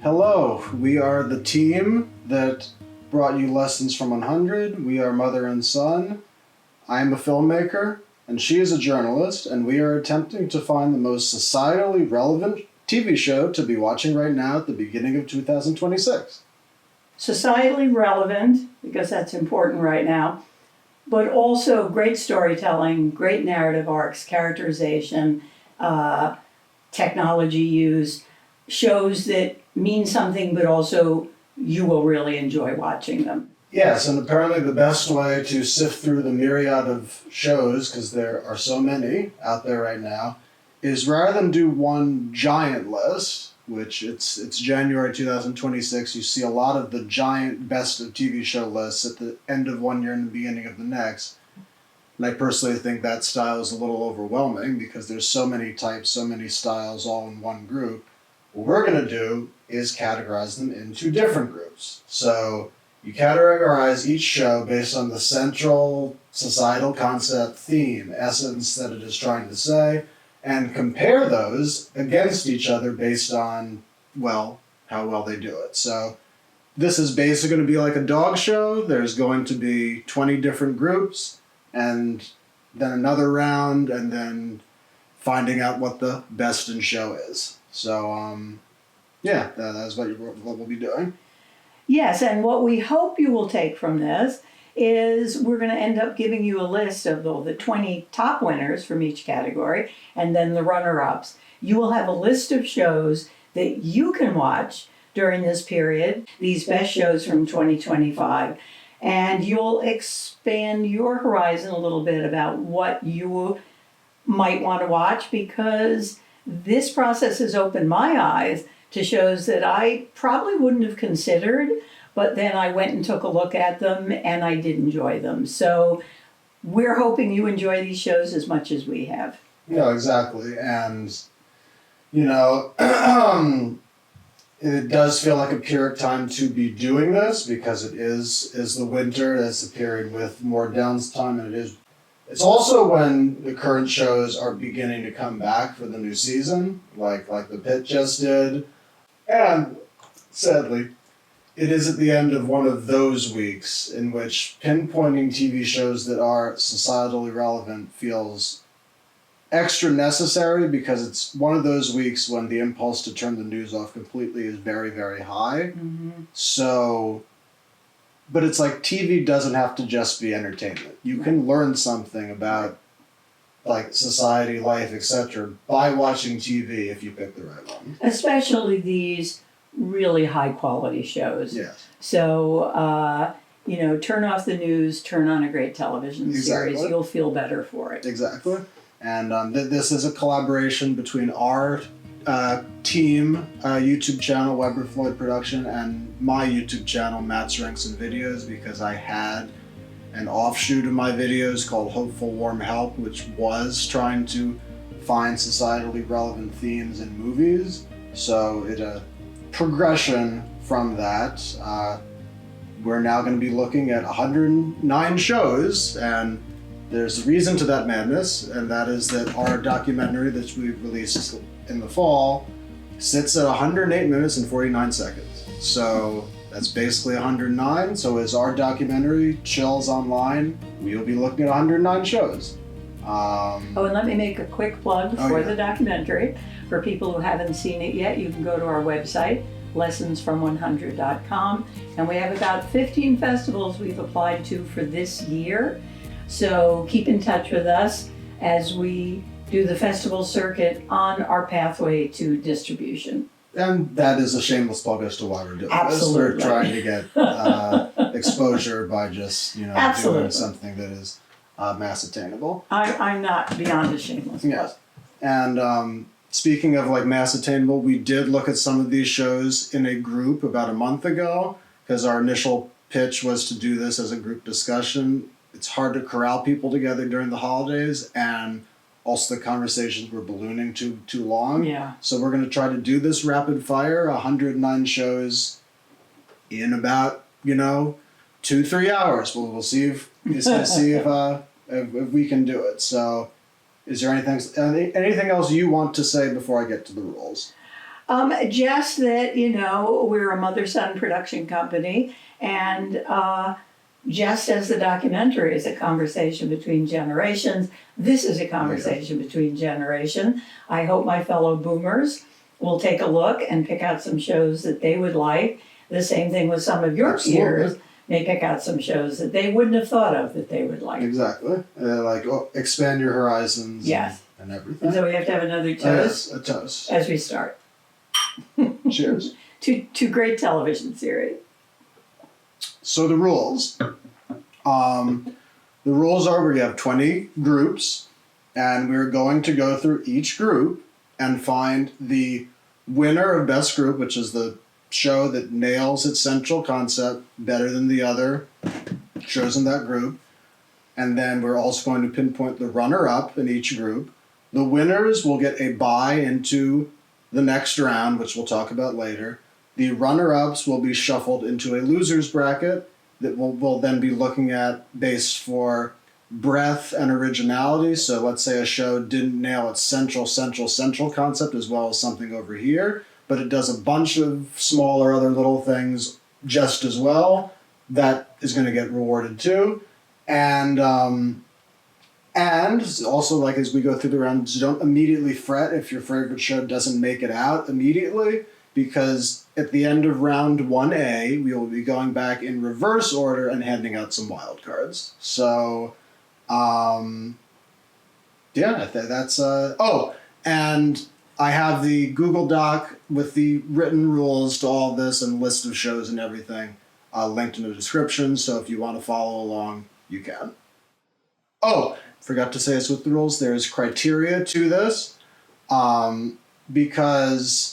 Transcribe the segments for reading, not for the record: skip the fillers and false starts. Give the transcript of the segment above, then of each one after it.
Hello, we are the team that brought you Lessons from 100. We are mother and son. I am a filmmaker, and she is a journalist, and we are attempting to find the most societally relevant TV show to be watching right now at the beginning of 2026. Societally relevant, because that's important right now, but also great storytelling, great narrative arcs, characterization, technology use, shows that mean something, but also you will really enjoy watching them. Yes, and apparently the best way to sift through the myriad of shows, because there are so many out there right now, is rather than do one giant list, which it's January 2026, you see a lot of the giant best of TV show lists at the end of one year and the beginning of the next. And I personally think that style is a little overwhelming because there's so many types, so many styles all in one group. What we're going to do is categorize them into different groups. So you categorize each show based on the central societal concept, theme, essence that it is trying to say, and compare those against each other based on, well, how well they do it. So this is basically going to be like a dog show. There's going to be 20 different groups, and then another round, and then finding out what the best in show is. So, yeah, that's what we'll be doing. Yes, and what we hope you will take from this is we're going to end up giving you a list of the 20 top winners from each category and then the runner-ups. You will have a list of shows that you can watch during this period, these best shows from 2025, and you'll expand your horizon a little bit about what you might want to watch, because this process has opened my eyes to shows that I probably wouldn't have considered, but then I went and took a look at them and I did enjoy them. So we're hoping you enjoy these shows as much as we have. Yeah, exactly. And, it does feel like a period time to be doing this because it is the winter. It's a period with more downtime, and it's also when the current shows are beginning to come back for the new season, like The Pit just did. And sadly, it is at the end of one of those weeks in which pinpointing TV shows that are societally relevant feels extra necessary, because it's one of those weeks when the impulse to turn the news off completely is very, very high. Mm-hmm. So, but it's like TV doesn't have to just be entertainment. You can learn something about like society, life, etc. by watching TV if you pick the right one. Especially these really high quality shows. Yes. So, turn off the news, turn on a great television series. You'll feel better for it. Exactly. And this is a collaboration between our team YouTube channel, Weber Floyd Production, and my YouTube channel, Matt's Ranks and Videos, because I had an offshoot of my videos called Hopeful Warm Help, which was trying to find societally relevant themes in movies. So it a progression from that. We're now going to be looking at 109 shows, and there's a reason to that madness, and that is that our documentary that we released in the fall sits at 108 minutes and 49 seconds. So that's basically 109. So as our documentary chills online, we'll be looking at 109 shows. And let me make a quick plug for the documentary. For people who haven't seen it yet, you can go to our website, lessonsfrom100.com, and we have about 15 festivals we've applied to for this year. So keep in touch with us as we do the festival circuit on our pathway to distribution. And that is a shameless plug as to why we're doing Absolutely. this. We're trying to get exposure by just doing something that is mass attainable. I'm not beyond a shameless plug. Yes. And speaking of like mass attainable, we did look at some of these shows in a group about a month ago, because our initial pitch was to do this as a group discussion. It's hard to corral people together during the holidays, and also the conversations were ballooning too long. Yeah. So we're going to try to do this rapid fire, 109 shows in about 2-3 hours. We'll see if we can do it. So, is there anything else you want to say before I get to the rules? Just that, we're a mother-son production company, and just as the documentary is a conversation between generations, this is a conversation between generations. I hope my fellow boomers will take a look and pick out some shows that they would like. The same thing with some of your peers may pick out some shows that they wouldn't have thought of that they would like. Exactly. Expand your horizons. Yes. And everything. And so we have to have another toast. Yes, a toast. As we start. Cheers. to great television series. So the rules. The rules are we have 20 groups, and we're going to go through each group and find the winner of best group, which is the show that nails its central concept better than the other shows in that group. And then we're also going to pinpoint the runner-up in each group. The winners will get a bye into the next round, which we'll talk about later. The runner-ups will be shuffled into a loser's bracket that we'll then be looking at based for breadth and originality. So let's say a show didn't nail its central concept as well as something over here, but it does a bunch of smaller other little things just as well. That is going to get rewarded too. And also, as we go through the rounds, don't immediately fret if your favorite show doesn't make it out immediately, because at the end of round 1A, we will be going back in reverse order and handing out some wild cards. So, that's... and I have the Google Doc with the written rules to all this and list of shows and everything linked in the description, so if you want to follow along, you can. Oh, forgot to say this with the rules. There's criteria to this, because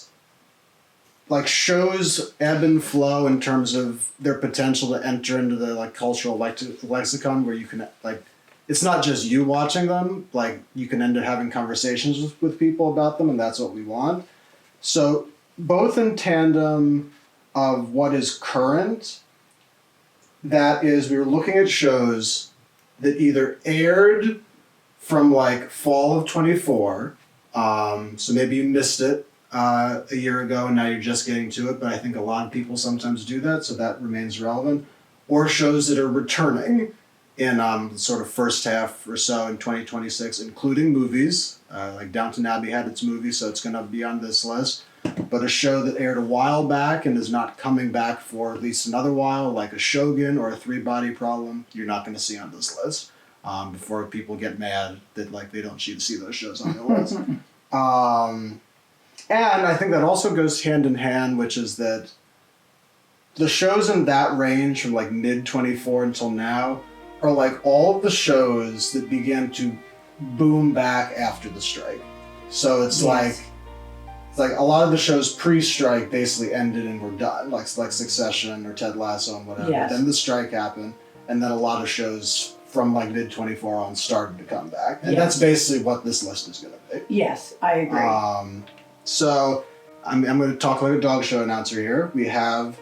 shows ebb and flow in terms of their potential to enter into the cultural lexicon, where you can it's not just you watching them. You can end up having conversations with people about them, and that's what we want. So both in tandem of what is current, that is, we were looking at shows that either aired from fall of 24, so maybe you missed it a year ago and now you're just getting to it, but I think a lot of people sometimes do that, so that remains relevant, or shows that are returning in sort of first half or so in 2026, including movies, Downton Abbey had its movie, so it's going to be on this list, but a show that aired a while back and is not coming back for at least another while, like a Shogun or a Three Body Problem, you're not going to see on this list. Before people get mad that they don't see those shows on the list. And I think that also goes hand in hand, which is that the shows in that range from mid 24 until now are all of the shows that began to boom back after the strike. So it's yes. It's a lot of the shows pre-strike basically ended and were done, like Succession or Ted Lasso and whatever. Yes. Then the strike happened, and then a lot of shows from mid 24 on started to come back. And that's basically what this list is going to be. Yes, I agree. So I'm going to talk like a dog show announcer here. We have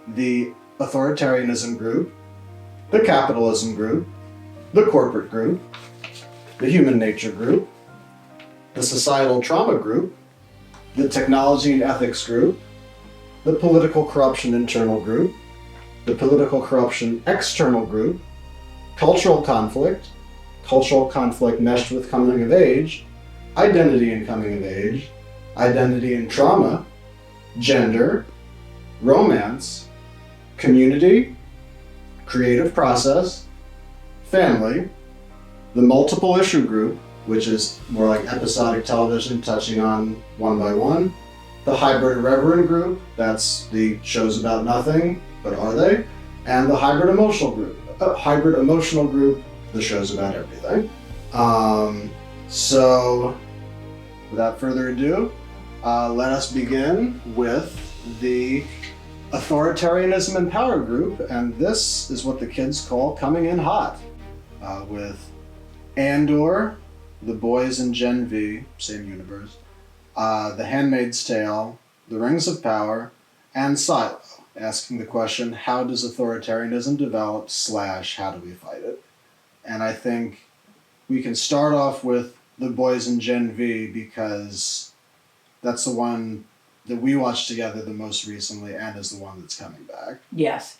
the authoritarianism group, the capitalism group, the corporate group, the human nature group, the societal trauma group, the technology and ethics group, the political corruption internal group, the political corruption external group, cultural conflict meshed with coming of age, identity and coming of age, identity and trauma, gender, romance, community, creative process, family, the multiple issue group, which is more like episodic television touching on one by one, the hybrid irreverent group, that's the shows about nothing, but are they? And the hybrid emotional group, the shows about everything. So, without further ado, let us begin with the authoritarianism and power group, and this is what the kids call coming in hot, with Andor, The Boys in Gen V, same universe, The Handmaid's Tale, The Rings of Power, and Silo, asking the question, how does authoritarianism develop / how do we fight it? And I think we can start off with The Boys in Gen V because that's the one that we watched together the most recently, and is the one that's coming back. Yes.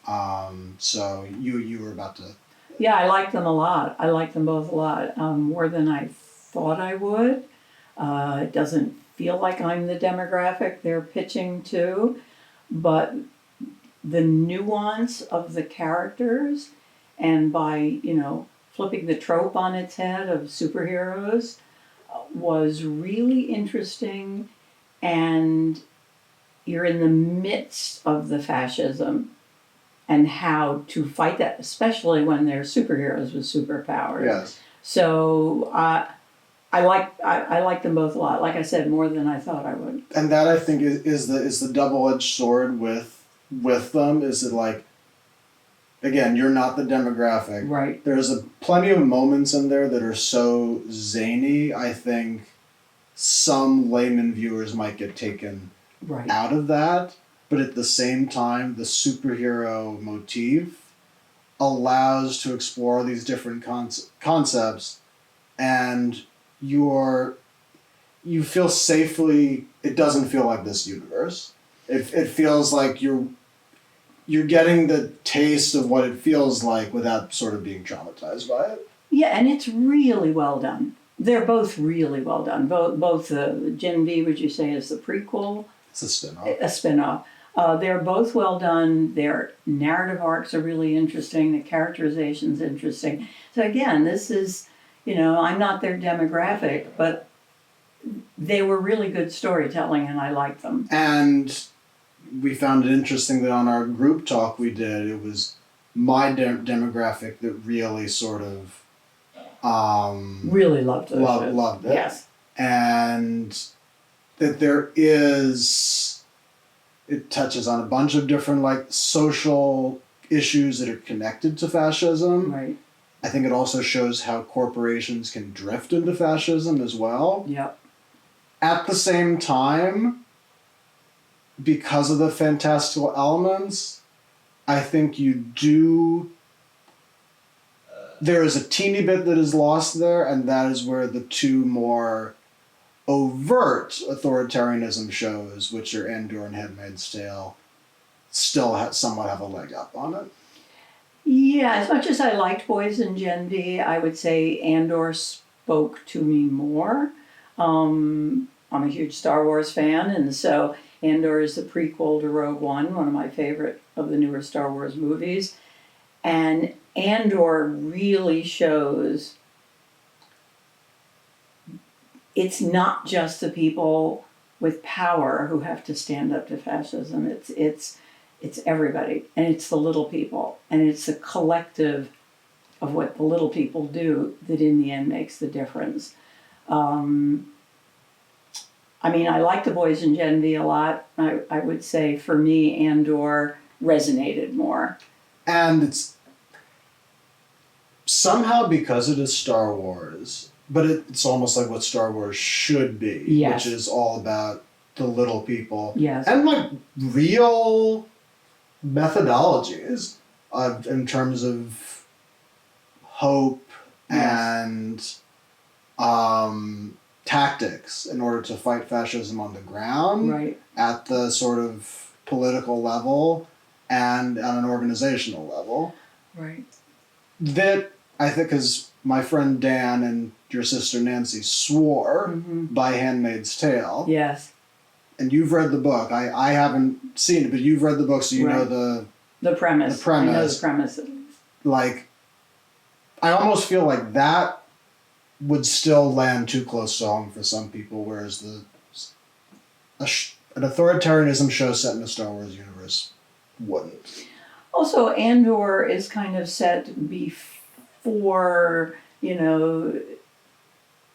So you were about to. Yeah, I like them a lot. I like them both a lot, more than I thought I would. It doesn't feel like I'm the demographic they're pitching to, but the nuance of the characters, and by, you know, flipping the trope on its head of superheroes, was really interesting. And you're in the midst of the fascism and how to fight that, especially when they're superheroes with superpowers. Yes. So I like them both a lot. Like I said, more than I thought I would. And that, I think, is the double-edged sword with them. Is it like, again, you're not the demographic. Right. There's plenty of moments in there that are so zany. I think some layman viewers might get taken Right. out of that, but at the same time, the superhero motif allows to explore these different concepts, and you feel safely. It doesn't feel like this universe. It feels like you're getting the taste of what it feels like without sort of being traumatized by it. Yeah, and it's really well done. They're both really well done. Both the Gen V, would you say, is the prequel? It's a spin-off. A spin-off. They're both well done. Their narrative arcs are really interesting. The characterization's interesting. So again, this is, you know, I'm not their demographic, but they were really good storytelling, and I liked them. And we found it interesting that on our group talk we did, it was my demographic that really sort of Really loved those shows. loved it. Yes. And that it touches on a bunch of different like social issues that are connected to fascism. Right. I think it also shows how corporations can drift into fascism as well. Yep. At the same time, because of the fantastical elements, I think there is a teeny bit that is lost there, and that is where the two more overt authoritarianism shows, which are Andor and Handmaid's Tale, still somewhat have a leg up on it. Yeah, as much as I liked Boys and Gen V, I would say Andor spoke to me more. I'm a huge Star Wars fan, and so Andor is the prequel to Rogue one of my favorite of the newer Star Wars movies. And Andor really shows it's not just the people with power who have to stand up to fascism. It's everybody, and it's the little people, and it's the collective of what the little people do that in the end makes the difference. I mean, I like the Boys and Gen V a lot. I would say for me, Andor resonated more. And it's somehow, because it is Star Wars, but it's almost like what Star Wars should be, Yes. which is all about the little people. Yes. And like real methodologies in terms of hope and tactics in order to fight fascism on the ground, Right. at the sort of political level and on an organizational level. Right. That I think, because my friend Dan and your sister Nancy swore by Handmaid's Tale. Yes. And you've read the book. I haven't seen it, but you've read the book, so you know the premise. The premise. I know the premise at least. Like, I almost feel like that would still land too close to home for some people, whereas an authoritarianism show set in a Star Wars universe wouldn't. Also, Andor is kind of set before, you know,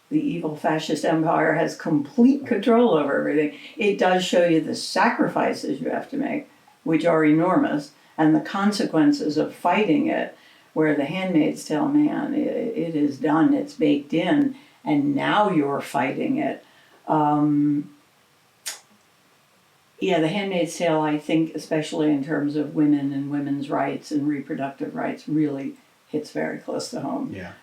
the evil fascist empire has complete control over everything. It does show you the sacrifices you have to make, which are enormous, and the consequences of fighting it, where the Handmaid's Tale, man, it is done, it's baked in, and now you're fighting it. Yeah, the Handmaid's Tale, I think, especially in terms of women and women's rights and reproductive rights, really hits very close to home. Yeah.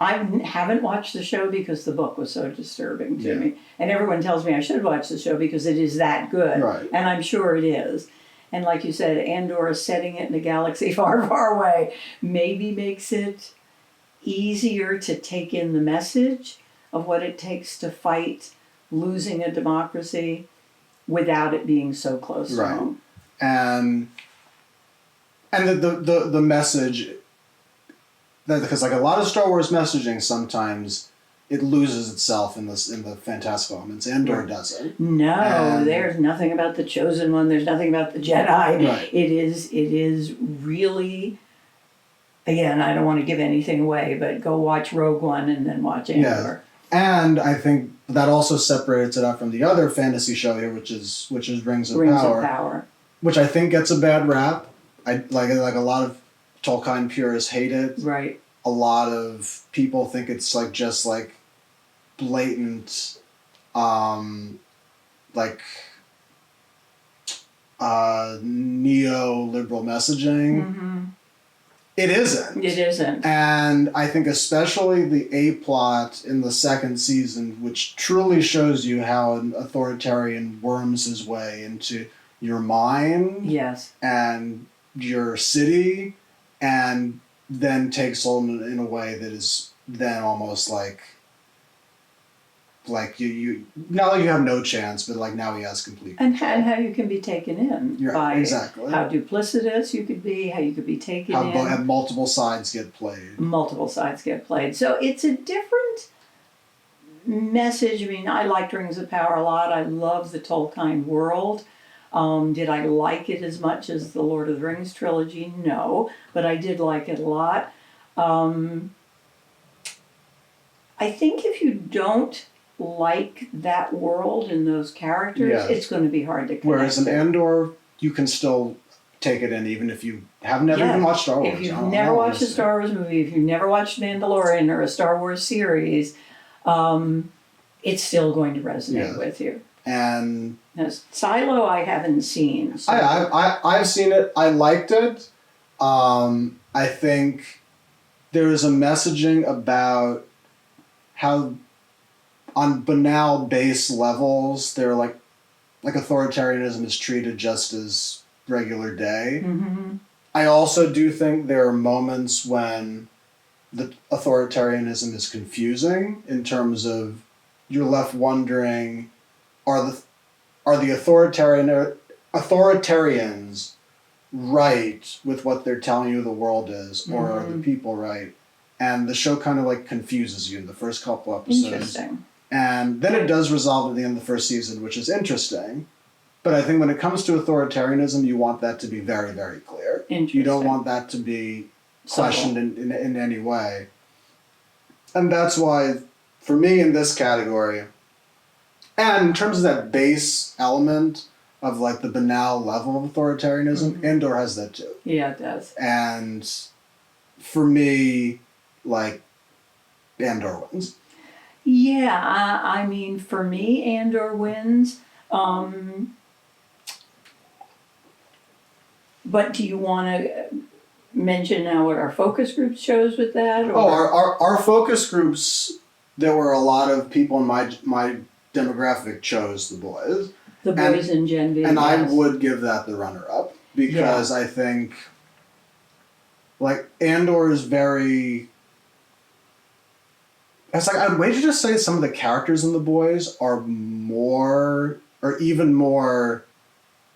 I haven't watched the show because the book was so disturbing to Yeah. me. And everyone tells me I should watch the show because it is that good. Right. And I'm sure it is. And like you said, Andor setting it in a galaxy far, far away maybe makes it easier to take in the message of what it takes to fight losing a democracy without it being so close to Right. home. And the message that, because like a lot of Star Wars messaging sometimes it loses itself in the fantastical elements. Andor doesn't. No, And- there's nothing about the Chosen One. There's nothing about the Jedi. Right. It is really. Again, I don't want to give anything away, but go watch Rogue One and then watch Andor. And I think that also separates it out from the other fantasy show here, which is Rings of Rings Power, of Power. which I think gets a bad rap. I like a lot of Tolkien purists hate it. Right. A lot of people think it's like just like blatant, like neoliberal messaging. Mm-hmm. It isn't. It isn't. And I think especially the A plot in the second season, which truly shows you how an authoritarian worms his way into your mind Yes. and your city, and then takes hold in a way that is then almost like you not like you have no chance, but like now he has complete And control. how you can be taken in Yeah, by exactly. how duplicitous you could be, how you could be taken How in. have multiple sides get played. Multiple sides get played. So it's a different message. I mean, I liked Rings of Power a lot. I love the Tolkien world. Did I like it as much as the Lord of the Rings trilogy? No, but I did like it a lot. I think if you don't like that world and those characters, Yeah. it's going to be hard to connect. Whereas in to. Andor, you can still take it in even if you have never Yeah. even watched Star Wars. If you've I'm never watched a honest. Star Wars movie, if you've never watched Mandalorian or a Star Wars series, it's still going to resonate Yeah. with you. And Now, Silo I haven't seen. So I've seen it. I liked it. I think there is a messaging about how on banal base levels they're like authoritarianism is treated just as regular day. Mhm. I also do think there are moments when the authoritarianism is confusing in terms of you're left wondering, are the authoritarians right with what they're telling you the world is, or are the people right? And the show kind of like confuses you in the first couple episodes. Interesting. And then it does resolve at the end of the first season, which is interesting. But I think when it comes to authoritarianism, you want that to be very, very clear. Interesting. You don't want that to be questioned in any way. And that's why, for me in this category, and in terms of that base element of like the banal level of authoritarianism, Andor has that too. Yeah, it does. And for me, like, Andor wins. Yeah, I mean, for me, Andor wins. But do you want to mention now what our focus group shows with that? Or? Oh, our focus groups, there were a lot of people in my demographic chose The Boys. The Boys and Gen V. And I yes. would give that the runner-up because I think, like, Andor is very... It's like, I'd wager to say some of the characters in The Boys are even more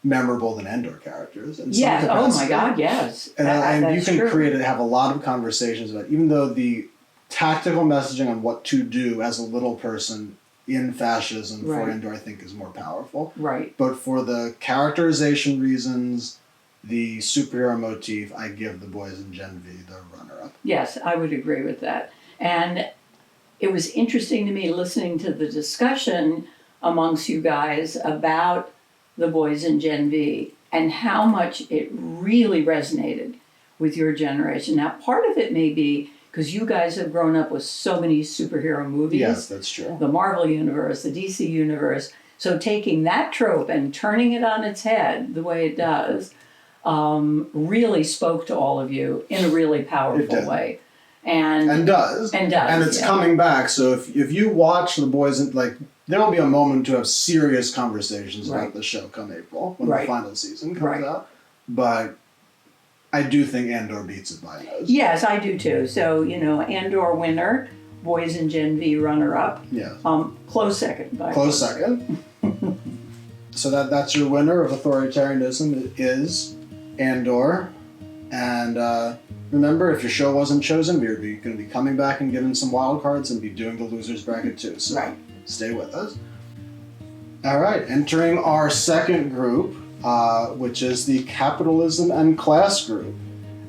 memorable than Andor characters. In Yes, some oh capacity. my God, yes. And you That's can true. have a lot of conversations about, even though the tactical messaging on what to do as a little person in fascism for Right. Andor, I think, is more powerful. Right. But for the characterization reasons, the superhero motif, I give The Boys and Gen V the runner-up. Yes, I would agree with that. And it was interesting to me listening to the discussion amongst you guys about The Boys and Gen V and how much it really resonated with your generation. Now, part of it may be because you guys have grown up with so many superhero movies. Yes, that's true. The Marvel Universe, the DC Universe. So taking that trope and turning it on its head the way it does really spoke to all of you in a really It powerful did. way. and does. And does. And it's coming back. So if you watch The Boys, like, there will be a moment to have serious conversations about the show come April when the final season comes out. But I do think Andor beats it by a nose. Yes, I do too. So, Andor winner, Boys and Gen V runner-up. Yeah. Close second. Close second. So that's your winner of authoritarianism is Andor. And remember, if your show wasn't chosen, we're going to be coming back and giving some wild cards and be doing the losers bracket too. So stay with us. All right, entering our second group, which is the capitalism and class group.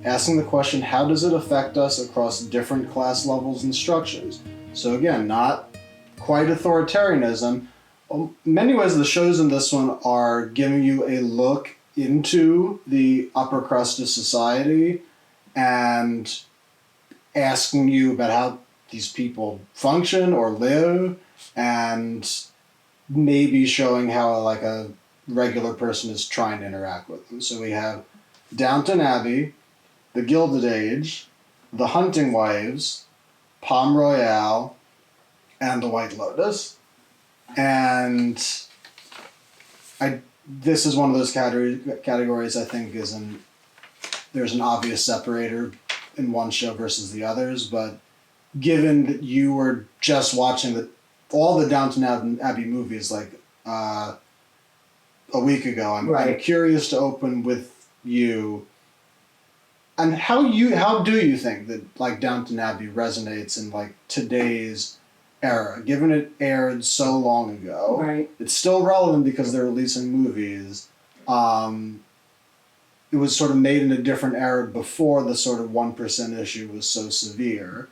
Asking the question, how does it affect us across different class levels and structures? So again, not quite authoritarianism. In many ways, the shows in this one are giving you a look into the upper crust of society and asking you about how these people function or live, and maybe showing how like a regular person is trying to interact with them. So we have Downton Abbey, The Gilded Age, The Hunting Wives, Palm Royale, and The White Lotus. And this is one of those categories I think there's an obvious separator in one show versus the others, but given that you were just watching all the Downton Abbey movies like a week ago, I'm curious to open with you. And how do you think that like Downton Abbey resonates in like today's era, given it aired so long ago? Right. It's still relevant because they're releasing movies. It was sort of made in a different era before the sort of 1% issue was so severe.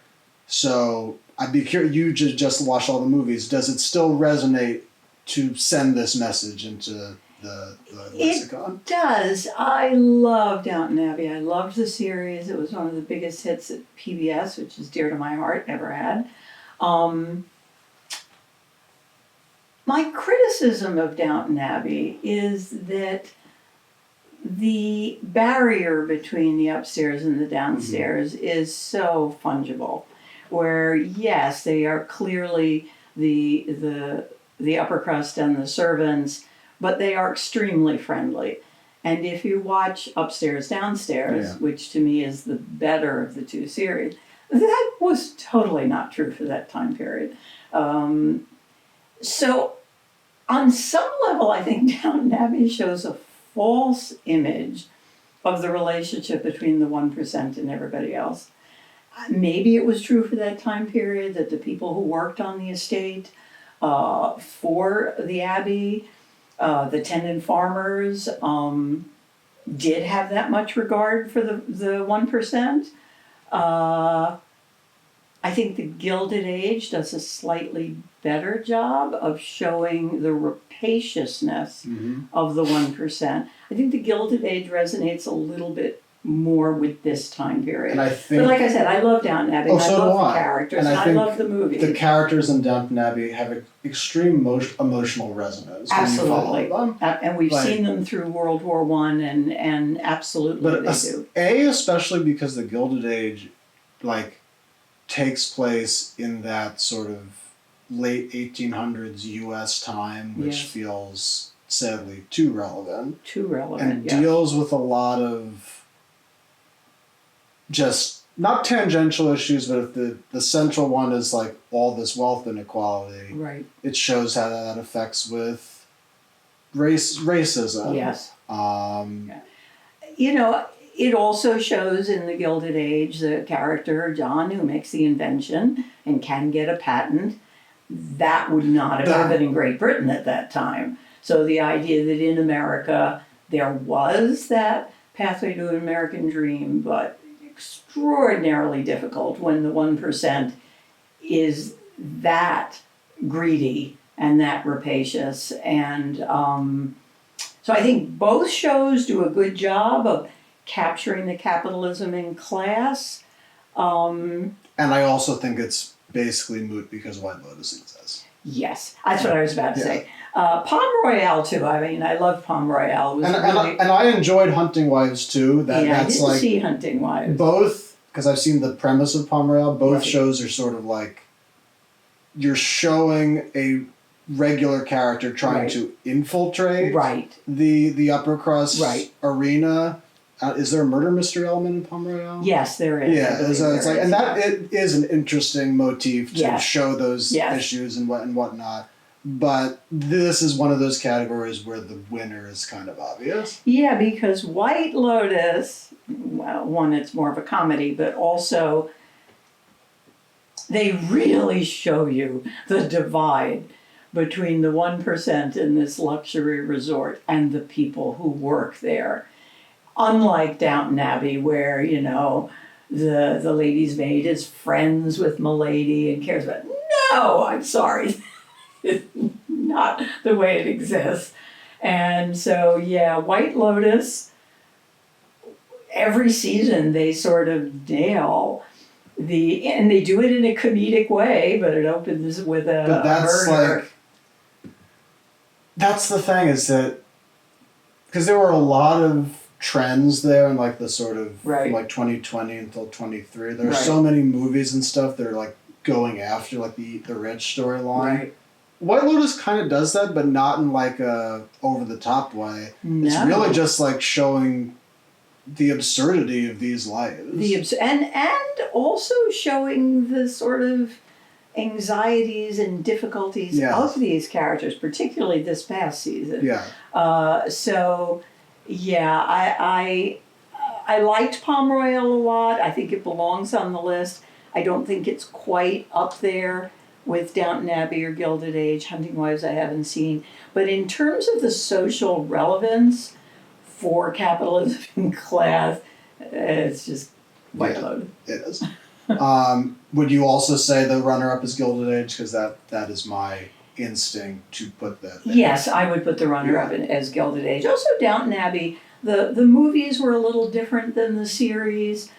So I'd be curious, you just watched all the movies. Does it still resonate to send this message into the lexicon? It does. I love Downton Abbey. I loved the series. It was one of the biggest hits at PBS, which is dear to my heart, ever had. My criticism of Downton Abbey is that the barrier between the upstairs and the downstairs is so fungible, where yes, they are clearly the upper crust and the servants, but they are extremely friendly. And if you watch Upstairs, Downstairs, which to me is the better of the two series, that was totally not true for that time period. So on some level, I think Downton Abbey shows a false image of the relationship between the 1% and everybody else. Maybe it was true for that time period that the people who worked on the estate for the Abbey, the tenant farmers, did have that much regard for the 1%. I think the Gilded Age does a slightly better job of showing the rapaciousness of the 1%. I think the Gilded Age resonates a little bit more with this time period. And I think, but like I said, I love Downton Abbey. And I love the characters, and I love the movies. The characters in Downton Abbey have an extreme emotional resonance. Absolutely. When you follow them. And we've seen them through World War I, and absolutely they do. Especially because the Gilded Age, takes place in that sort of late 1800s U.S. time, which feels sadly too relevant. And deals with a lot of just not tangential issues, but if the central one is like all this wealth inequality, it shows how that affects with racism. Yes. You know, it also shows in the Gilded Age the character John who makes the invention and can get a patent. That would not have happened in Great Britain at that time. So the idea that in America there was that pathway to an American dream, but extraordinarily difficult when the 1% is that greedy and that rapacious. And so I think both shows do a good job of capturing the capitalism in class. And I also think it's basically moot because White Lotus exists. Yes, that's what I was about to say. Palm Royale too. I mean, I loved Palm Royale. It was and I enjoyed Hunting Wives too. I didn't see Hunting Wives. Both because I've seen the premise of Palm Royale. Both Right. shows are sort of like you're showing a regular character trying Right. to infiltrate Right. the upper crust Right. arena. Is there a murder mystery element in Palm Royale? Yes, there is. I Yeah, believe so it's there like, is, and that yeah. it is an interesting motif to Yes. show those Yes. issues and whatnot. But this is one of those categories where the winner is kind of obvious. Yeah, because White Lotus, well, one, it's more of a comedy, but also they really show you the divide between the 1% in this luxury resort and the people who work there. Unlike Downton Abbey, where, you know, the lady's maid is friends with Milady and cares about. No, I'm sorry. It's not the way it exists. And so, yeah, White Lotus, every season they sort of nail and they do it in a comedic way, but it opens with a But that's murder. like, that's the thing is that, because there were a lot of trends there in like the sort of, Right. from like 2020 until 23. There are Right. so many movies and stuff that are like going after like the rich storyline. Right. White Lotus kind of does that, but not in like a over the top way. It's No. really just like showing the absurdity of these lives. And also showing the sort of anxieties and difficulties Yes. of these characters, particularly this past season. Yeah. So, yeah, I liked Palm Royale a lot. I think it belongs on the list. I don't think it's quite up there with Downton Abbey or Gilded Age. Hunting Wives I haven't seen. But in terms of the social relevance for capitalism and class, it's just White Yeah. Lotus. It is. Would you also say the runner-up is Gilded Age? Because that is my instinct to put that there. Yes, I would put the runner-up in as Gilded Age. Also, Downton Abbey. The movies were a little different than the series.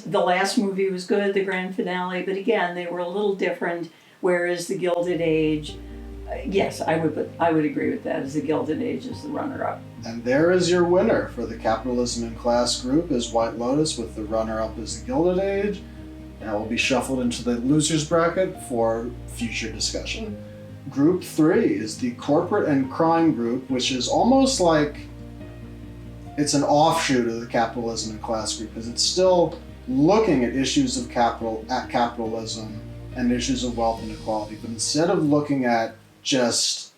The last movie was good, the grand finale, but again, they were a little different. Whereas the Gilded Age, yes, I would agree with that. As the Gilded Age is the runner-up. And there is your winner for the Capitalism and Class group is White Lotus, with the runner-up as the Gilded Age. That will be shuffled into the losers bracket for future discussion. Group 3 is the Corporate and Crime group, which is almost like it's an offshoot of the Capitalism and Class group, because it's still looking at issues of capitalism and issues of wealth inequality, but instead of looking at just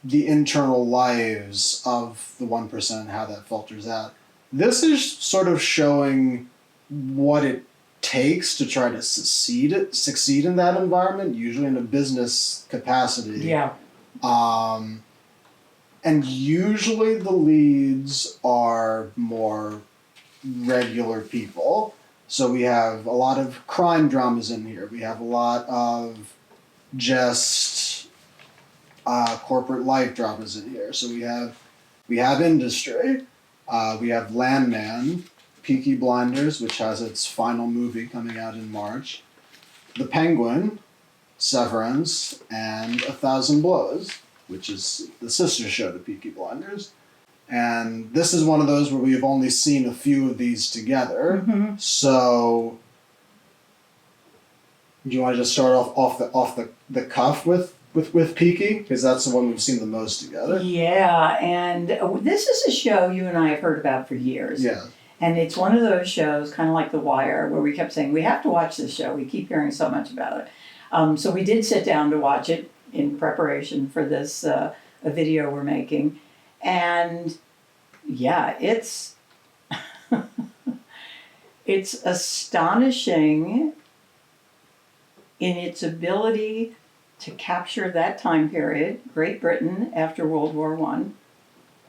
the internal lives of the 1% and how that filters out, this is sort of showing what it takes to try to succeed in that environment, usually in a business capacity. Yeah. And usually the leads are more regular people. So we have a lot of crime dramas in here. We have a lot of just corporate life dramas in here. So we have industry. We have Landman, Peaky Blinders, which has its final movie coming out in March, The Penguin, Severance, and 1,000 Blows, which is the sister show to Peaky Blinders. And this is one of those where we've only seen a few of these together. Mm-hmm. So, do you want to just start off the cuff with Peaky? Because that's the one we've seen the most together. Yeah, and this is a show you and I have heard about for years. Yeah. And it's one of those shows, kind of like The Wire, where we kept saying, we have to watch this show. We keep hearing so much about it. So we did sit down to watch it in preparation for this a video we're making. And yeah, it's it's astonishing in its ability to capture that time period, Great Britain after World War One,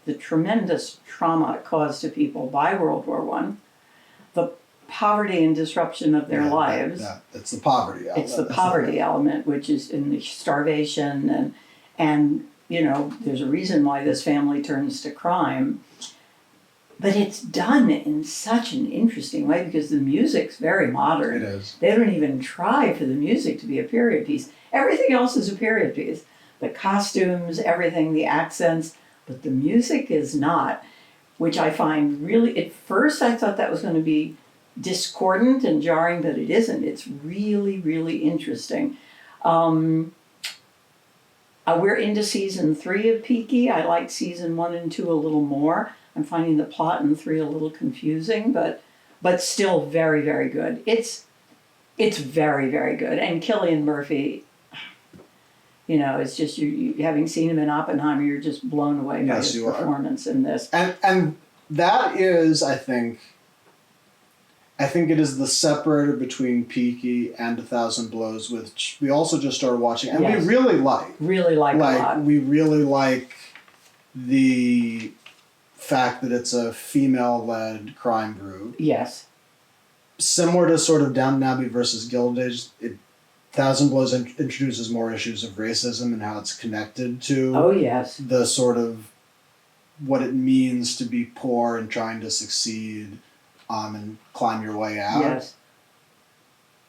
the tremendous trauma it caused to people by World War One, the poverty and disruption of their lives. It's the poverty element. It's the poverty element, which is in the starvation and you know, there's a reason why this family turns to crime. But it's done in such an interesting way because the music's very modern. It is. They don't even try for the music to be a period piece. Everything else is a period piece. The costumes, everything, the accents, but the music is not, which I find really, at first I thought that was going to be discordant and jarring, but it isn't. It's really, really interesting. We're into season 3 of Peaky. I like season 1 and 2 a little more. I'm finding the plot in 3 a little confusing, but still very, very good. It's very, very good. And Cillian Murphy, it's just you having seen him in Oppenheimer, you're just blown away by his performance in this. And that is, I think it is the separator between Peaky and 1,000 Blows, which we also just started watching, and we really like. Really like a lot. We really like the fact that it's a female-led crime group. Yes. Similar to sort of Downton Abbey versus Gilded Age, 1,000 Blows introduces more issues of racism and how it's connected to the sort of what it means to be poor and trying to succeed and climb your way out. Yes.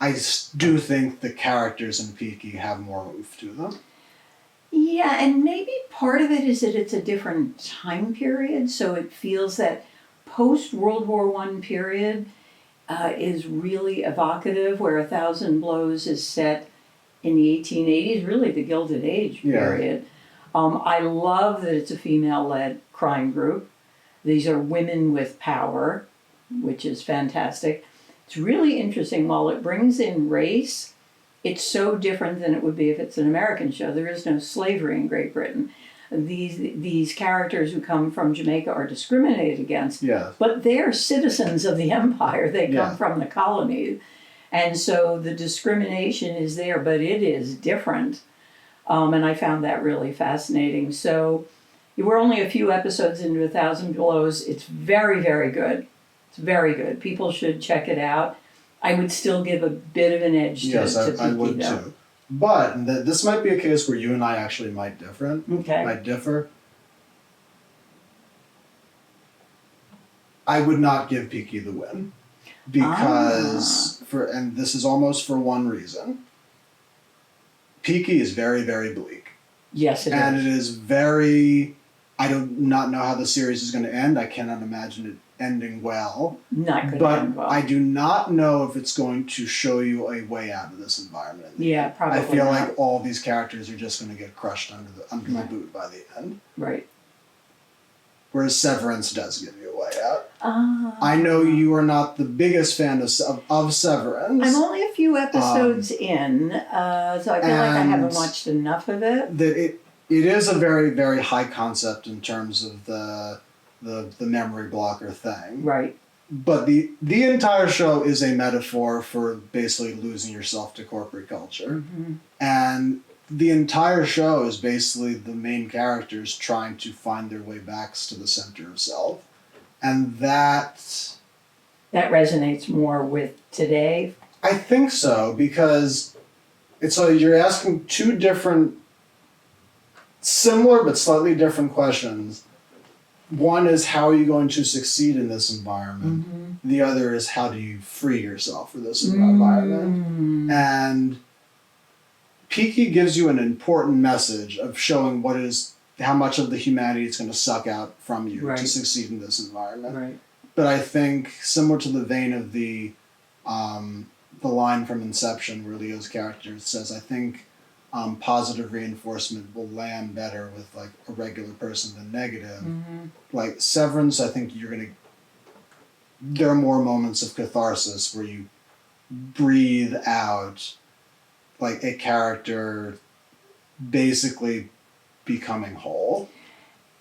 I do think the characters in Peaky have more oomph to them. Yeah, and maybe part of it is that it's a different time period, so it feels that post-World War I period is really evocative, where 1,000 Blows is set in the 1880s, really the Gilded Age period. I love that it's a female-led crime group. These are women with power, which is fantastic. It's really interesting. While it brings in race, it's so different than it would be if it's an American show. There is no slavery in Great Britain. These characters who come from Jamaica are discriminated against, but they're citizens of the empire. They come from the colonies. And so the discrimination is there, but it is different. And I found that really fascinating. So we're only a few episodes into 1,000 Blows. It's very, very good. It's very good. People should check it out. I would still give a bit of an edge to Peaky, I would though. too. But this might be a case where you and I actually might differ. I would not give Peaky the win. Because, and this is almost for one reason, Peaky is very, very bleak. Yes, it is. And it is very, I do not know how the series is going to end. I cannot imagine it ending well. Not going to end well. But I do not know if it's going to show you a way out of this environment. Yeah, probably I feel not. like all these characters are just going to get crushed under the boot by the end. Right. Whereas Severance does give you a way out. I know you are not the biggest fan of Severance. I'm only a few episodes in, so I feel like I haven't watched enough of it. It is a very, very high concept in terms of the memory blocker thing. Right. But the entire show is a metaphor for basically losing yourself to corporate culture. Mm-hmm. And the entire show is basically the main characters trying to find their way back to the center of self. And that resonates more with today. I think so, because you're asking two different, similar but slightly different questions. One is, how are you going to succeed in this environment? Mm-hmm. The other is, how do you free yourself for this environment? And Peaky gives you an important message of showing how much of the humanity it's going to suck out from you to succeed in this environment. Right. But I think, similar to the vein of the line from Inception where Leo's character says, I think positive reinforcement will land better with like a regular person than negative. Mm-hmm. Like Severance, I think there are more moments of catharsis where you breathe out like a character basically becoming whole.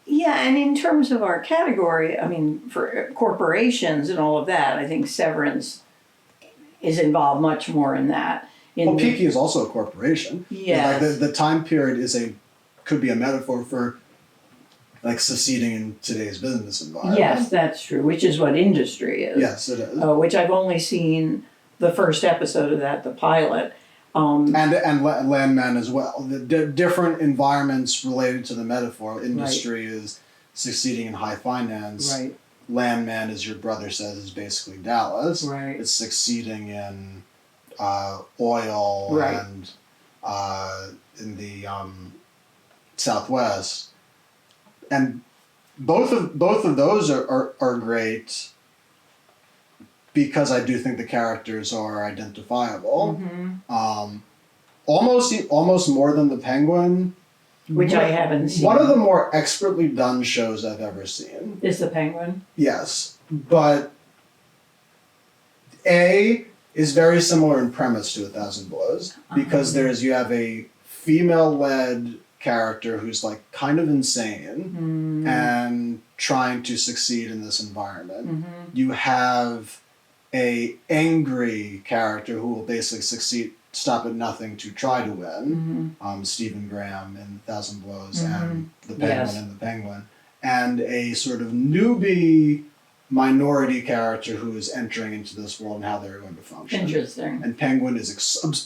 Yeah, and in terms of our category, I mean, for corporations and all of that, I think Severance is involved much more in that. Peaky is also a corporation. Yes. Like the time period could be a metaphor for like succeeding in today's business environment. Yes, that's true, which is what industry is. Yes, it is. Which I've only seen the first episode of that, the pilot. And Landman as well. The different environments related to the metaphor. Industry is succeeding in high finance. Right. Landman, as your brother says, is basically Dallas. Right. It's succeeding in oil and in the Southwest. And both of those are great because I do think the characters are identifiable. Mm-hmm. Almost more than the Penguin. Which I haven't seen. One of the more expertly done shows I've ever seen. Is the Penguin? Yes, but A is very similar in premise to A Thousand Blows because you have a female-led character who's like kind of insane and trying to succeed in this environment. You have a angry character who will basically stop at nothing to try to win. Stephen Graham in A Thousand Blows and the Penguin and the Penguin, and a sort of newbie minority character who is entering into this world and how they're going to function. Interesting. And Penguin is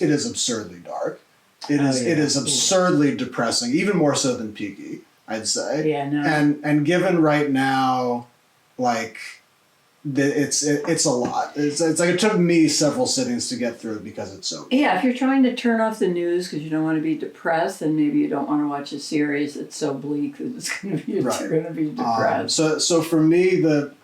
it is absurdly dark. It is absurdly depressing, even more so than Peaky, I'd say. Yeah, no. And given right now, like, it's a lot. It's like it took me several sittings to get through it because it's so. Yeah, if you're trying to turn off the news because you don't want to be depressed, then maybe you don't want to watch a series that's so bleak that it's going to be you're going to be depressed. So for me, the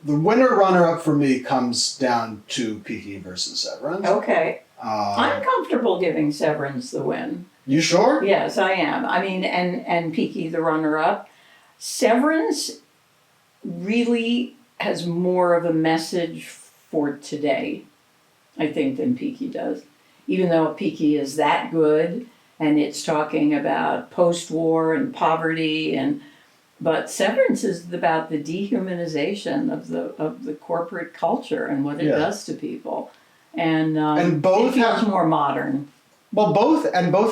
winner runner up for me comes down to Peaky versus Severance. Okay. I'm comfortable giving Severance the win. You sure? Yes, I am. I mean, and Peaky the runner-up. Severance really has more of a message for today, I think, than Peaky does. Even though Peaky is that good, and it's talking about post-war and poverty, but Severance is about the dehumanization of the corporate culture and what it does to people. And both it feels more modern. Well, both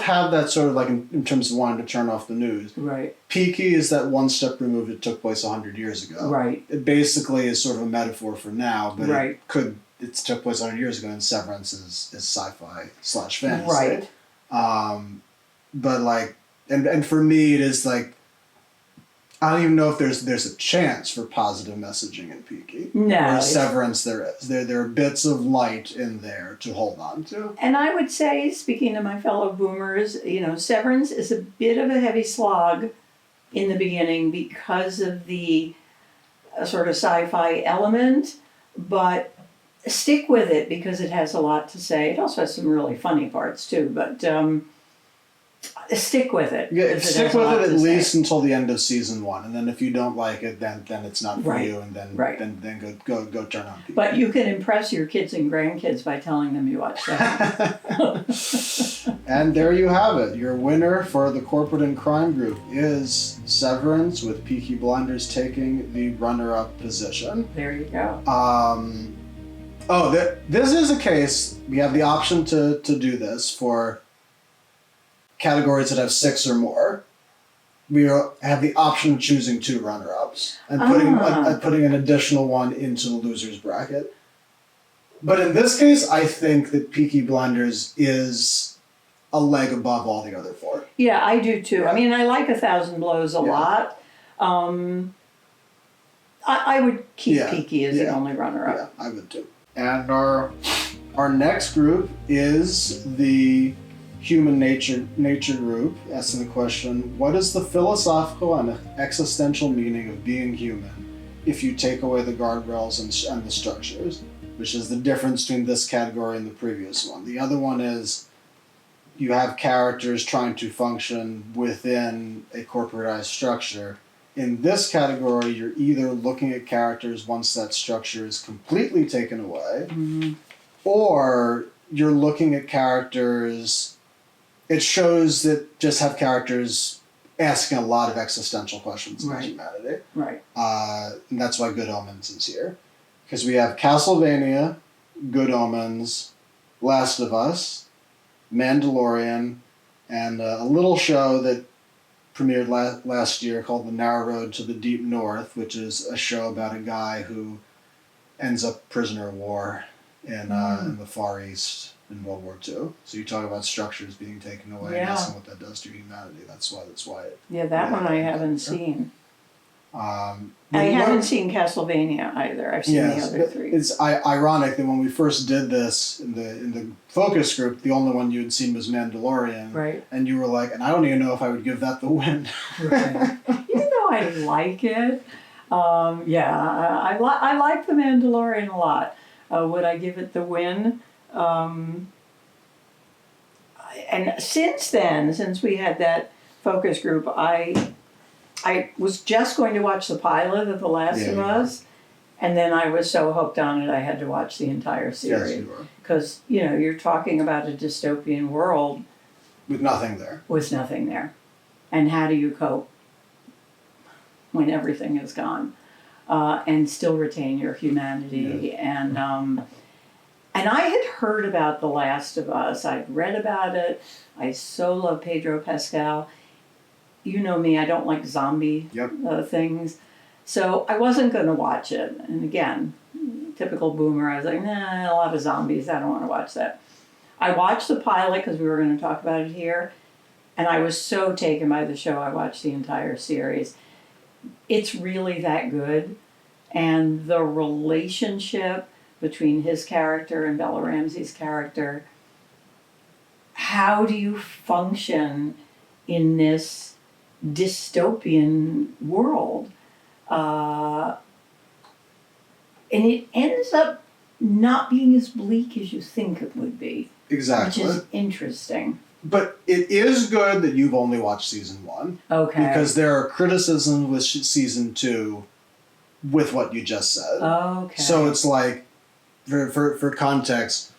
have that sort of like in terms of wanting to turn off the news. Right. Peaky is that one step removed. It took place 100 years ago. Right. It basically is sort of a metaphor for now, but right. it took place 100 years ago, and Severance is sci-fi / fantasy. Right. But like, and for me, it is like, I don't even know if there's a chance for positive messaging in Peaky. No. Whereas Severance, there is. There are bits of light in there to hold on to. And I would say, speaking to my fellow boomers, Severance is a bit of a heavy slog in the beginning because of the sort of sci-fi element, but stick with it because it has a lot to say. It also has some really funny parts too, but stick with it. Yeah, stick with it at least until the end of season 1, and then if you don't like it, then it's not for you, and then go turn on Peaky. But you can impress your kids and grandkids by telling them you watch that. And there you have it. Your winner for the corporate and crime group is Severance, with Peaky Blinders taking the runner-up position. There you go. This is a case. We have the option to do this for categories that have 6 or more. We have the option of choosing 2 runner-ups and putting an additional one into the loser's bracket. But in this case, I think that Peaky Blinders is a leg above all the other 4. Yeah, I do too. Yeah. I mean, I like A Thousand Blows a lot. I would keep Peaky as the only runner-up. Yeah, I would too. And our next group is the human nature group, asking the question, what is the philosophical and existential meaning of being human if you take away the guardrails and the structures, which is the difference between this category and the previous one. The other one is you have characters trying to function within a corporatized structure. In this category, you're either looking at characters once that structure is completely taken away, or you're looking at characters. It shows that just have characters asking a lot of existential questions about humanity. Right. And that's why Good Omens is here. Because we have Castlevania, Good Omens, Last of Us, Mandalorian, and a little show that premiered last year called The Narrow Road to the Deep North, which is a show about a guy who ends up prisoner of war in the Far East in World War II. So you talk about structures being taken away and asking what that does to humanity. That's why it. Yeah, that one I haven't seen. I haven't seen Castlevania either. I've seen the other 3. It's ironic that when we first did this in the focus group, the only one you had seen was Mandalorian. Right. And you were like, and I don't even know if I would give that the win. Right. Even though I like it, I like The Mandalorian a lot. Would I give it the win? And since then, since we had that focus group, I was just going to watch the pilot of The Last of Us, and then I was so hooked on it I had to watch the entire series. Yes, you were. Because, you're talking about a dystopian world With nothing there. with nothing there. And how do you cope when everything is gone? And still retain your humanity. And I had heard about The Last of Us. I'd read about it. I so love Pedro Pascal. You know me, I don't like zombie things. So I wasn't going to watch it. And again, typical boomer, I was like, nah, a lot of zombies, I don't want to watch that. I watched the pilot because we were going to talk about it here. And I was so taken by the show, I watched the entire series. It's really that good. And the relationship between his character and Bella Ramsey's character, how do you function in this dystopian world? And it ends up not being as bleak as you think it would be. Exactly. Which is interesting. But it is good that you've only watched season 1. Okay. Because there are criticisms with season 2 with what you just said. Okay. So it's like, for context,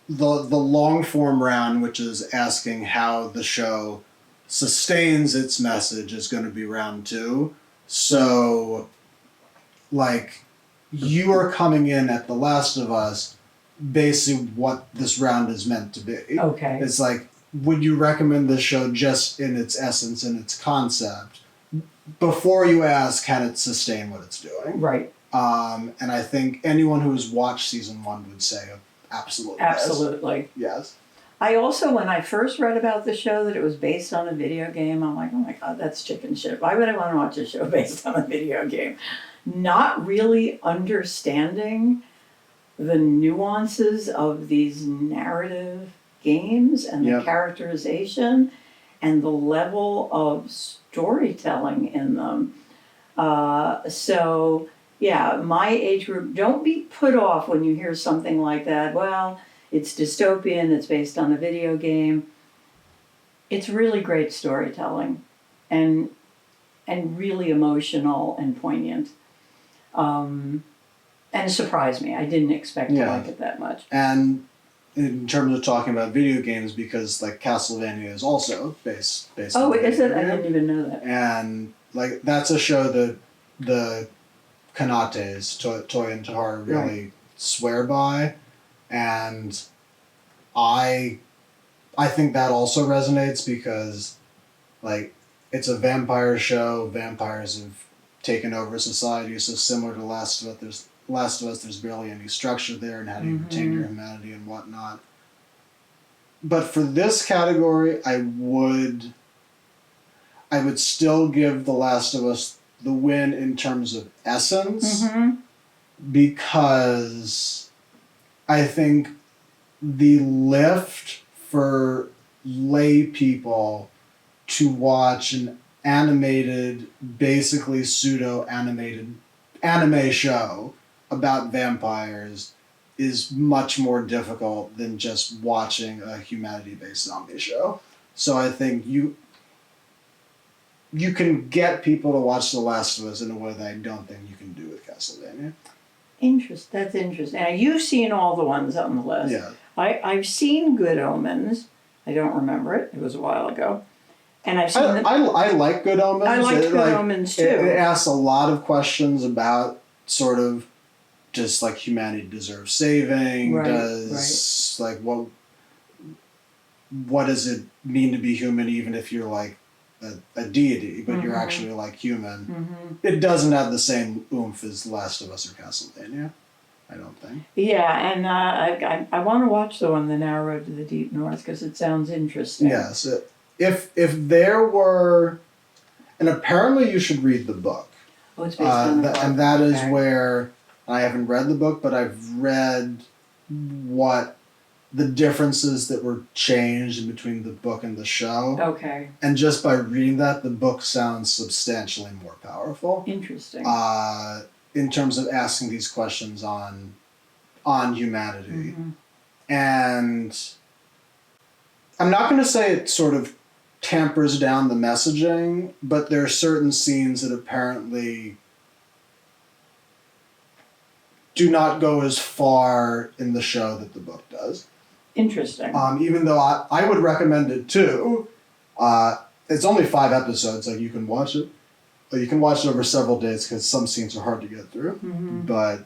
the long form round, which is asking how the show sustains its message, is going to be round 2. So, like, you are coming in at The Last of Us, basically what this round is meant to be. Okay. It's like, would you recommend this show just in its essence and its concept before you ask, can it sustain what it's doing? Right. And I think anyone who has watched season 1 would say absolutely. Absolutely. Yes. I also, when I first read about the show that it was based on a video game, I'm like, oh my God, that's chicken shit. Why would I want to watch a show based on a video game? Not really understanding the nuances of these narrative games and the characterization and the level of storytelling in them. So, yeah, my age group, don't be put off when you hear something like that. Well, it's dystopian, it's based on a video game. It's really great storytelling and really emotional and poignant. And it surprised me. I didn't expect to like it that much. And in terms of talking about video games, because like Castlevania is also based Oh, on is it? I didn't even know that. And like that's a show that the Kanates, Toy and Tahara, really swear by. And I think that also resonates because like it's a vampire show. Vampires have taken over society, so similar to Last of Us, there's barely any structure there, and how do you retain your humanity and whatnot. But for this category, I would still give The Last of Us the win in terms of essence, because I think the lift for lay people to watch an animated, basically pseudo-animated anime show about vampires is much more difficult than just watching a humanity-based zombie show. So I think you can get people to watch The Last of Us in a way that I don't think you can do with Castlevania. That's interesting. Now, you've seen all the ones on the list. Yeah. I've seen Good Omens. I don't remember it. It was a while ago. And I've seen I like Good Omens. I liked Good Omens too. It asks a lot of questions about sort of just like humanity deserves saving. Like what does it mean to be human, even if you're like a deity, but you're actually like human? It doesn't have the same oomph as Last of Us or Castlevania, I don't think. Yeah, and I want to watch the one, The Narrow Road to the Deep North, because it sounds interesting. Yes. If there were, and apparently you should read the book. Oh, it's based on the book. And that is where, I haven't read the book, but I've read what the differences that were changed in between the book and the show. Okay. And just by reading that, the book sounds substantially more powerful. Interesting. In terms of asking these questions on on humanity. And I'm not going to say it sort of tampers down the messaging, but there are certain scenes that apparently do not go as far in the show that the book does. Interesting. Even though I would recommend it too. It's only 5 episodes, like you can watch it. But you can watch it over several days because some scenes are hard to get through. But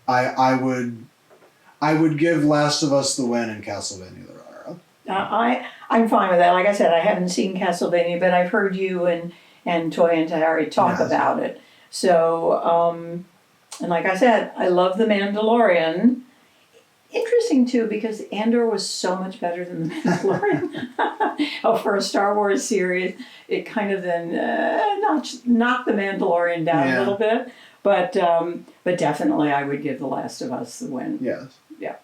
I would give Last of Us the win and Castlevania the runner-up. I'm fine with that. Like I said, I haven't seen Castlevania, but I've heard you and Toy and Tahari talk about it. So, and like I said, I love The Mandalorian. Interesting too, because Andor was so much better than The Mandalorian. For a Star Wars series, it kind of then knocked The Mandalorian down a little bit. But definitely I would give The Last of Us the win. Yes. Yeah.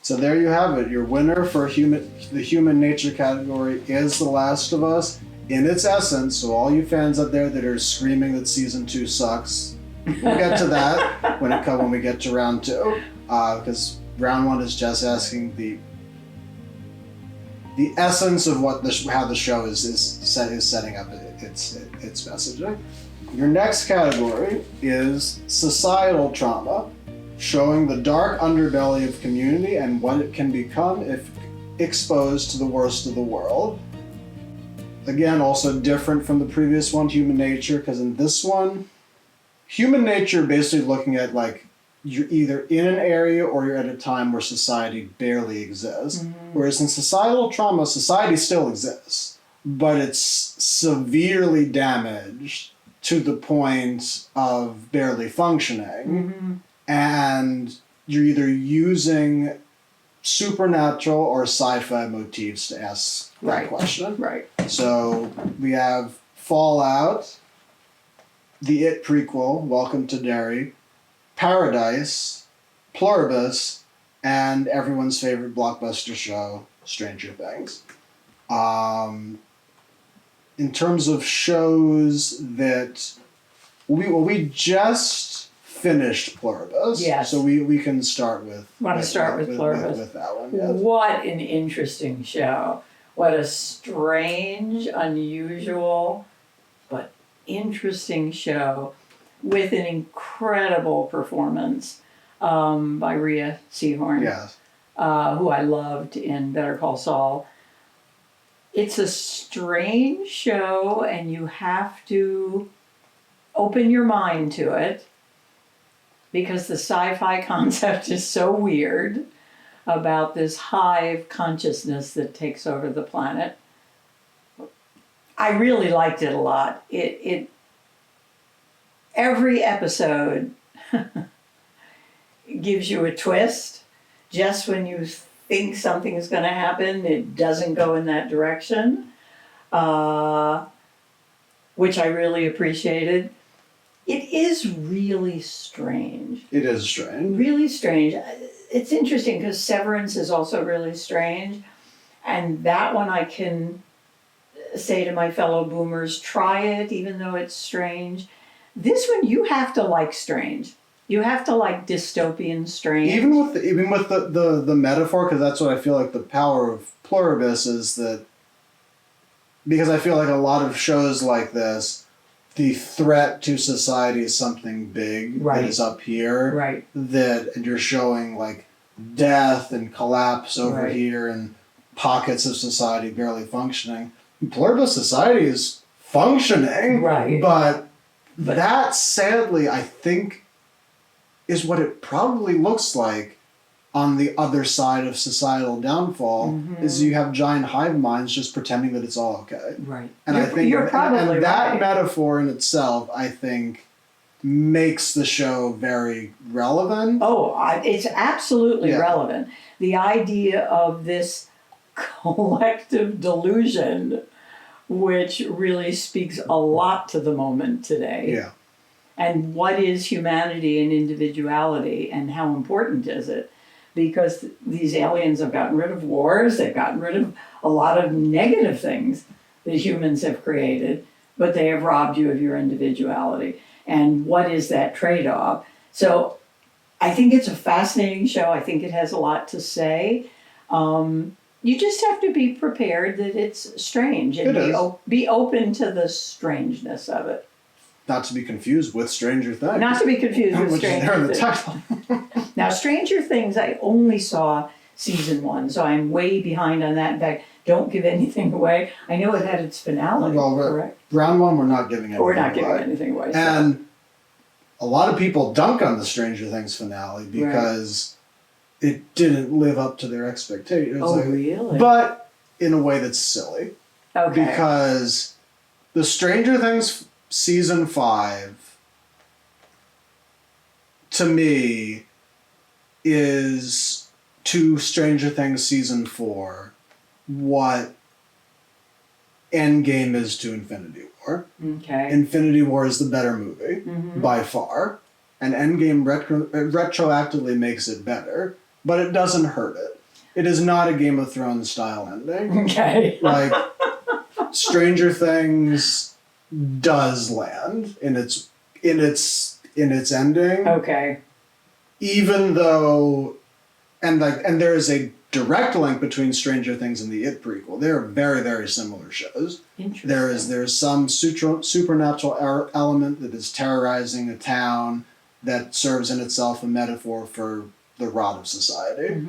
So there you have it. Your winner for the human nature category is The Last of Us in its essence. So all you fans out there that are screaming that season 2 sucks, we'll get to that when we get to round 2. Because round 1 is just asking the essence of how the show is setting up its messaging. Your next category is societal trauma, showing the dark underbelly of community and what it can become if exposed to the worst of the world. Again, also different from the previous one, human nature, because in this one, human nature basically looking at like you're either in an area or you're at a time where society barely exists. Whereas in societal trauma, society still exists, but it's severely damaged to the point of barely functioning. And you're either using supernatural or sci-fi motifs to ask that question. Right. So we have Fallout, the It prequel, Welcome to Derry, Paradise, Pluribus, and everyone's favorite blockbuster show, Stranger Things. In terms of shows that we just finished Pluribus, so we can start with. Want to start with Pluribus? With that one. Yes. What an interesting show! What a strange, unusual, but interesting show, with an incredible performance by Rhea Seehorn, who I loved in Better Call Saul. It's a strange show, and you have to open your mind to it because the sci-fi concept is so weird about this hive consciousness that takes over the planet. I really liked it a lot. It every episode gives you a twist. Just when you think something is going to happen, it doesn't go in that direction, which I really appreciated. It is really strange. It is strange. Really strange. It's interesting because Severance is also really strange. And that one I can say to my fellow boomers, try it even though it's strange. This one you have to like strange. You have to like dystopian strange. Even with the metaphor, because that's what I feel like the power of Pluribus is, that because I feel like a lot of shows like this, the threat to society is something big that is up here. That and you're showing like death and collapse over here and pockets of society barely functioning. Pluribus society is functioning. But that sadly I think is what it probably looks like on the other side of societal downfall, is you have giant hive minds just pretending that it's all okay. And I think that metaphor in itself, I think, makes the show very relevant. It's absolutely relevant. The idea of this collective delusion, which really speaks a lot to the moment today. And what is humanity and individuality, and how important is it? Because these aliens have gotten rid of wars, they've gotten rid of a lot of negative things that humans have created, but they have robbed you of your individuality. And what is that trade-off? So I think it's a fascinating show. I think it has a lot to say. You just have to be prepared that it's strange and be open to the strangeness of it. Not to be confused with Stranger Things. Not to be confused with which is there in Stranger the Things. title. Now, Stranger Things, I only saw season 1, so I'm way behind on that. In fact, don't give anything away. I know it had its finale, correct? Round 1, we're not giving anything away. We're not giving anything away. So. And a lot of people dunk on the Stranger Things finale because it didn't live up to their expectations. Oh, really? But in a way that's silly. Okay. Because the Stranger Things season 5, to me, is to Stranger Things season 4 what Endgame is to Infinity War. Okay. Infinity War is the better movie by far, and Endgame retroactively makes it better, but it doesn't hurt it. It is not a Game of Thrones style ending. Okay. Like Stranger Things does land in its ending. Okay. Even though, and there is a direct link between Stranger Things and the It prequel. They're very, very similar shows. Interesting. There's some supernatural element that is terrorizing a town that serves in itself a metaphor for the rot of society.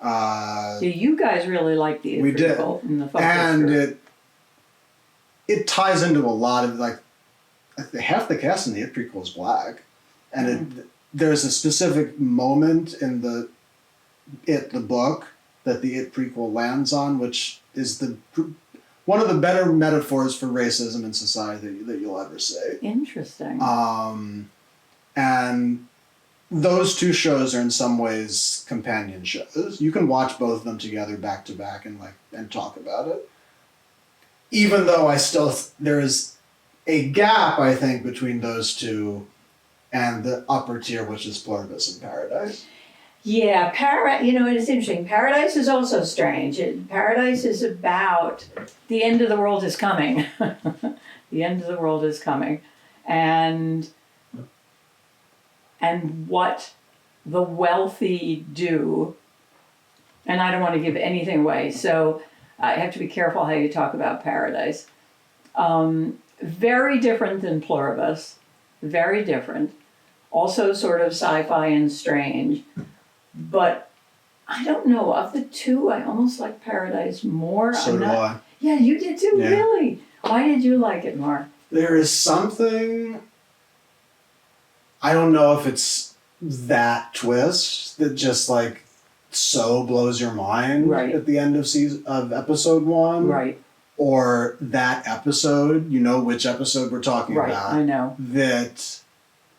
So you guys really like the It prequel in the focus and group. it ties into a lot of half the cast in the It prequel is black, and there's a specific moment in the book that the It prequel lands on, which is one of the better metaphors for racism in society that you'll ever see. Interesting. And those two shows are in some ways companion shows. You can watch both of them together back to back and talk about it. Even though there is a gap, I think, between those two and the upper tier, which is Pluribus in Paradise. Yeah, it's interesting. Paradise is also strange. Paradise is about the end of the world is coming. The end of the world is coming. And what the wealthy do, and I don't want to give anything away, so I have to be careful how you talk about Paradise. Very different than Pluribus, very different. Also sort of sci-fi and strange. But I don't know, of the two, I almost like Paradise more. So do I. Yeah, you did too, Yeah. really? Why did you like it more? There is something, I don't know if it's that twist that just so blows your mind at the end of episode 1. Right. Or that episode, you know which episode we're talking about. Right, I know. That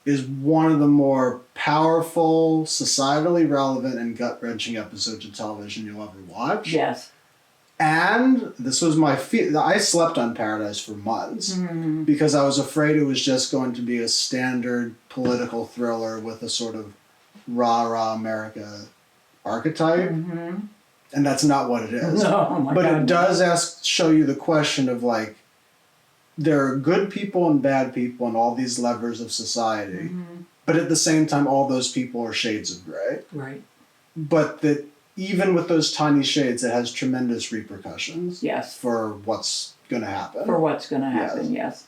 is one of the more powerful, societally relevant, and gut-wrenching episodes of television you'll ever watch. Yes. And this was my I slept on Paradise for months because I was afraid it was just going to be a standard political thriller with a sort of rah-rah America archetype. And that's not what it is. No, oh my but God, it does show you the question of there are good people and bad people and all these levers of society. But at the same time, all those people are shades of gray. Right. But that even with those tiny shades, it has tremendous repercussions. Yes. For what's going to happen. For what's going to happen, yes.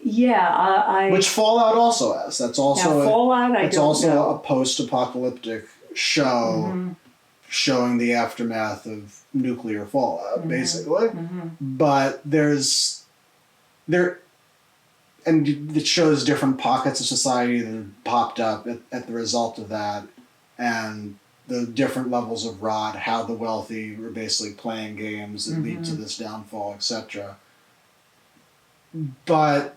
Yeah, Which Fallout also has. That's also a post-apocalyptic show showing the aftermath of nuclear fallout, basically. But and it shows different pockets of society that have popped up at the result of that, and the different levels of rot, how the wealthy are basically playing games that lead to this downfall, etc. But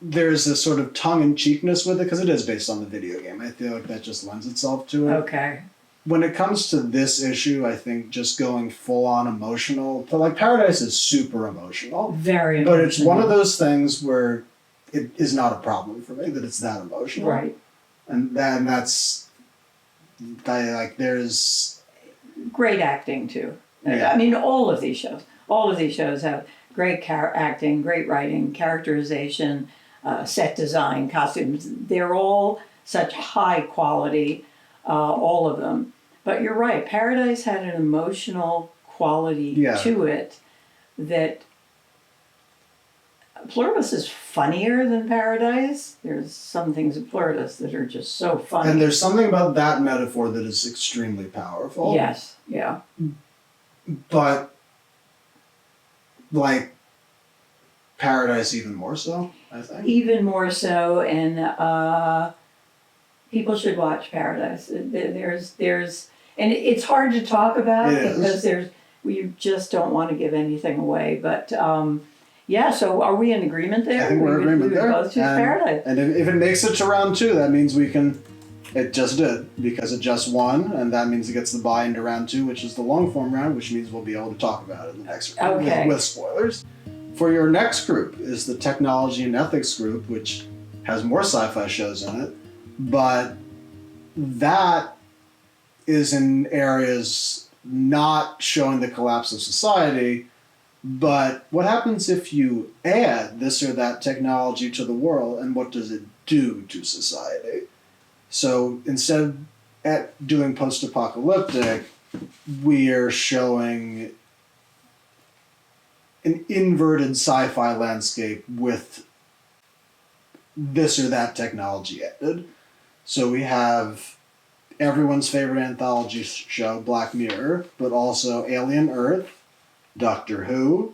there's a sort of tongue-in-cheekness with it, because it is based on the video game. I feel like that just lends itself to it. Okay. When it comes to this issue, I think just going full-on emotional, Paradise is super emotional. Very emotional. But it's one of those things where it is not a problem for me that it's that emotional. Right. And that's, there's... Great acting, too. Yeah. I mean, all of these shows have great acting, great writing, characterization, set design, costumes. They're all such high quality. all of them. But you're right, Paradise had an emotional quality to it that Pluribus is funnier than Paradise. There's some things in Pluribus that are just so funny. And there's something about that metaphor that is extremely powerful. Yes, yeah. But, like, Paradise even more so, I think. Even more so, and people should watch Paradise. There's, and it's hard to talk about because we just don't want to give anything away. But yeah, so are we in agreement there? I think we're in agreement there. We would both choose Paradise. And if it makes it to round 2, that means we can. It just did, because it just won, and that means it gets the buy into round 2, which is the long form round, which means we'll be able to talk about it in the next round with spoilers. For your next group is the technology and ethics group, which has more sci-fi shows in it, but that is in areas not showing the collapse of society, but what happens if you add this or that technology to the world, and what does it do to society? So instead of doing post-apocalyptic, we are showing an inverted sci-fi landscape with this or that technology added. So we have everyone's favorite anthology show, Black Mirror, but also Alien Earth, Doctor Who,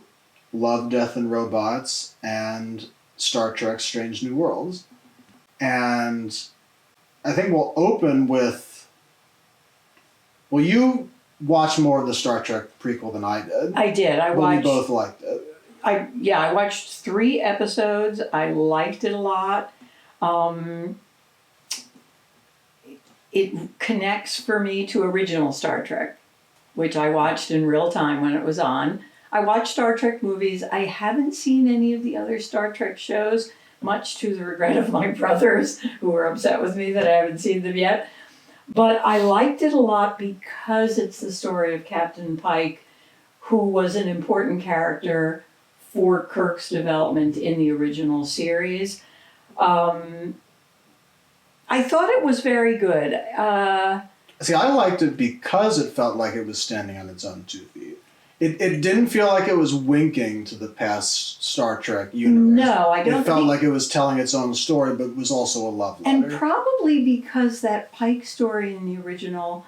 Love, Death, and Robots, and Star Trek Strange New Worlds. And I think we'll open with... Well, you watched more of the Star Trek prequel than I did. I did. We both liked it. I watched 3 episodes. I liked it a lot. It connects for me to original Star Trek, which I watched in real time when it was on. I watched Star Trek movies. I haven't seen any of the other Star Trek shows, much to the regret of my brothers, who are upset with me that I haven't seen them yet. But I liked it a lot because it's the story of Captain Pike, who was an important character for Kirk's development in the original series. I thought it was very good. See, I liked it because it felt like it was standing on its own 2 feet. It didn't feel like it was winking to the past Star Trek universe. No, I don't. It felt like it was telling its own story, but was also a love letter. And probably because that Pike story in the original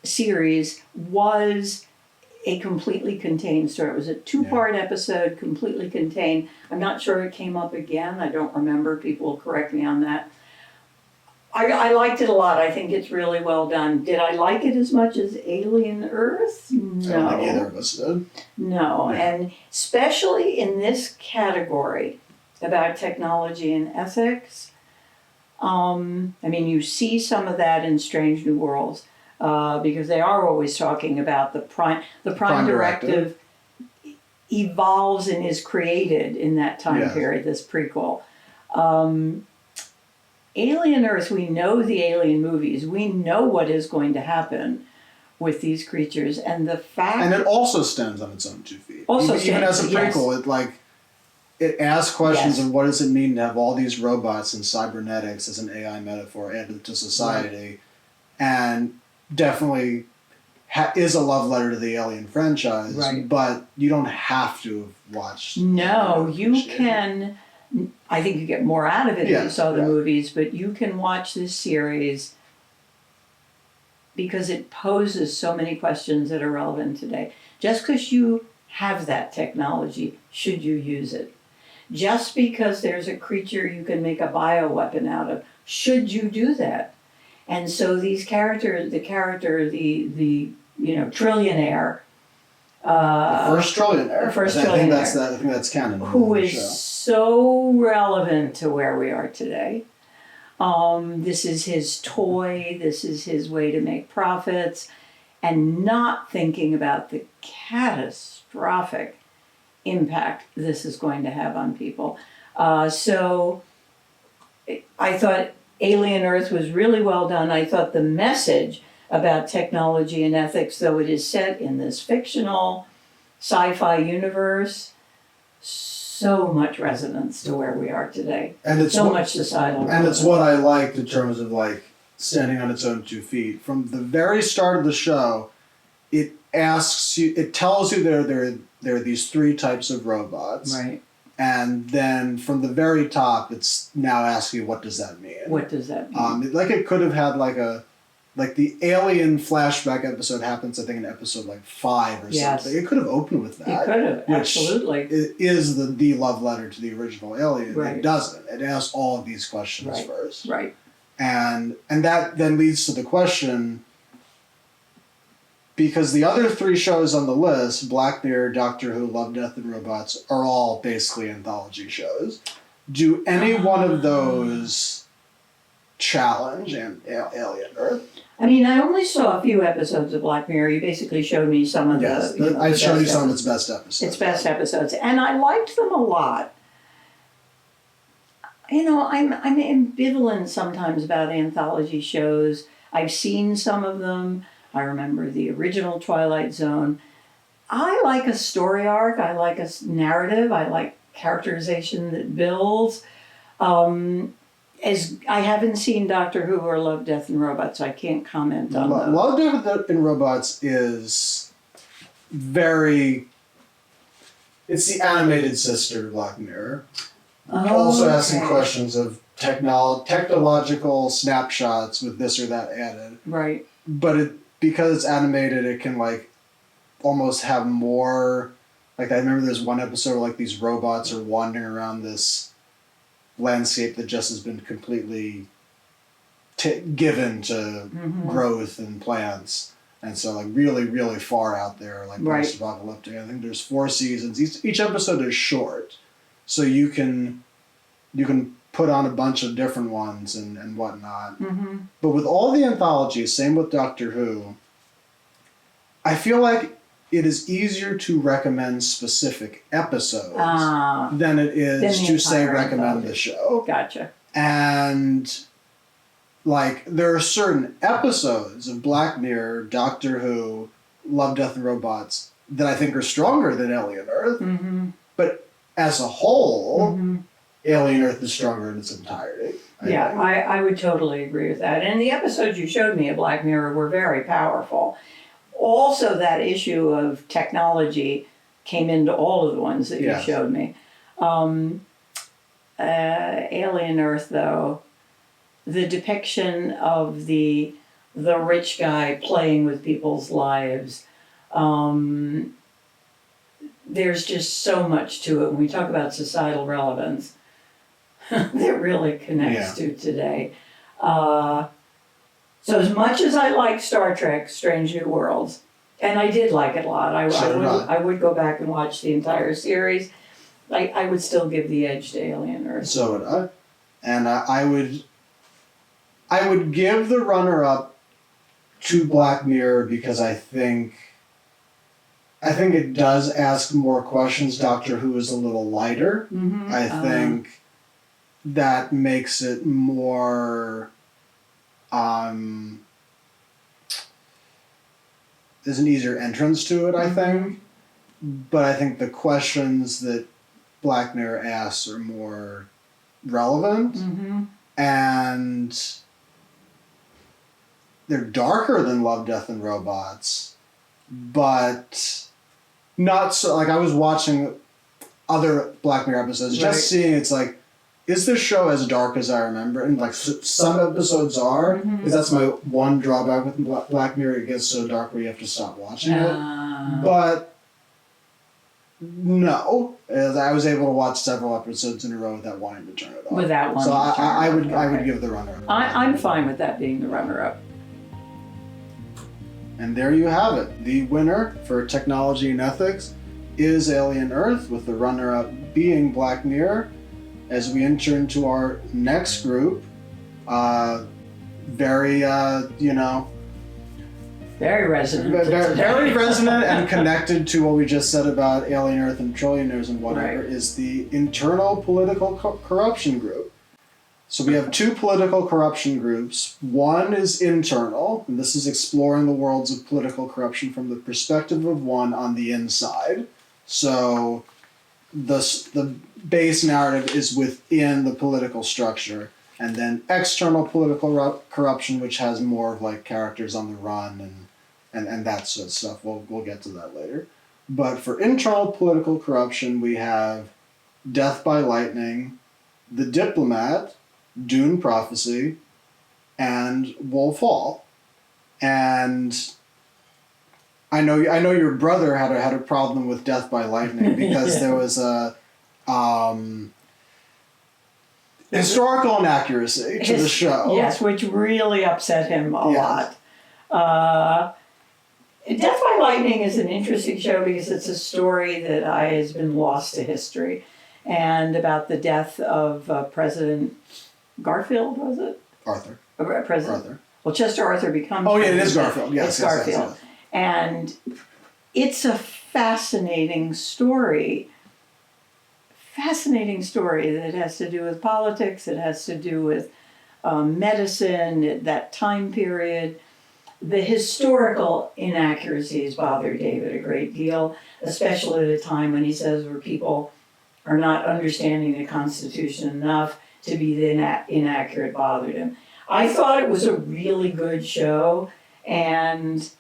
series was a completely contained story. It was a 2-part episode, completely contained. I'm not sure it came up again. I don't remember. People will correct me on that. I liked it a lot. I think it's really well done. Did I like it as much as Alien Earth? No. I don't think either of us did. No, and especially in this category about technology and ethics. I mean, you see some of that in Strange New Worlds because they are always talking about the prime directive evolves and is created in that time period, this prequel. Alien Earth, we know the Alien movies. We know what is going to happen with these creatures, and the fact... And it also stands on its own 2 feet. Even as a prequel, it asks questions of what does it mean to have all these robots and cybernetics as an AI metaphor added to society, and definitely is a love letter to the Alien franchise, but you don't have to have watched... No, you can... I think you get more out of it if you saw the movies, but you can watch this series because it poses so many questions that are relevant today. Just because you have that technology, should you use it? Just because there's a creature you can make a bioweapon out of, should you do that? And so these characters, the trillionaire, the first trillionaire. I think that's canon. Who is so relevant to where we are today. This is his toy. This is his way to make profits, and not thinking about the catastrophic impact this is going to have on people. So I thought Alien Earth was really well done. I thought the message about technology and ethics, though it is set in this fictional sci-fi universe, so much resonance to where we are today. And it's so much societal. And it's what I liked in terms of standing on its own 2 feet. From the very start of the show, it tells you there are these 3 types of robots. Right. And then from the very top, it's now asking you, what does that mean? What does that mean? It could have had like the alien flashback episode happens, I think, in episode 5 or something. It could have opened with that. It could have, absolutely. It is the love letter to the original Alien. Right. It doesn't. It asks all of these questions first. Right. And that then leads to the question, because the other 3 shows on the list, Black Mirror, Doctor Who, Love, Death, and Robots, are all basically anthology shows. Do any one of those challenge Alien Earth? I mean, I only saw a few episodes of Black Mirror. You basically showed me some of the... I showed you some of its best episodes. Its best episodes. And I liked them a lot. I'm ambivalent sometimes about anthology shows. I've seen some of them. I remember the original Twilight Zone. I like a story arc. I like a narrative. I like characterization that builds. As I haven't seen Doctor Who or Love, Death, and Robots, so I can't comment on those. Love, Death, and Robots is very... It's the animated sister to Black Mirror. Also asking questions of technological snapshots with this or that added. Right. But because it's animated, it can almost have more... I remember there's one episode where these robots are wandering around this landscape that just has been completely given to growth and plants, and so really, really far out there, post-apocalyptic. I think there's 4 seasons. Each episode is short, so you can put on a bunch of different ones and whatnot. Mm-hmm. But with all the anthologies, same with Doctor Who, I feel like it is easier to recommend specific episodes than it is to say recommend the show. Gotcha. And there are certain episodes of Black Mirror, Doctor Who, Love, Death, and Robots that I think are stronger than Alien Earth. Mm-hmm. But as a whole, Alien Earth is stronger in its entirety. I would totally agree with that. And the episodes you showed me of Black Mirror were very powerful. Also, that issue of technology came into all of the ones that you showed me. Alien Earth, though, the depiction of the rich guy playing with people's lives, there's just so much to it. When we talk about societal relevance, that really connects to today. So as much as I like Star Trek, Strange New Worlds, and I did like it a lot, I would go back and watch the entire series, I would still give the edge to Alien Earth. So would I. And I would give the runner-up to Black Mirror because I think it does ask more questions. Doctor Who is a little lighter. Mm-hmm. I think that makes it more... there's an easier entrance to it, I think. But I think the questions that Black Mirror asks are more relevant. Mm-hmm. And they're darker than Love, Death, and Robots. But not so... I was watching other Black Mirror episodes, just seeing is this show as dark as I remember? And some episodes are, because that's my one drawback with Black Mirror. It gets so dark where you have to stop watching it. But no, I was able to watch several episodes in a row without wanting to turn it off. Without wanting to turn it off. So I would give the runner-up. I'm fine with that being the runner-up. And there you have it. The winner for Technology and Ethics is Alien Earth, with the runner-up being Black Mirror. As we enter into our next group, very resonant. Very resonant and connected to what we just said about Alien Earth and trillionaires and whatever, is the internal political corruption group. So we have 2 political corruption groups. One is internal, and this is exploring the worlds of political corruption from the perspective of one on the inside. So the base narrative is within the political structure. and then external political corruption, which has more of like characters on the run and that sort of stuff. We'll get to that later. But for internal political corruption, we have Death by Lightning, The Diplomat, Dune Prophecy, and Wolf Hall. And I know your brother had a problem with Death by Lightning because there was a historical inaccuracy to the show. Yes, which really upset him a lot. Death by Lightning is an interesting show because it's a story that has been lost to history, and about the death of President Garfield, was it? Arthur. President. Arthur. Well, Chester Arthur becomes. Oh yeah, it is Garfield. Yes, it's yes, Garfield, yes, yes. And it's a fascinating story. Fascinating story that has to do with politics. It has to do with medicine. That time period. The historical inaccuracies bother David a great deal, especially at a time when he says where people are not understanding the Constitution enough to be the inaccurate bothered him. I thought it was a really good show, and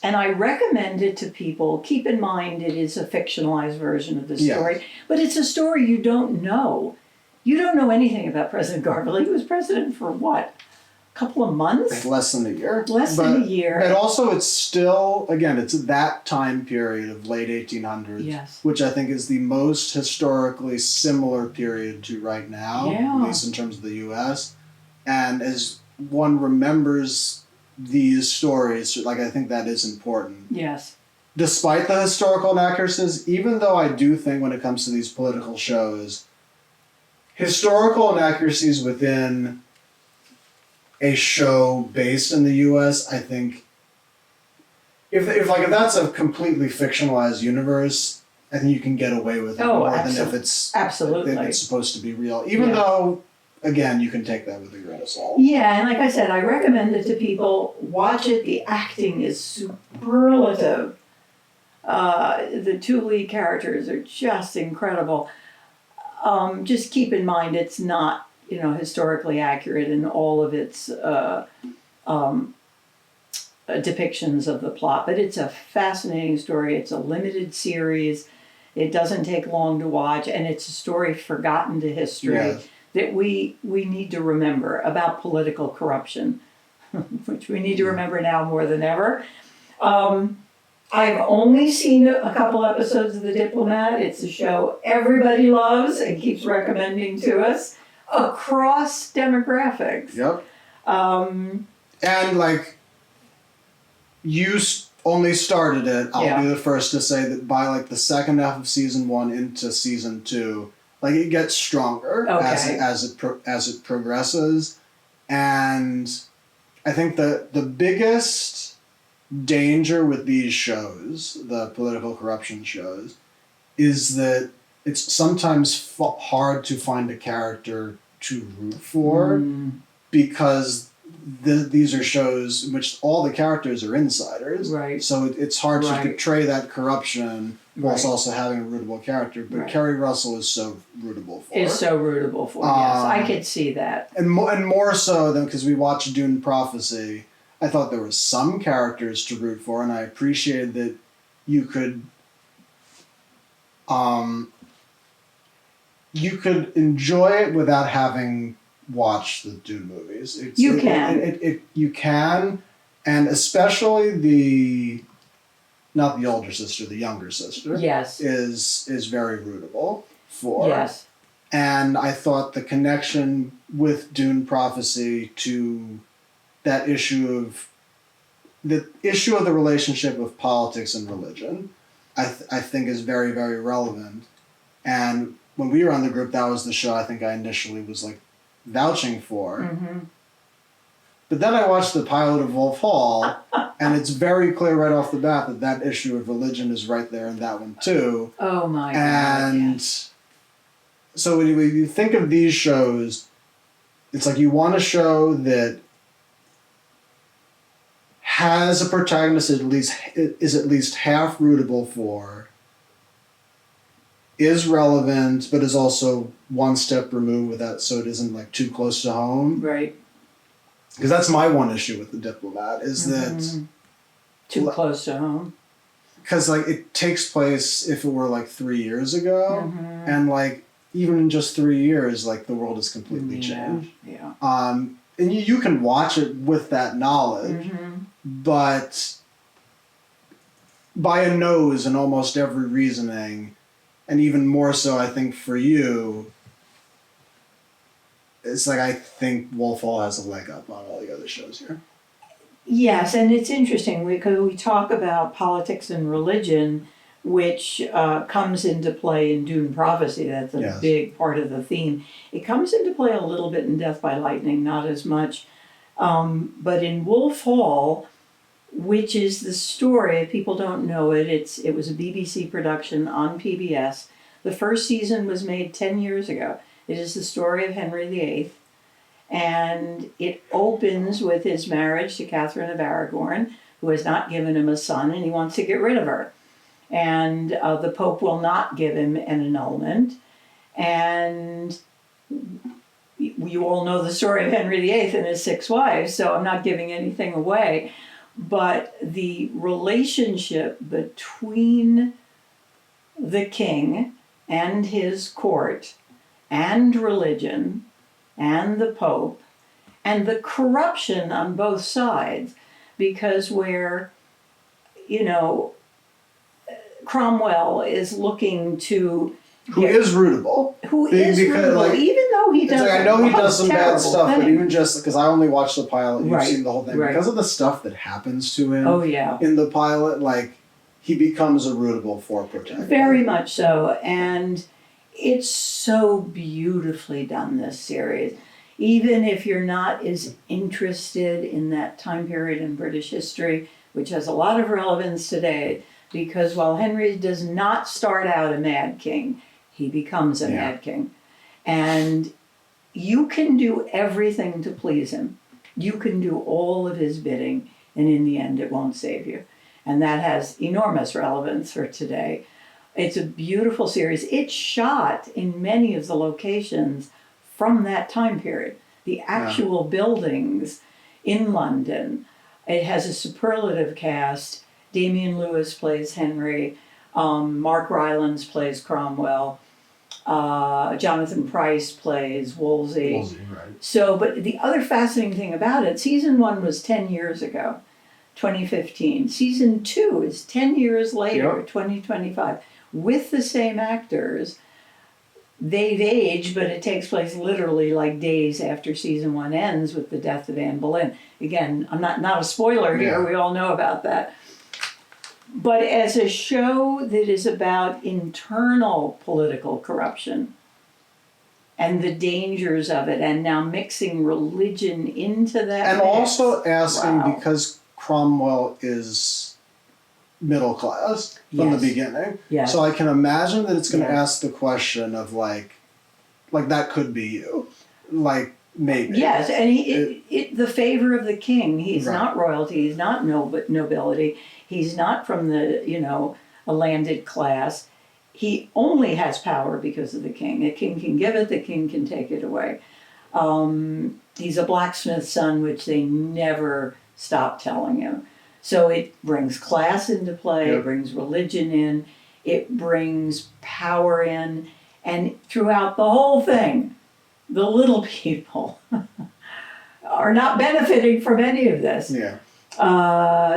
I recommend it to people. Keep in mind it is a fictionalized version of the story, but it's a story you don't know. You don't know anything about President Garfield. He was president for what? Couple of months? Less than a year. Than a year. But also it's still, again, it's that time period of late 1800s, yes. which I think is the most historically similar period to right now, at least in terms of the U.S. And as one remembers these stories, like I think that is important. Yes. Despite the historical inaccuracies, even though I do think when it comes to these political shows, historical inaccuracies within a show based in the U.S., I think, if that's a completely fictionalized universe, I think you can get away with it more than if it's supposed to be real. Even though, again, you can take that with a grain of salt. Yeah, and like I said, I recommend it to people. Watch it. The acting is superlative. The two lead characters are just incredible. Just keep in mind it's not historically accurate in all of its depictions of the plot, but it's a fascinating story. It's a limited series. It doesn't take long to watch, and it's a story forgotten to history that we need to remember about political corruption, which we need to remember now more than ever. I've only seen a couple episodes of The Diplomat. It's a show everybody loves and keeps recommending to us. Across demographics. Yep. And like, you only started it. I'll be the first to say that by like the second half of season 1 into season 2, like it gets stronger as it progresses, and I think the biggest danger with these shows, the political corruption shows, is that it's sometimes hard to find a character to root for because these are shows in which all the characters are insiders. Right. So it's hard to portray that corruption whilst also having a rootable character. But Kerry Russell is so rootable for. Yes, I could see that. And more so than because we watched Dune Prophecy, I thought there were some characters to root for, and I appreciated that you could enjoy it without having watched the Dune movies. You can, and especially not the older sister, the younger sister. Yes. Is very rootable for. Yes. And I thought the connection with Dune Prophecy to that issue of the relationship of politics and religion, I think is very, very relevant. And when we were on the group, that was the show I think I initially was like vouching for. Mm-hmm. But then I watched the pilot of Wolf Hall, and it's very clear right off the bat that issue of religion is right there in that one too. Oh my God. And so when you think of these shows, it's like you want a show that has a protagonist that is at least half rootable for, is relevant, but is also one step removed with that, so it isn't like too close to home. Right. Because that's my one issue with The Diplomat is that Too close to home. because like it takes place if it were like 3 years ago, and like even in just 3 years, like the world has completely changed. Yeah. And you can watch it with that knowledge, but by a nose in almost every reasoning, and even more so, I think for you, it's like I think Wolf Hall has a leg up on all the other shows here. Yes, and it's interesting because we talk about politics and religion, which comes into play in Dune Prophecy. That's a big part of the theme. It comes into play a little bit in Death by Lightning, not as much. But in Wolf Hall, which is the story, if people don't know it, it was a BBC production on PBS. The first season was made 10 years ago. It is the story of Henry VIII. And it opens with his marriage to Catherine of Aragon, who has not given him a son, and he wants to get rid of her. And the Pope will not give him an annulment. And you all know the story of Henry VIII and his 6 wives, so I'm not giving anything away. But the relationship between the king and his court and religion and the Pope and the corruption on both sides, because where, Cromwell is looking to... Who is rootable. Rootable, like, even though he does... I know he does some bad stuff, things. but even just... Because I only watched the pilot, you've seen the whole thing. Right. Because of the stuff that happens to him in the pilot, like, he becomes a rootable for protagonist. Very much so. And it's so beautifully done, this series. Even if you're not as interested in that time period in British history, which has a lot of relevance today, because while Henry does not start out a mad king, he becomes a mad king. And you can do everything to please him. You can do all of his bidding, and in the end it won't save you. And that has enormous relevance for today. It's a beautiful series. It's shot in many of the locations from that time period. The actual buildings in London. It has a superlative cast. Damian Lewis plays Henry. Mark Rylance plays Cromwell. Jonathan Pryce plays Wolsey. Right. So, but the other fascinating thing about it, season 1 was 10 years ago, 2015. Season 2 is 10 years later, 2025, with the same actors. They've aged, but it takes place literally like days after season 1 ends with the death of Anne Boleyn. Again, I'm not a spoiler here, we all know about that. But as a show that is about internal political corruption and the dangers of it, and now mixing religion into that. And also asking, because Cromwell is middle class from the beginning. Yes. So I can imagine that it's going to ask the question of like that could be you. Like, maybe. Yes, and the favor of the king. He's not royalty. He's not nobility. He's not from the, a landed class. He only has power because of the king. The king can give it, the king can take it away. He's a blacksmith's son, which they never stop telling him. So it brings class into play, it brings religion in, it brings power in, and throughout the whole thing, the little people are not benefiting from any of this. Yeah.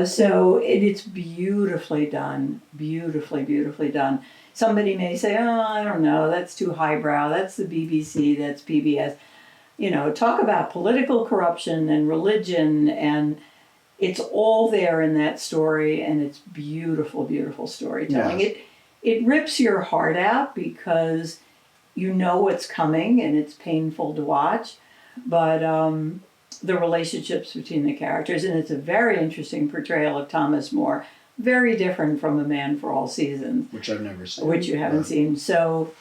So it's beautifully done, beautifully done. Somebody may say, oh, I don't know, that's too highbrow, that's the BBC, that's PBS. Talk about political corruption and religion, and it's all there in that story, and it's beautiful storytelling. Yes. It rips your heart out because you know what's coming, and it's painful to watch, but the relationships between the characters, and it's a very interesting portrayal of Thomas More, very different from A Man for All Seasons. Which I've never seen. Which you haven't seen. So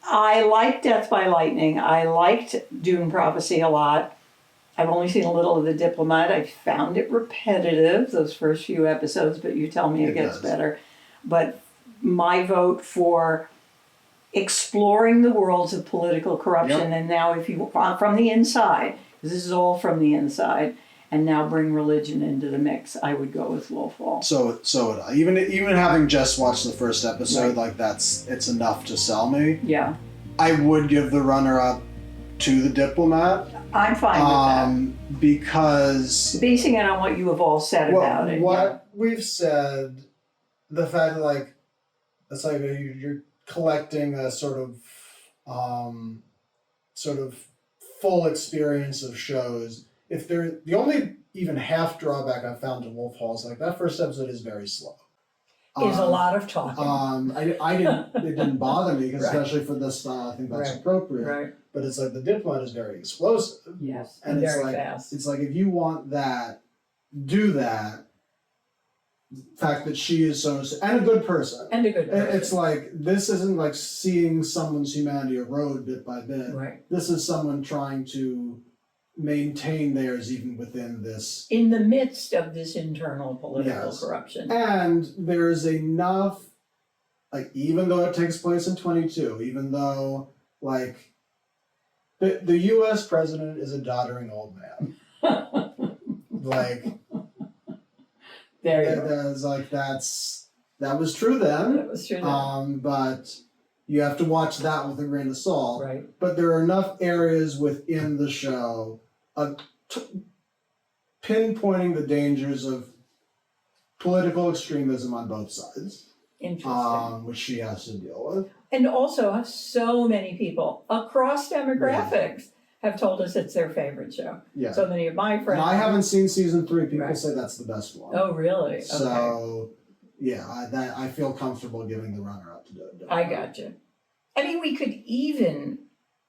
I liked Death by Lightning. I liked Dune Prophecy a lot. I've only seen a little of The Diplomat. I found it repetitive, those first few episodes, but you tell me it gets better. But my vote for exploring the worlds of political corruption. And now if you, from the inside, because this is all from the inside, and now bring religion into the mix, I would go with Wolf Hall. So would I. Even having just watched the first episode, like it's enough to sell me. Yeah. I would give the runner-up to The Diplomat. I'm fine with that. Because basing it on what you have all said about it. What we've said, the fact that like it's like you're collecting a sort of full experience of shows. If they're the only even half drawback I've found to Wolf Hall is like that first episode is very slow. Is a lot of talking. It didn't bother me because especially for this style, I think that's appropriate. Right. But it's like The Diplomat is very explosive. Yes, and very it's like, fast. It's like if you want that, do that. The fact that she is so and a good person. It's like this isn't like seeing someone's humanity erode bit by bit. Right. This is someone trying to maintain theirs even within this. In the midst of this internal political corruption. And there's enough, like even though it takes place in 22, even though like the U.S. president is a doddering old man. Like there you go. That was true then. That was true then. But you have to watch that with a grain of salt. Right. But there are enough areas within the show of pinpointing the dangers of political extremism on both sides. Interesting. Which she has to deal with. And also, so many people across demographics have told us it's their favorite show. Yeah. So many of my friends. And I haven't seen season 3. People say that's the best one. Oh, really? So, I feel comfortable giving the runner-up to Dodo. I gotcha. I mean, we could even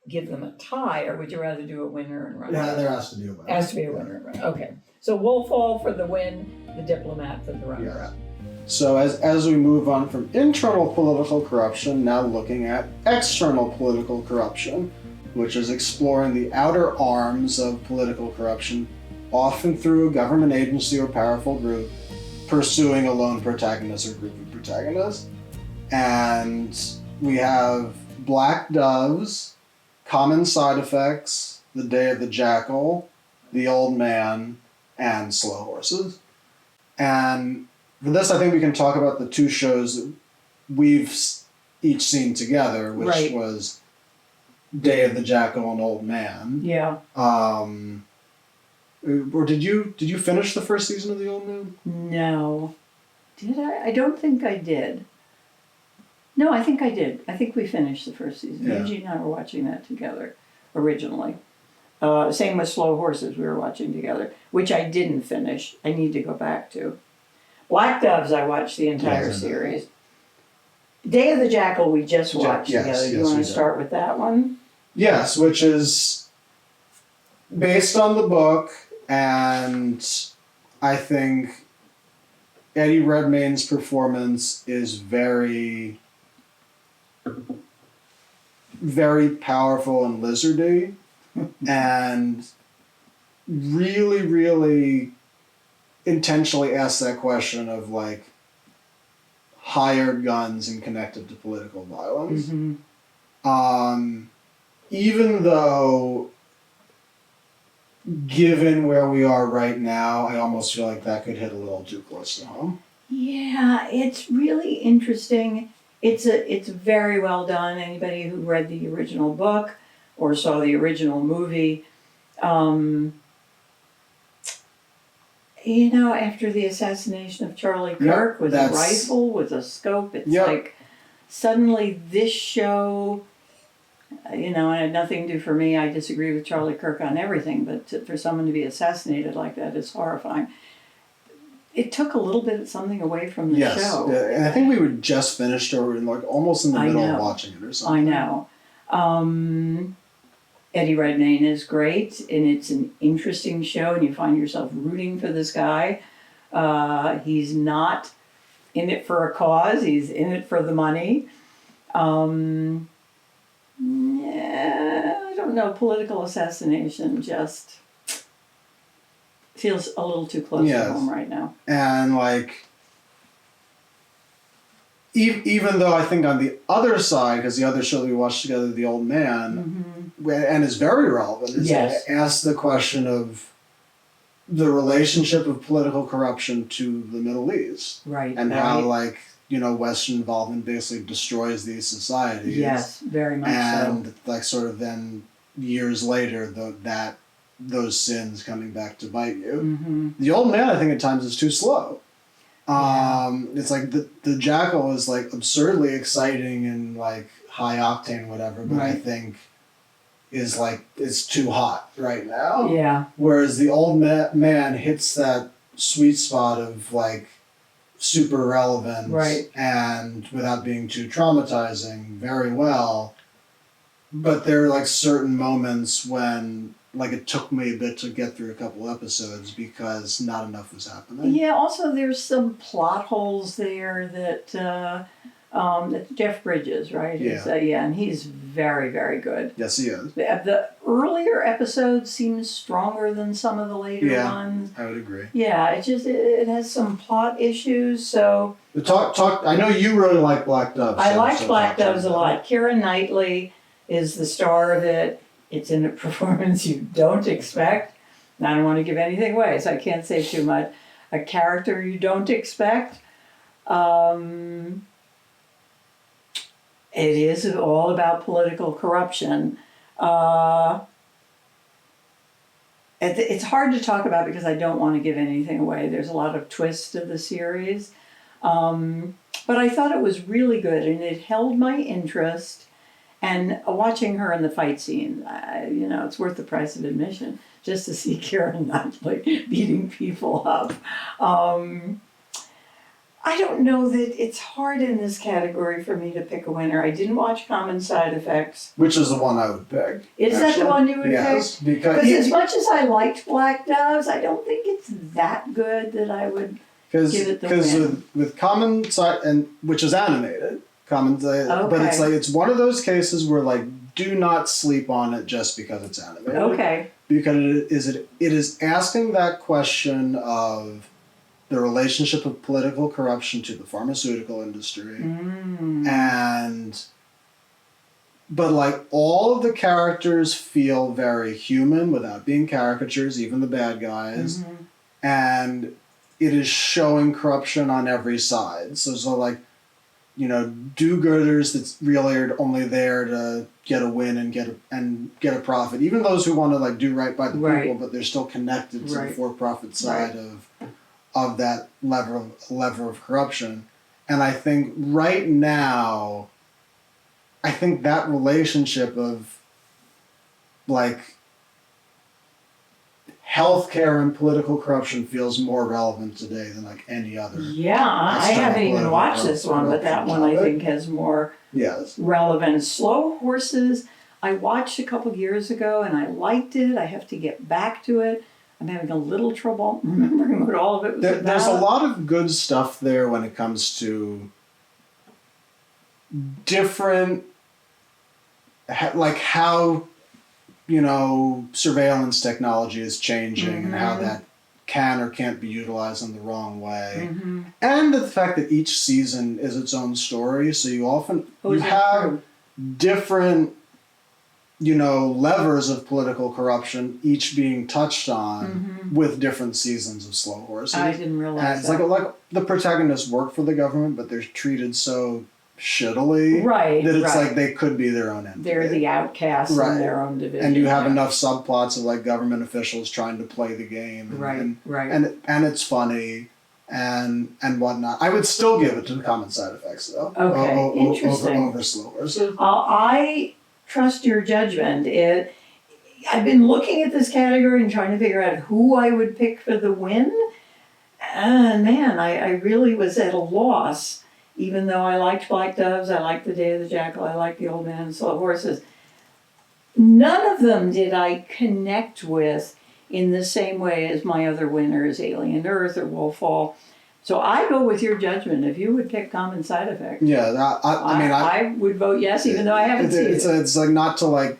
give them a tie, or would you rather do a winner and runner-up? Yeah, there has to be a winner. Has to be a winner and runner-up. Okay. So Wolf Hall for the win, The Diplomat for the runner-up. So as we move on from internal political corruption, now looking at external political corruption, which is exploring the outer arms of political corruption, often through a government agency or powerful group, pursuing a lone protagonist or group of protagonists. And we have Black Doves, Common Side Effects, The Day of the Jackal, The Old Man, and Slow Horses. And for this, I think we can talk about the 2 shows that we've each seen together, which was Day of the Jackal and Old Man. Yeah. Or did you finish the first season of The Old Man? No. Did I? I don't think I did. No, I think I did. I think we finished the first season. Angie and I were watching that together originally. Same with Slow Horses, we were watching together, which I didn't finish. I need to go back to. Black Doves, I watched the entire series. Day of the Jackal, we just watched together. Do you want to start with that one? Yes, which is based on the book, and I think Eddie Redmayne's performance is very, very powerful and lizardy, and really, really intentionally asks that question of like hired guns and connected to political violence. Mm-hmm. Even though, given where we are right now, I almost feel like that could hit a little too close to home. Yeah, it's really interesting. It's very well done. Anybody who read the original book or saw the original movie, after the assassination of Charlie Kirk with a rifle, with a scope, it's like suddenly this show, it had nothing to do for me. I disagree with Charlie Kirk on everything, but for someone to be assassinated like that is horrifying. It took a little bit of something away from the show. Yeah, and I think we were just finished or almost in the middle of watching it or something. I know. Eddie Redmayne is great, and it's an interesting show, and you find yourself rooting for this guy. He's not in it for a cause, he's in it for the money. I don't know, political assassination just feels a little too close to home right now. And even though I think on the other side, because the other show that we watched together, The Old Man, and is very relevant, is Yes. it asks the question of the relationship of political corruption to the Middle East. Right. And right. how, like, you know, Western involvement basically destroys these societies. Yes, very much and so. like sort of then years later those sins coming back to bite you. The Old Man, I think at times is too slow. It's like the Jackal is like absurdly exciting and like high octane whatever, but I think is like it's too hot right now. Yeah. Whereas the Old Man hits that sweet spot of like super relevant and without being too traumatizing very well. But there are like certain moments when like it took me a bit to get through a couple episodes because not enough was happening. Yeah, also there's some plot holes there that Jeff Bridges, right? Yeah. And he's very, very good. Yes, he is. The earlier episodes seem stronger than some of the later ones. I would agree. Yeah, it has some plot issues, so... I know you really like Black Doves. I liked Black Doves a lot. Keira Knightley is the star of it. It's in a performance you don't expect. I don't want to give anything away, so I can't say too much. A character you don't expect. It is all about political corruption. It's hard to talk about because I don't want to give anything away. There's a lot of twists to the series. But I thought it was really good and it held my interest. And watching her in the fight scene, it's worth the price of admission just to see Keira Knightley beating people up. I don't know that it's hard in this category for me to pick a winner. I didn't watch Common Side Effects. Which is the one I would pick. Is that the one you would pick? Because as much as I liked Black Doves, I don't think it's that good that I would give it the win. Because with Common Side, and which is animated, but it's like it's one of those cases where like do not sleep on it just because it's animated. Okay. Because it is asking that question of the relationship of political corruption to the pharmaceutical industry. But like all of the characters feel very human without being caricatures, even the bad guys. And it is showing corruption on every side. So like, do-gooders that's really are only there to get a win and get a profit. Even those who want to like do right by the people, but they're still connected to the for-profit side of that lever of corruption. And I think right now, that relationship of like healthcare and political corruption feels more relevant today than like any other. Yeah, I haven't even watched this one, but that one I think has more relevance. Slow Horses, I watched a couple years ago and I liked it. I have to get back to it. I'm having a little trouble remembering what all of it was about. There's a lot of good stuff there when it comes to different, like how, surveillance technology is changing and how that can or can't be utilized in the wrong way. And the fact that each season is its own story, so you have different levers of political corruption, each being touched on with different seasons of Slow Horses. I didn't realize and it's like the protagonists work for the government, but they're treated so shittily that it's like they could be their own entity. They're the outcasts in their own division. And you have enough subplots of like government officials trying to play the game. And it's funny and whatnot. I would still give it to the Common Side Effects though. Okay, interesting. Over Slow Horses. I trust your judgment. I've been looking at this category and trying to figure out who I would pick for the win. And man, I really was at a loss. Even though I liked Black Doves, I liked The Day of the Jackal, I liked The Old Man and Slow Horses. None of them did I connect with in the same way as my other winners, Alien Earth or Wolfall. So I go with your judgment. If you would pick Common Side Effect, I would vote yes, even though I haven't seen it. It's like not to like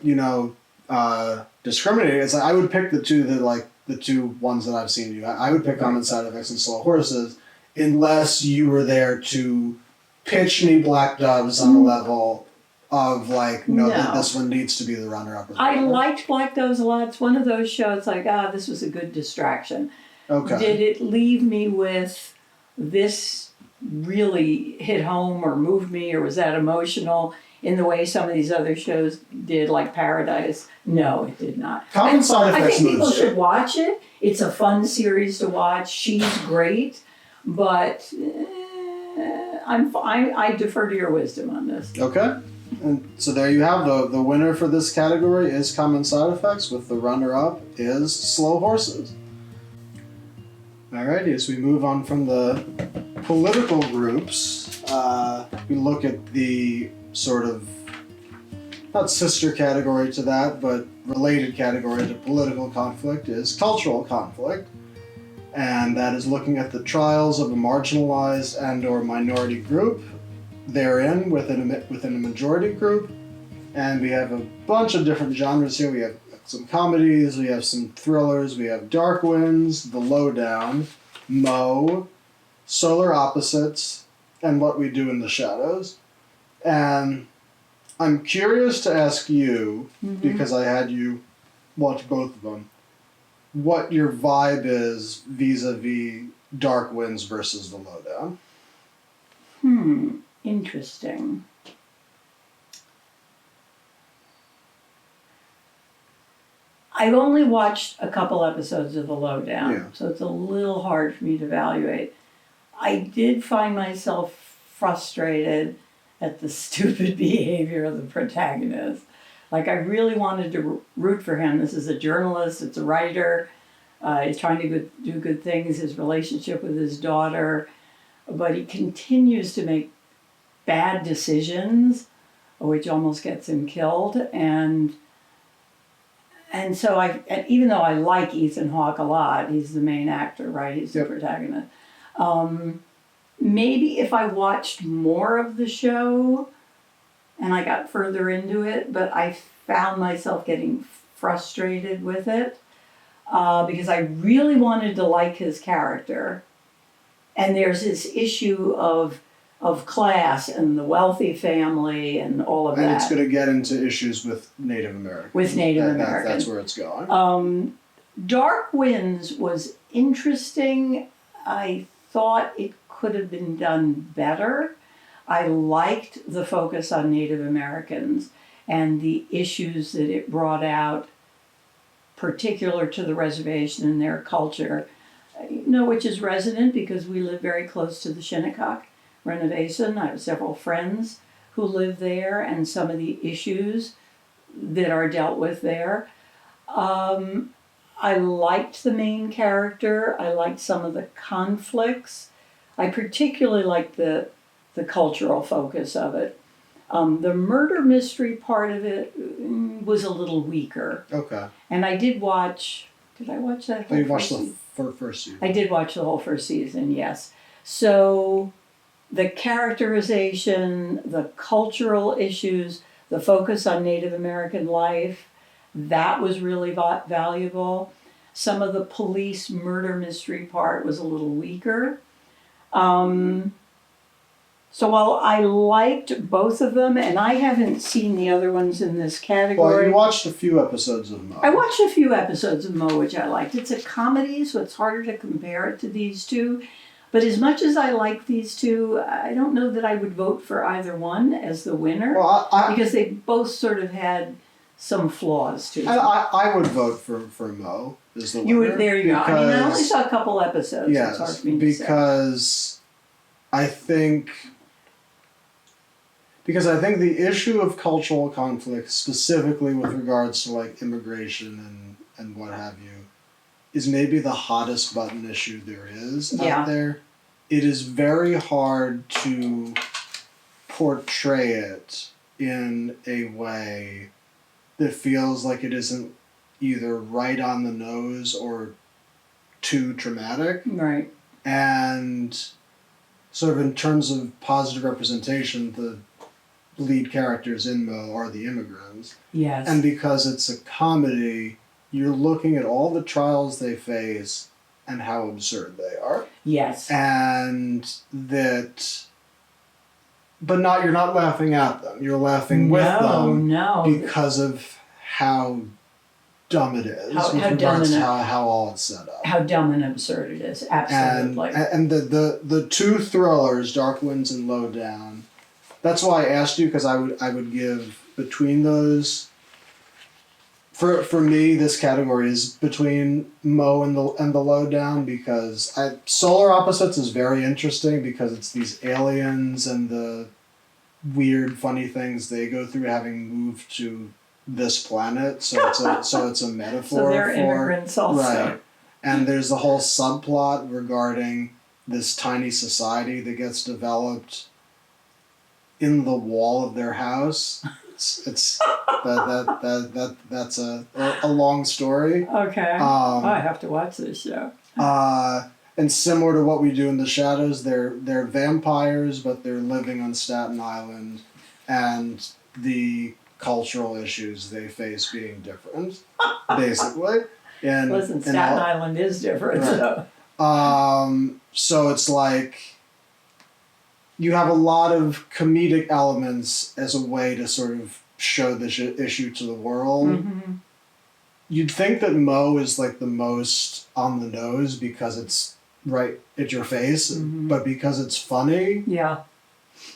discriminate. It's like I would pick the two ones that I've seen. I would pick Common Side Effects and Slow Horses, unless you were there to pitch me Black Doves on the level of like, no, No. this one needs to be the runner-up. I liked Black Doves a lot. It's one of those shows like, this was a good distraction. Okay. Did it leave me with this really hit home or moved me, or was that emotional in the way some of these other shows did, like Paradise? No, it did not. Common Side I Effects think people moves. should watch it. It's a fun series to watch. She's great, but I defer to your wisdom on this. Okay. And so there you have the winner for this category is Common Side Effects, with the runner-up is Slow Horses. Alrighty, as we move on from the political groups, we look at the sort of, not sister category to that, but related category to political conflict is cultural conflict. And that is looking at the trials of a marginalized and or minority group therein within a majority group. And we have a bunch of different genres here. We have some comedies, we have some thrillers, we have Dark Winds, The Lowdown, Mo, Solar Opposites, and What We Do in the Shadows. And I'm curious to ask you, because I had you watch both of them, what your vibe is vis-a-vis Dark Winds versus The Lowdown. Interesting. I've only watched a couple episodes of The Lowdown, so it's a little hard for me to evaluate. I did find myself frustrated at the stupid behavior of the protagonist. Like, I really wanted to root for him. This is a journalist, it's a writer, he's trying to do good things, his relationship with his daughter, but he continues to make bad decisions, which almost gets him killed. And so even though I like Ethan Hawke a lot, he's the main actor, right? He's the protagonist. Maybe if I watched more of the show and I got further into it, but I found myself getting frustrated with it because I really wanted to like his character. And there's this issue of class and the wealthy family and all of that. And it's going to get into issues with Native Americans. With Native Americans. That's where it's going. Dark Winds was interesting. I thought it could have been done better. I liked the focus on Native Americans and the issues that it brought out, particular to the reservation and their culture, which is resonant because we live very close to the Shinnecock Renovation. I have several friends who live there and some of the issues that are dealt with there. I liked the main character. I liked some of the conflicts. I particularly liked the cultural focus of it. The murder mystery part of it was a little weaker. Okay. And I did watch, did I watch that whole You watched first the first season. I did watch the whole first season, yes. So the characterization, the cultural issues, the focus on Native American life, that was really valuable. Some of the police murder mystery part was a little weaker. So while I liked both of them, and I haven't seen the other ones in this category. Well, you watched a few episodes of Mo. I watched a few episodes of Mo, which I liked. It's a comedy, so it's harder to compare it to these two. But as much as I like these two, I don't know that I would vote for either one as the winner. Well, because they both sort of had some flaws to them. I would vote for Mo as the winner. You would, there you go. I mean, I only saw a couple episodes. Yes, it's hard for me to say. Because I think the issue of cultural conflict, specifically with regards to like immigration and what have you, is maybe the hottest button issue there is out there. It is very hard to portray it in a way that feels like it isn't either right on the nose or too dramatic. Right. And sort of in terms of positive representation, the lead characters in Mo are the immigrants. Yes. And because it's a comedy, you're looking at all the trials they face and how absurd they are. Yes. And that but you're not laughing at them. You're laughing with them No. because of how dumb it is How with dumb regards to and how all it's set up. How dumb and absurd it is. Absolutely. And the two thrillers, Dark Winds and Lowdown, that's why I asked you, because I would give between those. For me, this category is between Mo and the Lowdown, because Solar Opposites is very interesting because it's these aliens and the weird, funny things they go through having moved to this planet. So it's a metaphor. So they're immigrants also. Right. And there's the whole subplot regarding this tiny society that gets developed in the wall of their house. It's that's a long story. Okay. I have to watch this show. And similar to What We Do in the Shadows, they're vampires, but they're living on Staten Island, and the cultural issues they face being different, basically. Listen, Staten Island is different, right. so. So it's like you have a lot of comedic elements as a way to sort of show this issue to the world. Mm-hmm. You'd think that Mo is like the most on the nose because it's right at your face, but because it's funny, yeah,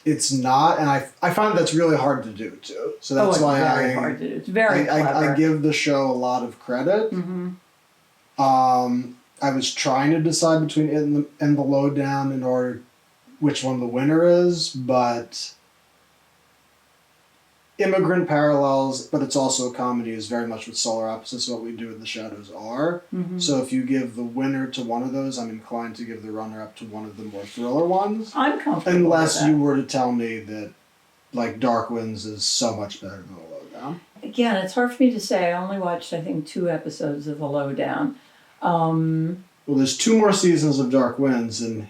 it's not. And I find that's really hard to do too. So that's why hard to do. It's very clever. I give the show a lot of credit. Mm-hmm. I was trying to decide between it and the Lowdown in order which one the winner is, but immigrant parallels, but it's also a comedy, is very much what Solar Opposites, What We Do in the Shadows are. Mm-hmm. So if you give the winner to one of those, I'm inclined to give the runner-up to one of the more thriller ones. I'm comfortable unless with that. you were to tell me that like Dark Winds is so much better than the Lowdown. Again, it's hard for me to say. I only watched, I think, 2 episodes of The Lowdown. Well, there's 2 more seasons of Dark Winds and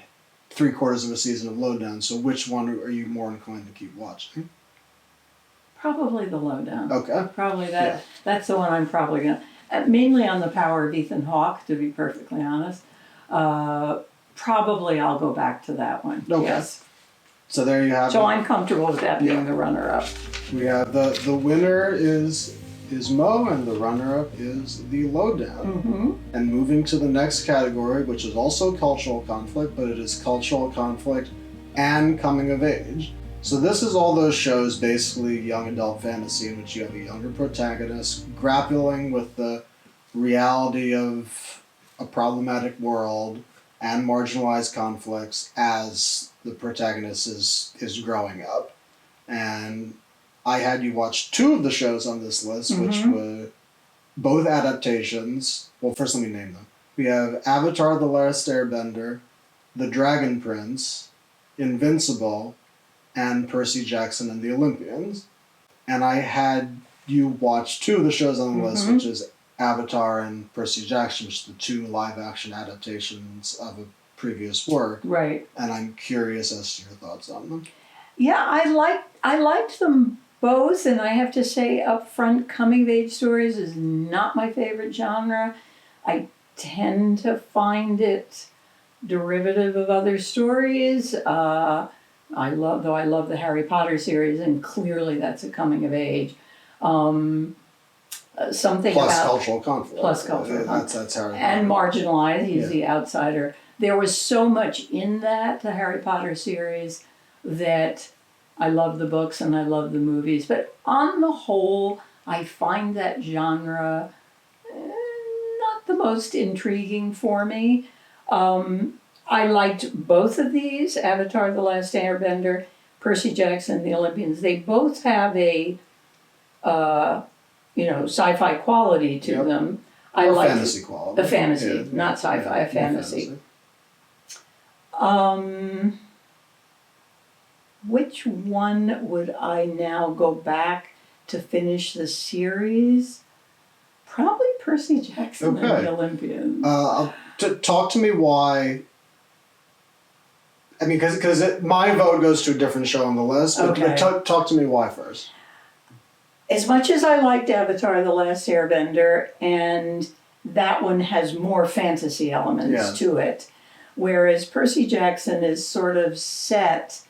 3/4 of a season of Lowdown, so which one are you more inclined to keep watching? Probably The Lowdown. Okay. Probably that. Yeah. That's the one I'm probably going to... mainly on the power of Ethan Hawke, to be perfectly honest. Probably I'll go back to that one. Okay. Yes. So there you have it. So I'm comfortable with that being the runner-up. We have the winner is Mo, and the runner-up is the Lowdown. Mm-hmm. And moving to the next category, which is also cultural conflict, but it is cultural conflict and coming of age. So this is all those shows, basically young adult fantasy, in which you have a younger protagonist grappling with the reality of a problematic world and marginalized conflicts as the protagonist is growing up. And I had you watch 2 of the shows on this list, which were both adaptations. Well, first let me name them. We have Avatar: The Last Airbender, The Dragon Prince, Invincible, and Percy Jackson and the Olympians. And I had you watch 2 of the shows on the list, which is Avatar and Percy Jackson, which are the 2 live-action adaptations of a previous work. Right. And I'm curious as to your thoughts on them. Yeah, I liked them both, and I have to say up front, coming-of-age stories is not my favorite genre. I tend to find it derivative of other stories. I love the Harry Potter series, and clearly that's a coming of age. Something plus about cultural conflict. Plus cultural conflict. That's Harry Potter. And marginalized. He's the outsider. There was so much in that, the Harry Potter series, that I love the books and I love the movies. But on the whole, I find that genre not the most intriguing for me. I liked both of these, Avatar: The Last Airbender, Percy Jackson, The Olympians. They both have a, sci-fi quality to them. Or fantasy quality. A fantasy, not sci-fi, a fantasy. Which one would I now go back to finish the series? Probably Percy Jackson and the Olympians. Talk to me why. I mean, because my vote goes to a different show on the list, but talk to me why first. As much as I liked Avatar: The Last Airbender, and that one has more fantasy elements to it, whereas Percy Jackson is sort of set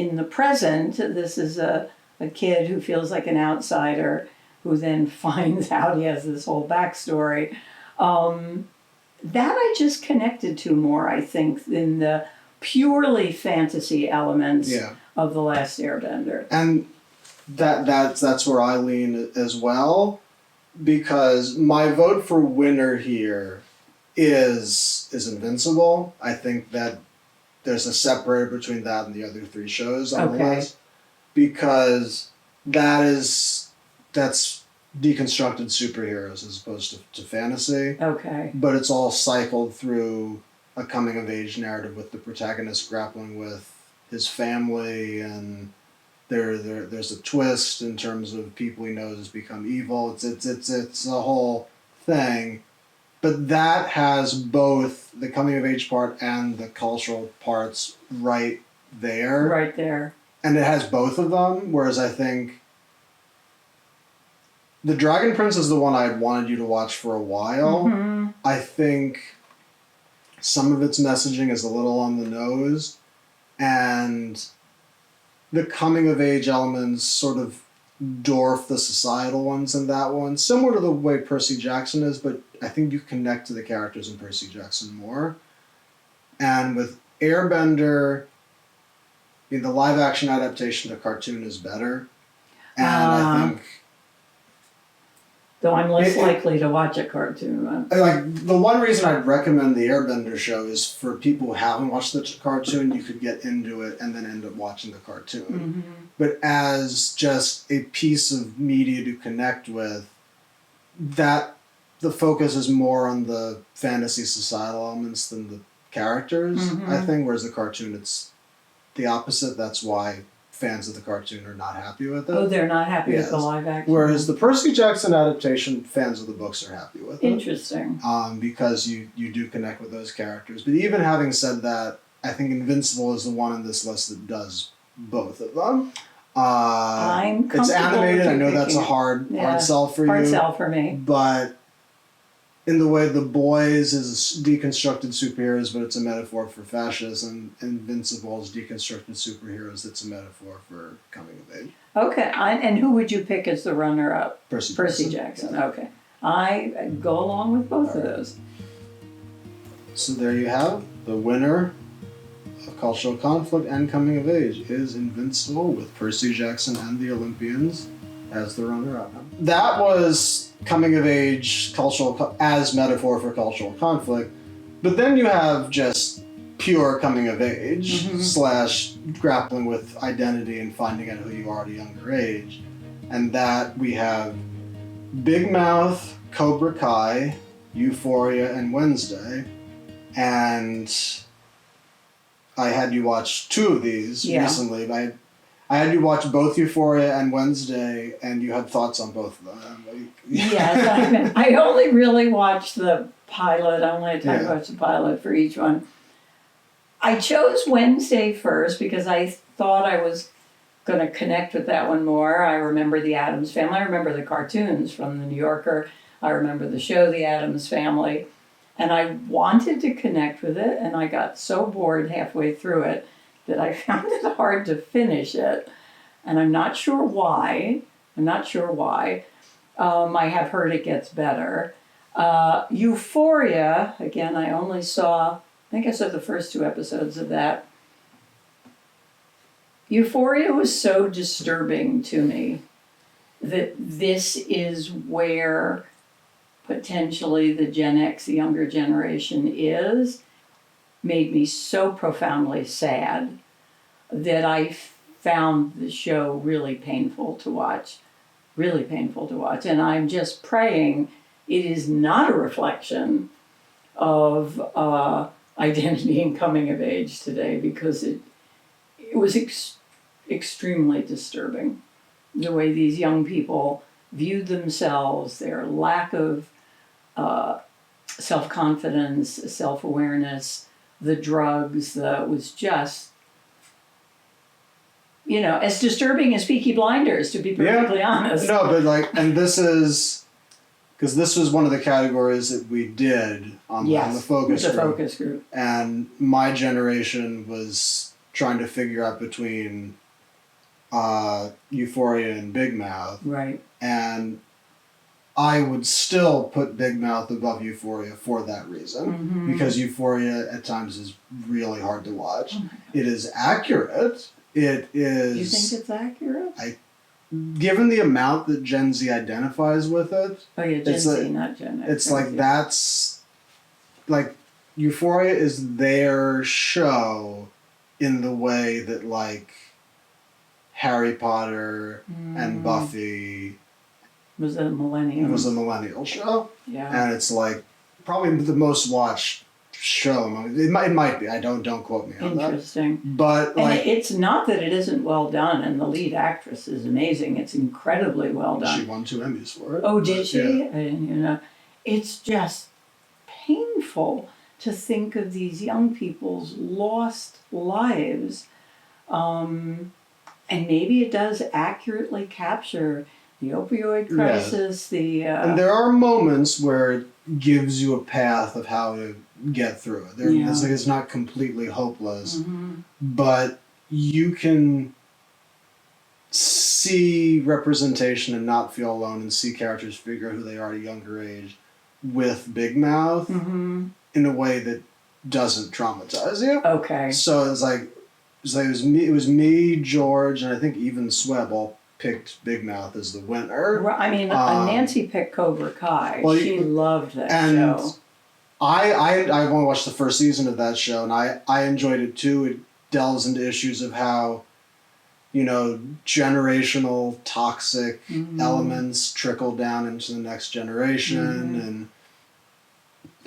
in the present, this is a kid who feels like an outsider, who then finds out he has this whole backstory. That I just connected to more, I think, than the purely fantasy elements of The Last Airbender. And that's where I lean as well, because my vote for winner here is Invincible. I think that there's a separator between that and the other three shows on the list, because that's deconstructed superheroes as opposed to fantasy. Okay. But it's all cycled through a coming of age narrative with the protagonist grappling with his family, and there's a twist in terms of people he knows become evil. It's a whole thing. But that has both the coming of age part and the cultural parts right there. Right there. And it has both of them, whereas I think The Dragon Prince is the one I wanted you to watch for a while. Mm-hmm. I think some of its messaging is a little on the nose, and the coming of age elements sort of dwarf the societal ones in that one, similar to the way Percy Jackson is, but I think you connect to the characters in Percy Jackson more. And with Airbender, the live action adaptation to cartoon is better. And I think, though I'm less likely to watch a cartoon. like, the one reason I'd recommend the Airbender show is for people who haven't watched the cartoon, you could get into it and then end up watching the cartoon. Mm-hmm. But as just a piece of media to connect with, that the focus is more on the fantasy societal elements than the characters, I think, whereas the cartoon, it's the opposite. That's why fans of the cartoon are not happy with it. Oh, they're not happy with the live action? Whereas the Percy Jackson adaptation, fans of the books are happy with it. Interesting. Because you do connect with those characters. But even having said that, I think Invincible is the one on this list that does both of them. It's animated. I know that's a hard sell for you. Hard sell for me. But in the way The Boys is deconstructed superheroes, but it's a metaphor for fascism, and Invincible is deconstructed superheroes that's a metaphor for coming of age. Okay, and who would you pick as the runner-up? Percy Jackson. Okay. I go along with both of those. So there you have the winner of Cultural Conflict and Coming of Age is Invincible, with Percy Jackson and the Olympians as the runner-up. That was coming of age as metaphor for cultural conflict, but then you have just pure coming of age / grappling with identity and finding out who you are at a younger age, and that we have Big Mouth, Cobra Kai, Euphoria, and Wednesday, and I had you watch two of these recently, but I had you watch both Euphoria and Wednesday, and you had thoughts on both of them. Yes, I only really watched the pilot. I only had time to watch the pilot for each one. I chose Wednesday first because I thought I was going to connect with that one more. I remember the Addams Family. I remember the cartoons from the New Yorker. I remember the show The Addams Family. And I wanted to connect with it, and I got so bored halfway through it that I found it hard to finish it. And I'm not sure why. I have heard it gets better. Euphoria, again, I think I saw the first 2 episodes of that. Euphoria was so disturbing to me that this is where potentially the Gen X, the younger generation is, made me so profoundly sad that I found the show really painful to watch. And I'm just praying it is not a reflection of identity and coming of age today, because it was extremely disturbing, the way these young people viewed themselves, their lack of self-confidence, self-awareness, the drugs, was just, as disturbing as Peaky Blinders, to be perfectly honest. No, but and this is, because this was one of the categories that we did on the focus group. Focus group. And my generation was trying to figure out between Euphoria and Big Mouth. Right. And I would still put Big Mouth above Euphoria for that reason. Because Euphoria at times is really hard to watch. It is accurate. It is... You think it's accurate? Given the amount that Gen Z identifies with it... Oh yeah, Gen Z, not Gen X. It's like that's... Like, Euphoria is their show in the way that, like, Harry Potter and Buffy... Was a millennial. It was a millennial show. Yeah. And it's, like, probably the most watched show among... It might be. Don't quote me on that. Interesting. But, like... And it's not that it isn't well done, and the lead actress is amazing. It's incredibly well done. She won 2 Emmys for it. Oh, did she? Yeah. I didn't even know. It's just painful to think of these young people's lost lives. And maybe it does accurately capture the opioid crisis, And there are moments where it gives you a path of how to get through it. It's not completely hopeless, but you can see representation and not feel alone and see characters figure out who they are at a younger age with Big Mouth in a way that doesn't traumatize you. Okay. So it was me, George, and I think even Sweb all picked Big Mouth as the winner. I mean, Nancy picked Cobra Kai. Well, she loved that and show. I've only watched the first season of that show, and I enjoyed it too. It delves into issues of how, generational toxic elements trickle down into the next generation, and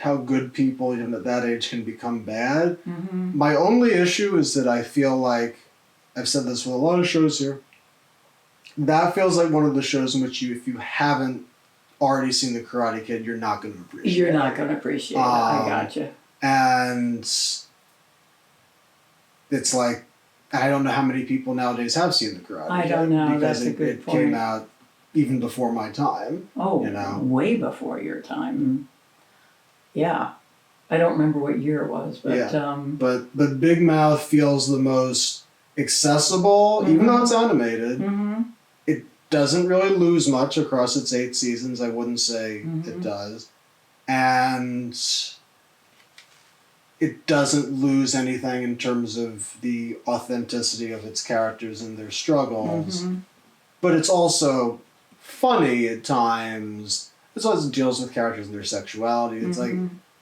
how good people even at that age can become bad. My only issue is that I feel like, I've said this with a lot of shows here, that feels like one of the shows in which if you haven't already seen The Karate Kid, you're not going to appreciate it. You're not going to appreciate it. I gotcha. And it's like, I don't know how many people nowadays have seen The Karate Kid. I don't know. Because That's a good it point. came out even before my time. Oh, way before your time. Yeah. I don't remember what year it was, but... But Big Mouth feels the most accessible, even though it's animated. It doesn't really lose much across its 8 seasons, I wouldn't say it does. And it doesn't lose anything in terms of the authenticity of its characters and their struggles. But it's also funny at times. It also deals with characters and their sexuality. It's like,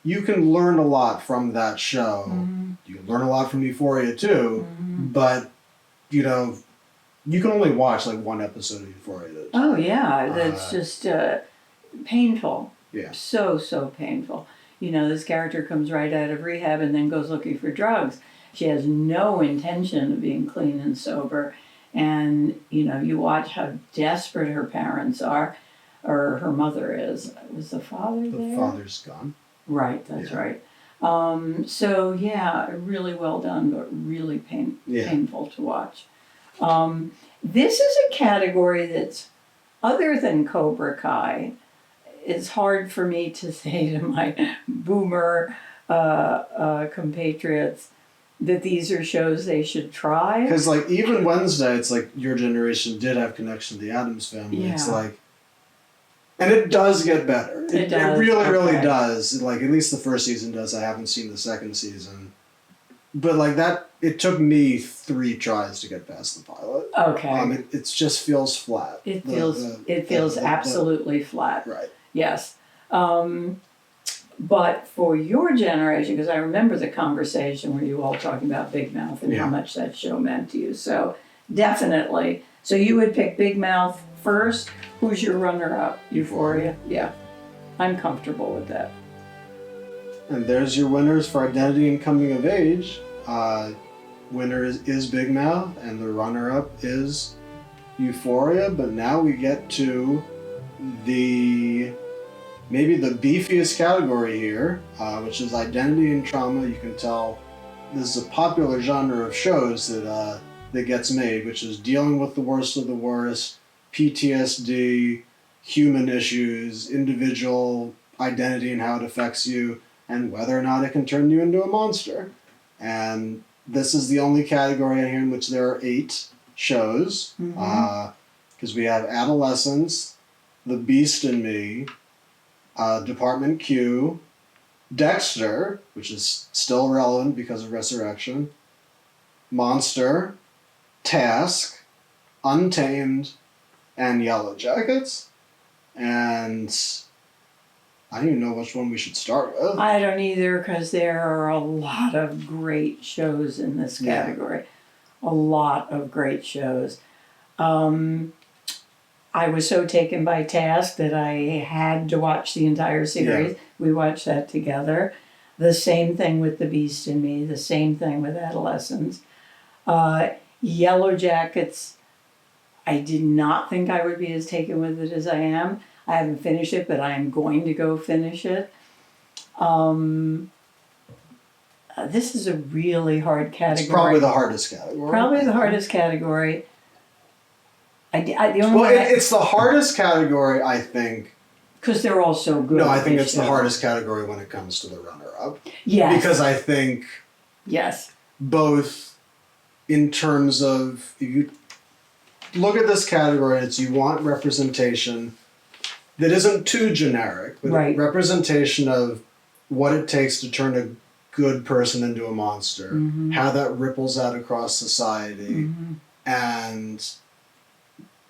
you can learn a lot from that show. You can learn a lot from Euphoria too, but, you can only watch like one episode of Euphoria. Oh yeah, that's just painful. Yeah. So painful. This character comes right out of rehab and then goes looking for drugs. She has no intention of being clean and sober. And, you watch how desperate her parents are, or her mother is. Was the father there? The father's gone. Right, that's right. So, yeah, really well done, but really painful to watch. This is a category that's, other than Cobra Kai, it's hard for me to say to my boomer compatriots that these are shows they should try. Because, like, even Wednesday, it's like your generation did have connection to the Addams Family. Yeah. It's like, and it does get better. It really does. Like, at least the first season does. I haven't seen the second season. But, like, that, it took me 3 tries to get past the pilot. Okay. It just feels flat. It feels absolutely flat. Right. Yes. But for your generation, because I remember the conversation where you all talking about Big Mouth and how much that show meant to you. So definitely. So you would pick Big Mouth first. Who's your runner-up? Euphoria? Yeah. I'm comfortable with that. And there's your winners for Identity and Coming of Age. Winner is Big Mouth, and the runner-up is Euphoria. But now we get to maybe the beefiest category here, which is identity and trauma. You can tell this is a popular genre of shows that gets made, which is dealing with the worst of the worst, PTSD, human issues, individual identity and how it affects you, and whether or not it can turn you into a monster. And this is the only category in here in which there are 8 shows. Because we have Adolescence, The Beast in Me, Department Q, Dexter, which is still relevant because of Resurrection, Monster, Task, Untamed, and Yellow Jackets. And I don't even know which one we should start with. I don't either, because there are a lot of great shows in this category. A lot of great shows. I was so taken by Task that I had to watch the entire series. We watched that together. The same thing with The Beast in Me. The same thing with Adolescence. Yellow Jackets, I did not think I would be as taken with it as I am. I haven't finished it, but I am going to go finish it. This is a really hard category. It's probably the hardest category. Probably the hardest category. It's the hardest category, I think. Because they're all so good. No, I think it's the hardest category when it comes to the runner-up. Yes. Because I think... Yes. Both in terms of... If you look at this category, it's you want representation that isn't too generic, but representation of what it takes to turn a good person into a monster, how that ripples out across society,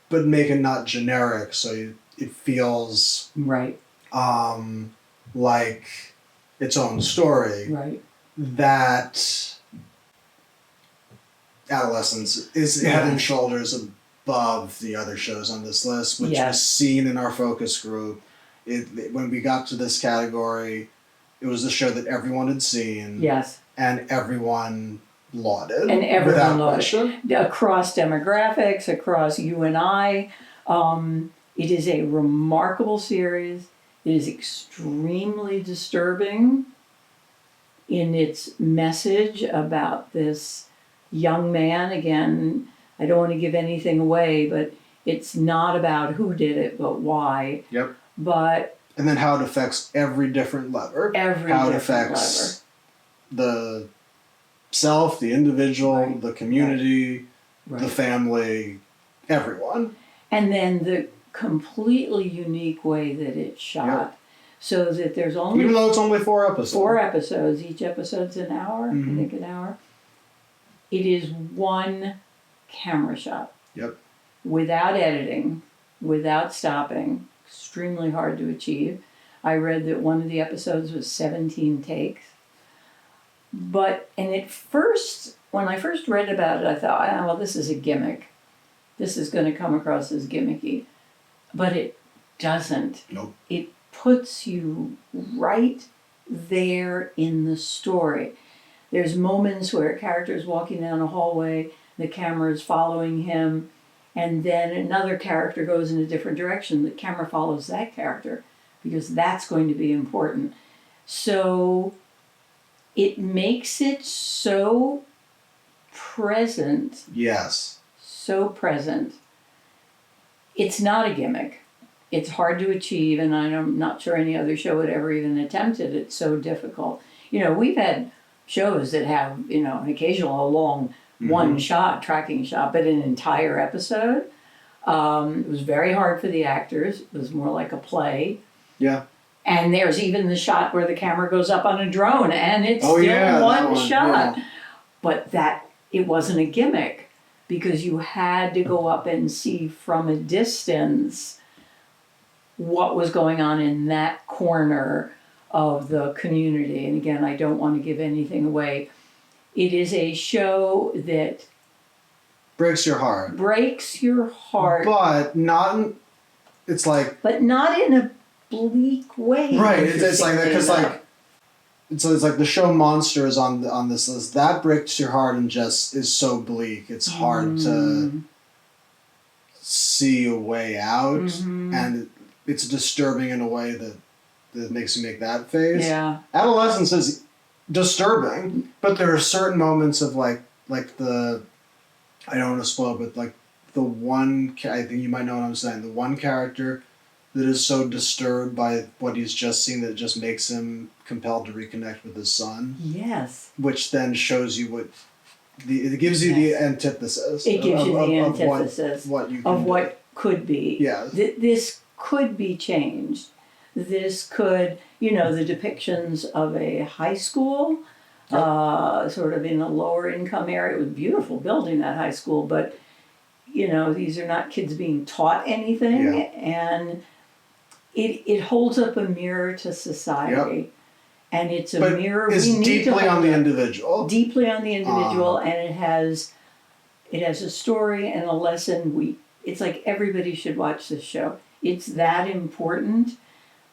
but make it not generic, so it feels like its own story. That Adolescence is head and shoulders above the other shows on this list, which was seen in our focus group. When we got to this category, it was the show that everyone had seen. And everyone lauded. And everyone lauded. Across demographics, across you and I. It is a remarkable series. It is extremely disturbing in its message about this young man. Again, I don't want to give anything away, but it's not about who did it, but why. But and then how it affects every different lever. How it affects the self, the individual, the community, the family, everyone. And then the completely unique way that it's shot. So that there's only... Even though it's only 4 episodes. 4 episodes. Each episode's an hour. I think an hour. It is one camera shot. Without editing, without stopping. Extremely hard to achieve. I read that one of the episodes was 17 takes. But, and when I first read about it, I thought, oh, well, this is a gimmick. This is going to come across as gimmicky. But it doesn't. It puts you right there in the story. There's moments where a character is walking down a hallway, the camera is following him, and then another character goes in a different direction. The camera follows that character because that's going to be important. So it makes it so present. So present. It's not a gimmick. It's hard to achieve, and I'm not sure any other show would ever even attempt it. It's so difficult. You know, we've had shows that have, you know, an occasional long one shot, tracking shot, but an entire episode. It was very hard for the actors. It was more like a play. And there's even the shot where the camera goes up on a drone, and it's still one shot. But it wasn't a gimmick, because you had to go up and see from a distance what was going on in that corner of the community. And again, I don't want to give anything away. It is a show that breaks your heart. But not, it's like... But not in a bleak way. It's like that, because like... So it's like the show Monster is on this list. That breaks your heart and just is so bleak. It's hard to see a way out. And it's disturbing in a way that makes you make that face. Adolescence is disturbing, but there are certain moments of like the, I don't want to spoil, but like the one, I think you might know what I'm saying, the one character that is so disturbed by what he's just seen that it just makes him compelled to reconnect with his son. Which then shows you what it gives you the antithesis. It gives you the of antithesis what you can of do. what could be. Yeah. This could be changed. This could, the depictions of a high school, sort of in a lower income area. It was a beautiful building, that high school, but, these are not kids being taught anything. Yeah. And it holds up a mirror to society. Yep. And it's a But mirror it's we need deeply to on hold the up. individual. Deeply on the individual, and it has a story and a lesson. It's like everybody should watch this show. It's that important,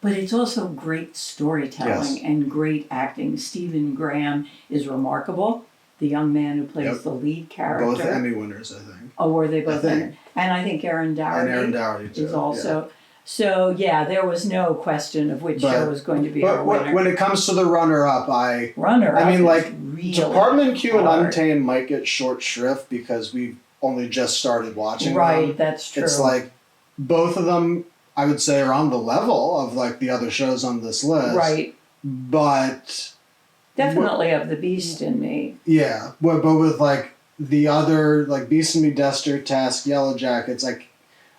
but it's also great storytelling and great acting. Stephen Graham is remarkable. The young man who plays the lead character. Both Emmy winners, I think. Oh, were they both? I think. And I think Aaron Dougherty too. is also. Yeah. So there was no question of which show was going to be our winner. But when it comes to the runner-up, really Department Q and hard. Untamed might get short shrift because we've only just started watching them. Right, that's true. It's like both of them, I would say, are on the level of like the other shows on this list. Right. But definitely of the Beast in Me. Yeah, but with like the other, like Beast in Me, Dexter, Task, Yellow Jackets, like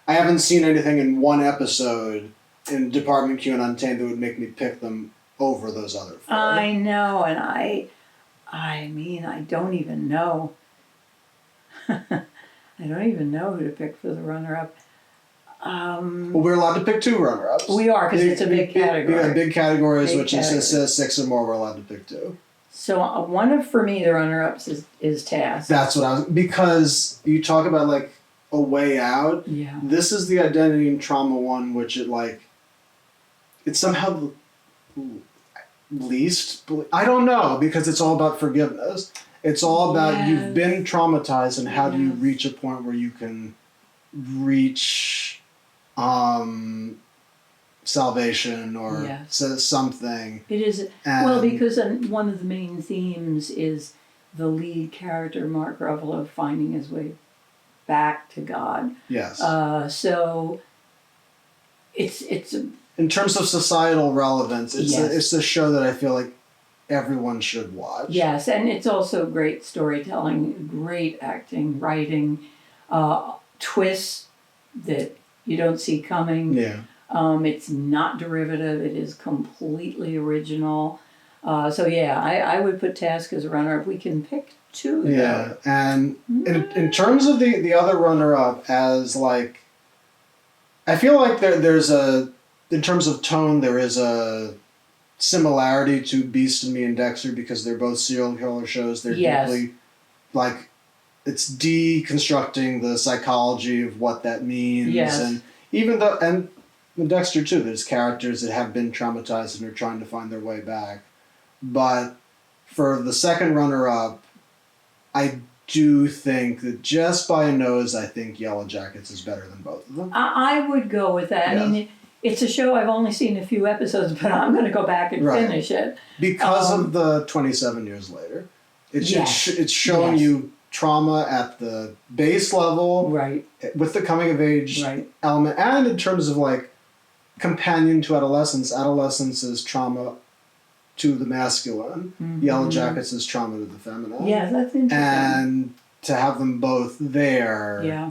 I haven't seen anything in one episode in Department Q and Untamed that would make me pick them over those other four. I know, and I don't even know. I don't even know who to pick for the runner-up. Well, we're allowed to pick two runner-ups. We are, because it's a big category. Big categories, Big which says 6 or more, we're allowed to pick two. So for me, the runner-ups is Task. That's what because you talk about like a way out. Yeah. This is the identity and trauma one, which it's somehow least. I don't know, because it's all about forgiveness. It's all about you've been traumatized, and how do you reach a point where you can reach salvation or something. It is because one of the main themes is the lead character, Mark Ruffalo, finding his way back to God. Yes. So it's in terms of societal relevance, it's a show that I feel like everyone should watch. Yes, and it's also great storytelling, great acting, writing, twists that you don't see coming. Yeah. It's not derivative. It is completely original. I would put Task as a runner-up. We can pick two. Yeah, and in terms of the other runner-up, as like, I feel like there's in terms of tone, there is a similarity to Beast and Me and Dexter, because they're both serial killer shows. They're deeply, like, it's deconstructing the psychology of what that means. Yes. And even though, and Dexter too, there's characters that have been traumatized and are trying to find their way back. But for the second runner-up, I do think that just by a nose, I think Yellow Jackets is better than both of them. I would go with that. Yeah. I mean, it's a show I've only seen a few episodes, but I'm going to go back and finish it. Because of the 27 years later. It's showing you trauma at the base level, right, with the coming of age element, and in terms of like companion to adolescence. Adolescence is trauma to the masculine. Mm-hmm. Yellow Jackets is trauma to the feminine. Yeah, that's interesting. And to have them both there. Yeah.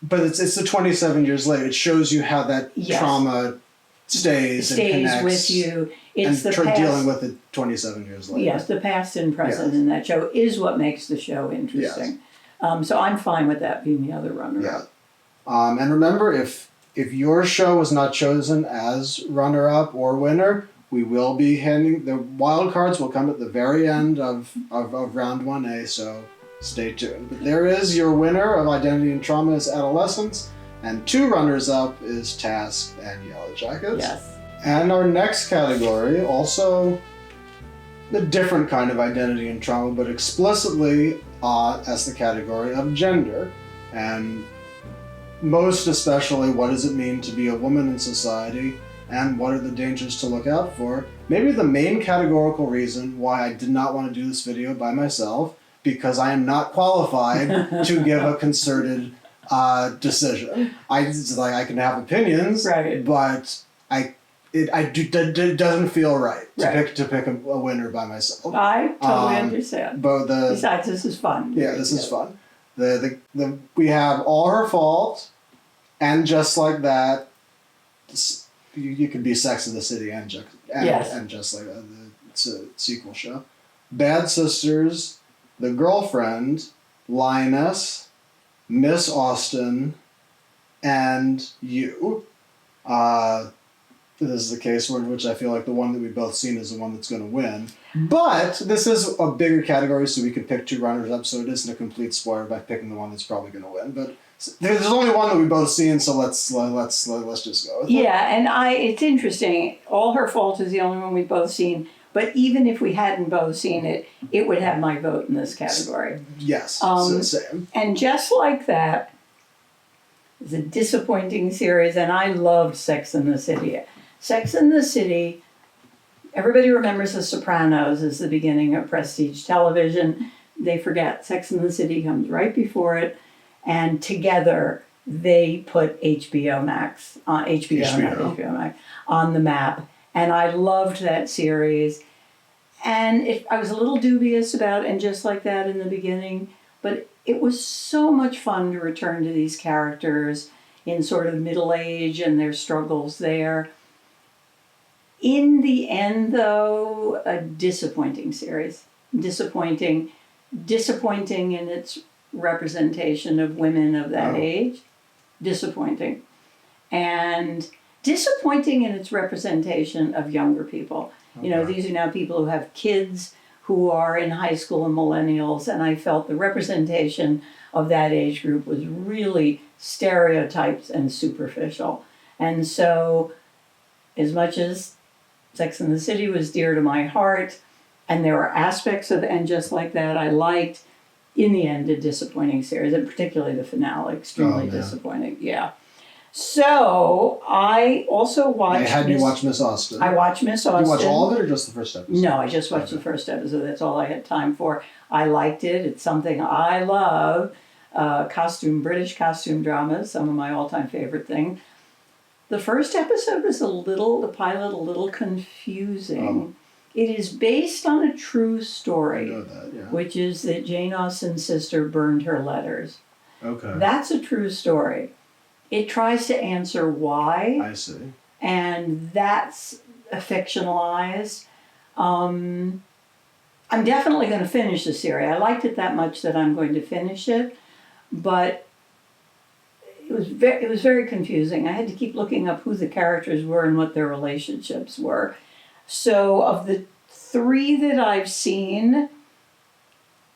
But it's the 27 years later. It shows you how that trauma stays and connects with you. It's and the past, dealing with it 27 years later. Yes, the past and present in that show is what makes the show interesting. Yes. So I'm fine with that being the other runner-up. Yeah. And remember, if your show was not chosen as runner-up or winner, we will be handing the wild cards. Will come at the very end of round 1A. So stay tuned. But there is your winner of Identity and Trauma is Adolescence, and 2 runners-up is Task and Yellow Jackets. Yes. And our next category, also a different kind of identity and trauma, but explicitly as the category of gender. And most especially, what does it mean to be a woman in society, and what are the dangers to look out for? Maybe the main categorical reason why I did not want to do this video by myself, because I am not qualified to give a concerted decision. I can have opinions, right, but it doesn't feel right Right. to pick a winner by myself. I totally understand. But Besides, this is fun. this is fun. We have All Her Fault, and Just Like That. You could be Sex in the City and Just Like That. It's a sequel show. Bad Sisters, The Girlfriend, Lioness, Miss Austen, and You. This is the case in which I feel like the one that we've both seen is the one that's going to win. But this is a bigger category, so we could pick two runners-up, so it isn't a complete spoiler by picking the one that's probably going to win. But there's only one that we've both seen, so let's just go with it. Yeah, and it's interesting. All Her Fault is the only one we've both seen. But even if we hadn't both seen it, it would have my vote in this category. Yes, same. And Just Like That is a disappointing series, and I loved Sex and the City. Sex and the City, everybody remembers The Sopranos as the beginning of prestige television. They forget Sex and the City comes right before it, and together they put HBO Max, not HBO Max, on the map. And I loved that series. And I was a little dubious about And Just Like That in the beginning, but it was so much fun to return to these characters in sort of middle age and their struggles there. In the end, though, a disappointing series. Disappointing in its representation of women of that age. Disappointing. And disappointing in its representation of younger people. You know, these are now people who have kids who are in high school and millennials, and I felt the representation of that age group was really stereotyped and superficial. And so, as much as Sex and the City was dear to my heart, and there were aspects of And Just Like That I liked, in the end, a disappointing series, and particularly the finale, extremely disappointing. Yeah. So I also watched. Had you watched Miss Austen? I watched Miss Austen. Did you watch all of it or just the first episode? No, I just watched the first episode. That's all I had time for. I liked it. It's something I love. British costume dramas, some of my all-time favorite things. The first episode was the pilot a little confusing. It is based on a true story, I know that, yeah. which is that Jane Austen's sister burned her letters. Okay. That's a true story. It tries to answer why. I see. And that's fictionalized. I'm definitely going to finish the series. I liked it that much that I'm going to finish it, but it was very confusing. I had to keep looking up who the characters were and what their relationships were. So of the three that I've seen,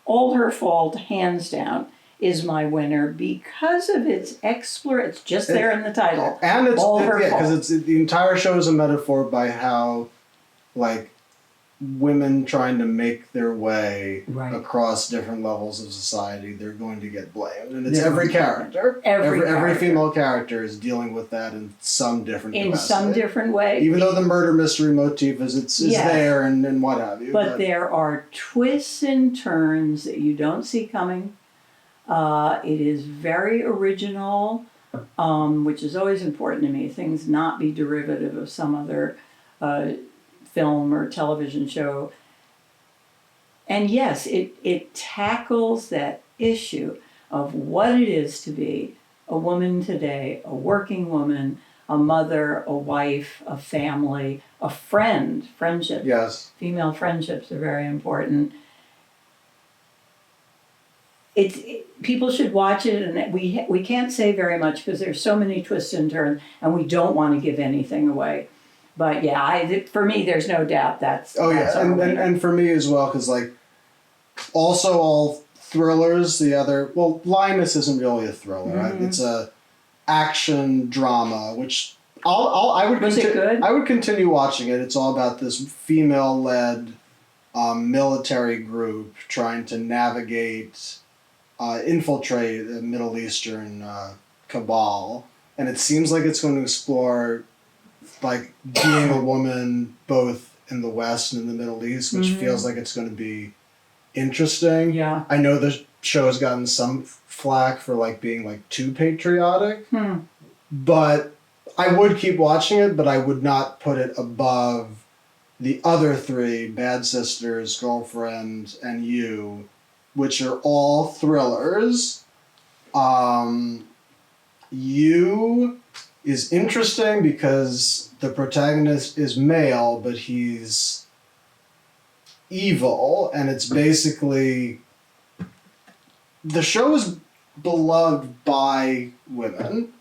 All Her Fault, hands down, is my winner because of its it's just there in the title. And it's All Her Fault. because the entire show is a metaphor by how, like, women trying to make their way across different levels of society, they're going to get blamed, and it's every character. Every female character is dealing with that in some different capacity. Some different way. Even though the murder mystery motif is there and what have you. But there are twists and turns that you don't see coming. It is very original, which is always important to me. Things not be derivative of some other film or television show. And yes, it tackles that issue of what it is to be a woman today, a working woman, a mother, a wife, a family, a friendship. Yes. Female friendships are very important. People should watch it, and we can't say very much because there's so many twists and turns, and we don't want to give anything away. But yeah, for me, there's no doubt that's and for me as well, because like also all thrillers. Lioness isn't really a thriller. Right? It's a action drama, which I would. Was it good? I would continue watching it. It's all about this female-led military group trying to navigate, infiltrate the Middle Eastern cabal, and it seems like it's going to explore like being a woman both in the West and in the Middle East, which feels like it's going to be interesting. Yeah. I know the show has gotten some flack for like being like too patriotic, but I would keep watching it, but I would not put it above the other three, Bad Sisters, Girlfriend, and You, which are all thrillers. You is interesting because the protagonist is male, but he's evil, and it's basically... The show is beloved by women,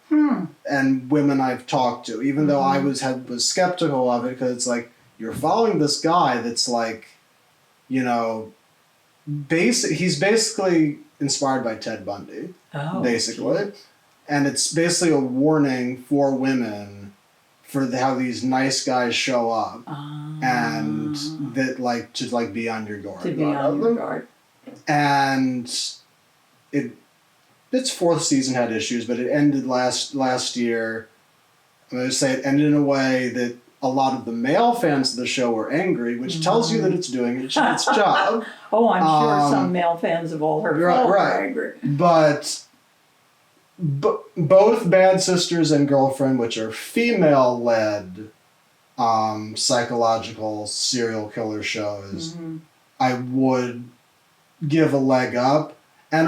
and women I've talked to, even though I was skeptical of it, because it's like, you're following this guy that's like, you know, he's basically inspired by Ted Bundy, basically. Geez. And it's basically a warning for women for how these nice guys show up, and that like to like be on your guard. To be on your guard. And its fourth season had issues, but it ended last year. I'm going to say it ended in a way that a lot of the male fans of the show were angry, which tells you that it's doing its job. Oh, I'm sure some male fans of All Her Fault were angry. But both Bad Sisters and Girlfriend, which are female-led psychological serial killer shows, I would give a leg up. And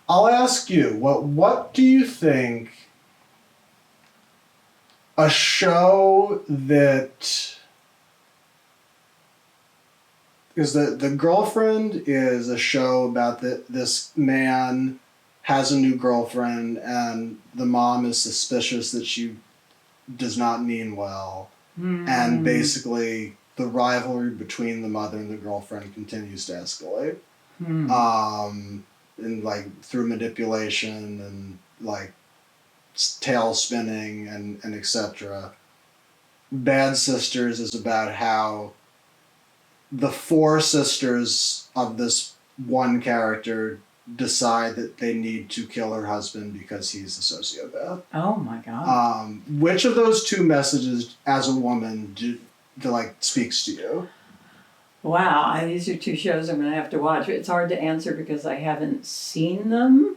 I'll ask you, what do you think a show that... Because the Girlfriend is a show about this man has a new girlfriend, and the mom is suspicious that she does not mean well. And basically, the rivalry between the mother and the girlfriend continues to escalate. And like through manipulation and like tail spinning and etc. Bad Sisters is about how the four sisters of this one character decide that they need to kill her husband because he's a sociopath. Oh my God. Which of those two messages as a woman speaks to you? Wow, these are two shows I'm going to have to watch. It's hard to answer because I haven't seen them.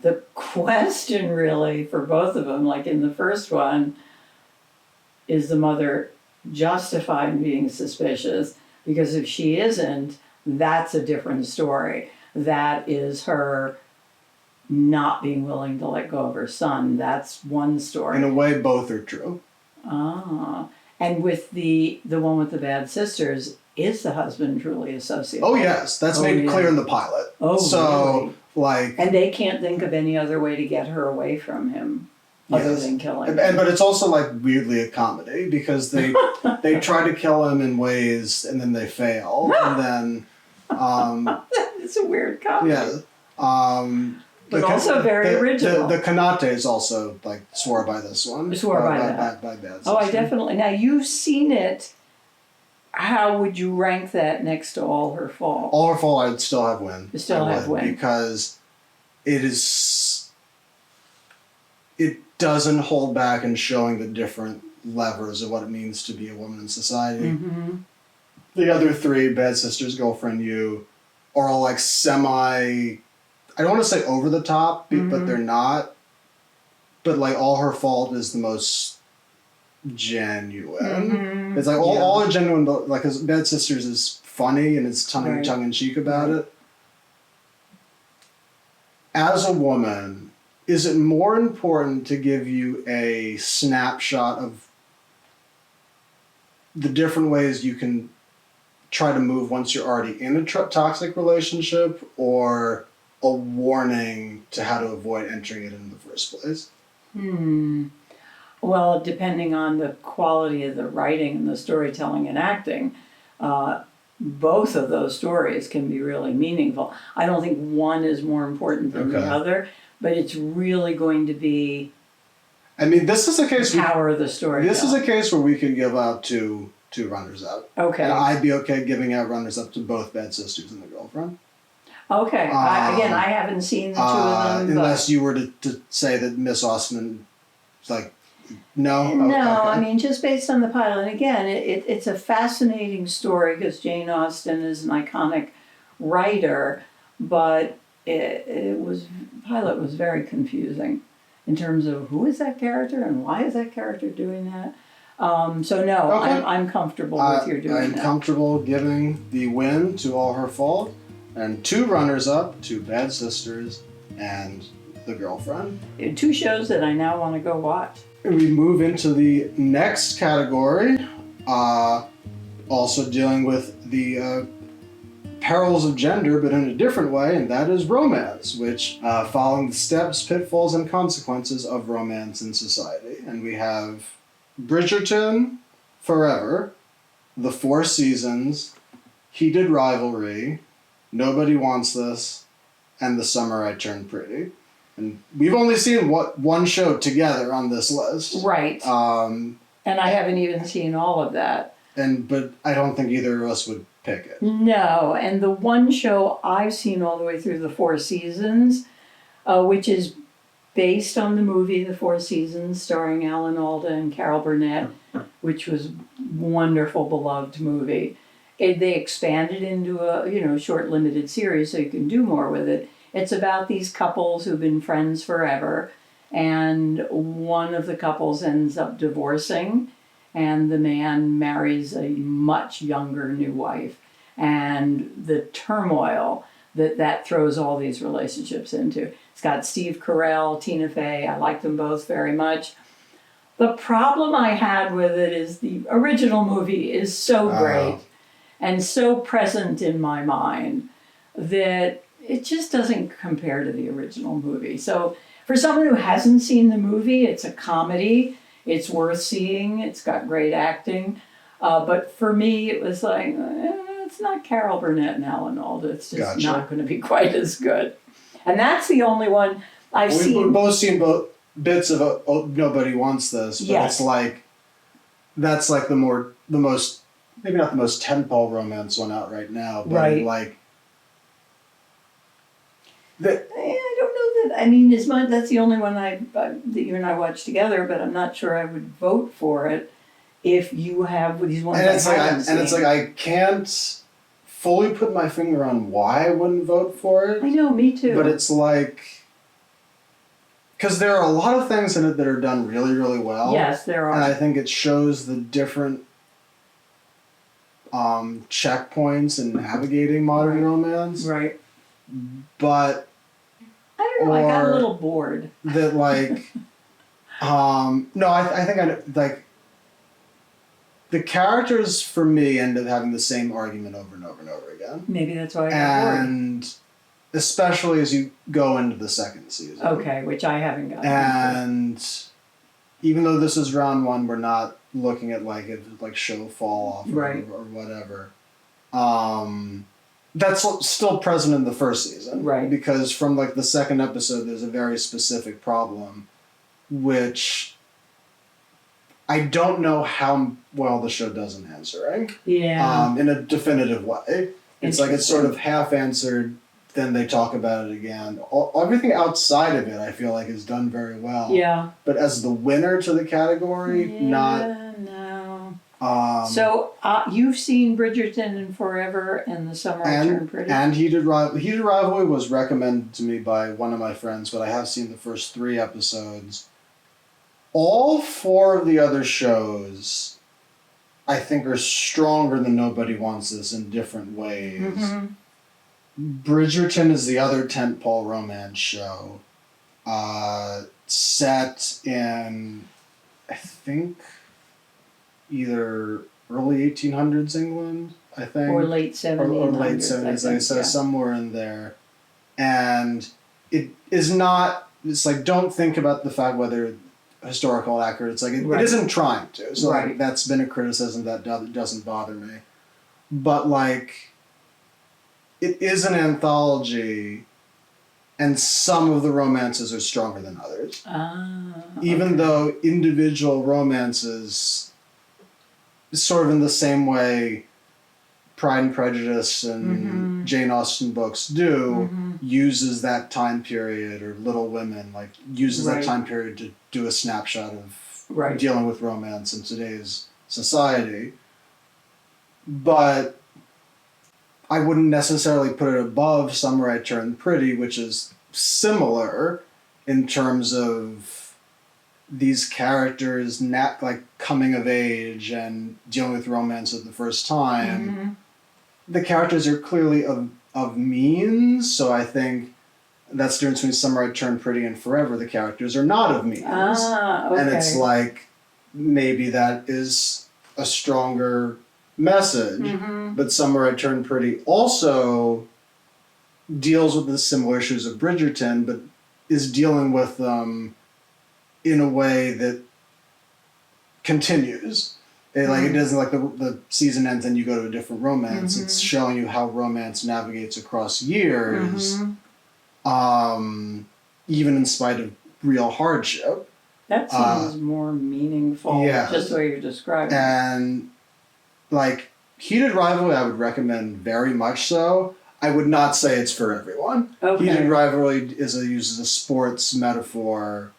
The question really for both of them, like in the first one, is the mother justified in being suspicious? Because if she isn't, that's a different story. That is her not being willing to let go of her son. That's one story. In a way, both are true. And with the one with the Bad Sisters, is the husband truly a sociopath? Oh yes, that's made clear in the pilot. Oh, so really? And they can't think of any other way to get her away from him other than killing him. But it's also like weirdly a comedy because they try to kill him in ways and then they fail and then it's a weird comedy. Yeah. But also very original. The Kanates also like swore by this one. Swore by that. By Bad Oh, I definitely. Now you've seen it. How would you rank that next to All Her Fault? All Her Fault, I'd still have Win. Still have Win because it doesn't hold back in showing the different levers of what it means to be a woman in society. The other three, Bad Sisters, Girlfriend, You, are all like semi... I don't want to say over the top, but they're not. But like All Her Fault is the most genuine. It's like all are genuine, but like Bad Sisters is funny and it's tongue in cheek about it. As a woman, is it more important to give you a snapshot of the different ways you can try to move once you're already in a toxic relationship, or a warning to how to avoid entering it in the first place? Well, depending on the quality of the writing and the storytelling and acting, both of those stories can be really meaningful. I don't think one is more important than the other, but it's really going to be... I mean, this is a case... The power of the story. This is a case where we could give out two runners-up. Okay. And I'd be okay giving out runners-up to both Bad Sisters and The Girlfriend. Okay. Again, I haven't seen the two of them. Unless you were to say that Miss Austen, like, no? No, I mean, just based on the pilot. And again, it's a fascinating story because Jane Austen is an iconic writer, but the pilot was very confusing in terms of who is that character and why is that character doing that. So no, Okay. I'm comfortable with your doing I'm that. comfortable giving the win to All Her Fault, and 2 runners-up to Bad Sisters and The Girlfriend. 2 shows that I now want to go watch. We move into the next category, also dealing with the perils of gender, but in a different way, and that is romance, which following the steps, pitfalls, and consequences of romance in society. And we have Bridgerton, Forever, The 4 Seasons, Heated Rivalry, Nobody Wants This, and The Summer I Turned Pretty. And we've only seen one show together on this list. Right. And I haven't even seen all of that. But I don't think either of us would pick it. No, and the one show I've seen all the way through the 4 seasons, which is based on the movie The 4 Seasons, starring Alan Alda and Carol Burnett, which was a wonderful, beloved movie. They expanded into a short, limited series so you can do more with it. It's about these couples who've been friends forever, and one of the couples ends up divorcing, and the man marries a much younger new wife, and the turmoil that throws all these relationships into. It's got Steve Carell, Tina Fey. I like them both very much. The problem I had with it is the original movie is so great and so present in my mind that it just doesn't compare to the original movie. So for someone who hasn't seen the movie, it's a comedy. It's worth seeing. It's got great acting. But for me, it was like, it's not Carol Burnett and Alan Alda. It's just not going to be quite as good. And that's the only one I've seen. We've both seen bits of Nobody Wants This, but it's like, that's like the most, maybe not the most tentpole romance one out right now, but like, I don't know that. I mean, that's the only one that you and I watched together, but I'm not sure I would vote for it if you have these ones. And it's like I can't fully put my finger on why I wouldn't vote for it. I know, me too. But it's like, because there are a lot of things in it that are done really, really well. Yes, there are. And I think it shows the different checkpoints in navigating modern romance. Right. But I don't know, I got a little bored. That like, no, I think like, the characters for me end up having the same argument over and over and over again. Maybe that's why I got bored. And especially as you go into the second season. Okay, which I haven't gotten. And even though this is round 1, we're not looking at like it like show fall off or whatever. That's still present in the first season. Right. Because from like the second episode, there's a very specific problem, which I don't know how well the show does in answering. Yeah. In a definitive way. It's like it's sort of half answered, then they talk about it again. Everything outside of it, I feel like, is done very well. Yeah. But as the winner to the category, not. No. So you've seen Bridgerton and Forever and The Summer I Turned Pretty. And Heated Rivalry was recommended to me by one of my friends, but I have seen the first 3 episodes. All 4 of the other shows, I think, are stronger than Nobody Wants This in different ways. Mm-hmm. Bridgerton is the other tentpole romance show, set in, I think, either early 1800s England, I think. Or late 70s. Or late 70s, like I said, somewhere in there. And it is not, it's like, don't think about the fact whether historical accurate. It's like, it isn't trying to. So like, that's been a criticism that doesn't bother me. But like, it is an anthology, and some of the romances are stronger than others. Even though individual romances, sort of in the same way Pride and Prejudice and Jane Austen books do, uses that time period, or Little Women, like uses that time period to do a snapshot of dealing with romance in today's society. But I wouldn't necessarily put it above Summer I Turned Pretty, which is similar in terms of these characters like coming of age and dealing with romance at the first time. The characters are clearly of means, so I think that's the difference between Summer I Turned Pretty and Forever. The characters are not of means. Okay. And it's like, maybe that is a stronger message. But Summer I Turned Pretty also deals with the similar issues of Bridgerton, but is dealing with them in a way that continues. It doesn't like the season ends and you go to a different romance. It's showing you how romance navigates across years, even in spite of real hardship. That seems more meaningful, just the way you're describing it. And like Heated Rivalry, I would recommend very much so. I would not say it's for everyone. Okay. Heated Rivalry uses a sports metaphor.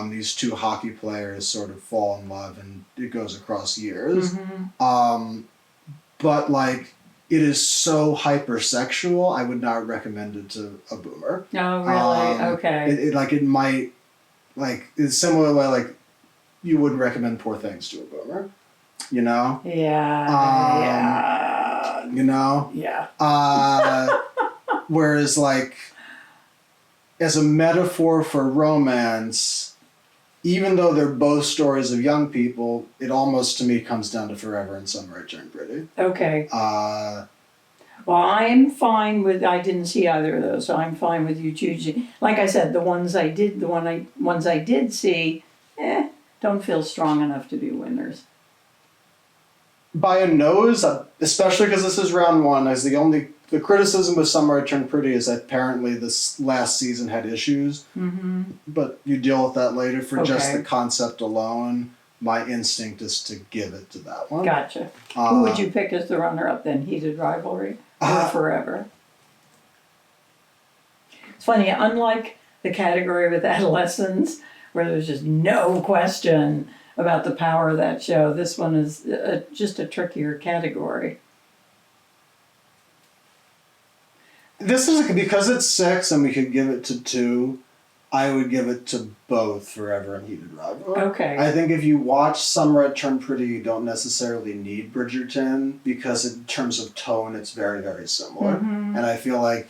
These two hockey players sort of fall in love, and it goes across years. But like, it is so hypersexual. I would not recommend it to a boomer. Oh, really? Okay. It might, like, it's similar way, like, you wouldn't recommend Poor Things to a boomer, you know? Yeah. You know? Yeah. Whereas, like, as a metaphor for romance, even though they're both stories of young people, it almost, to me, comes down to Forever and Summer I Turned Pretty. Okay. Well, I'm fine with, I didn't see either of those, so I'm fine with you choosing. Like I said, the ones I did see, don't feel strong enough to be winners. By a nose, especially because this is round one, as the criticism with Summer I Turned Pretty is that apparently this last season had issues, but you deal with that later. For just the concept alone, my instinct is to give it to that one. Gotcha. Who would you pick as the runner-up then? Heated Rivalry or Forever? It's funny, unlike the category with adolescents, where there's just no question about the power of that show, this one is just a trickier category. This is because it's 6 and we could give it to 2. I would give it to both Forever and Heated Rivalry. Okay. I think if you watch Summer I Turned Pretty, you don't necessarily need Bridgerton because in terms of tone, it's very, very similar. And I feel like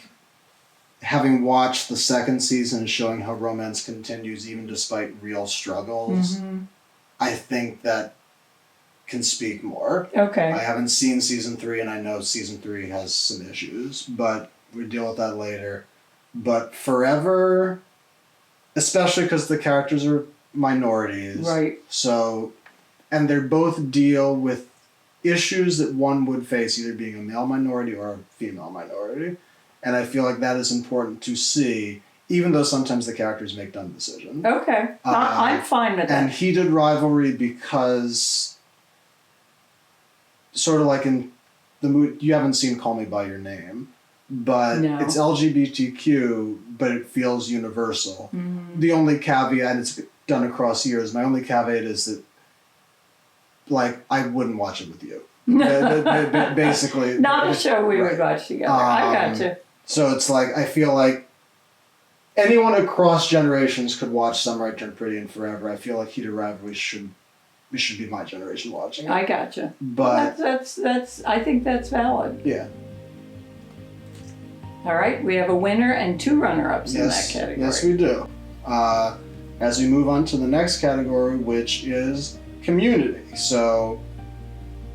having watched the second season showing how romance continues even despite real struggles, I think that can speak more. Okay. I haven't seen season 3 and I know season 3 has some issues, but we'll deal with that later. But Forever, especially because the characters are minorities. Right. So, and they both deal with issues that one would face, either being a male minority or a female minority. And I feel like that is important to see, even though sometimes the characters make dumb decisions. Okay. I'm fine with that. And Heated Rivalry because, sort of like in the movie, you haven't seen Call Me By Your Name, but it's LGBTQ, but it feels universal. The only caveat, and it's done across years, my only caveat is that, like, I wouldn't watch it with you. Basically. Not a show we would watch together. I gotcha. So it's like, I feel like anyone across generations could watch Summer I Turned Pretty and Forever. I feel like Heated Rivalry should be my generation watching it. I gotcha. But that's I think that's valid. Yeah. All right, we have a winner and 2 runner-ups in that category. Yes, we do. As we move on to the next category, which is community. So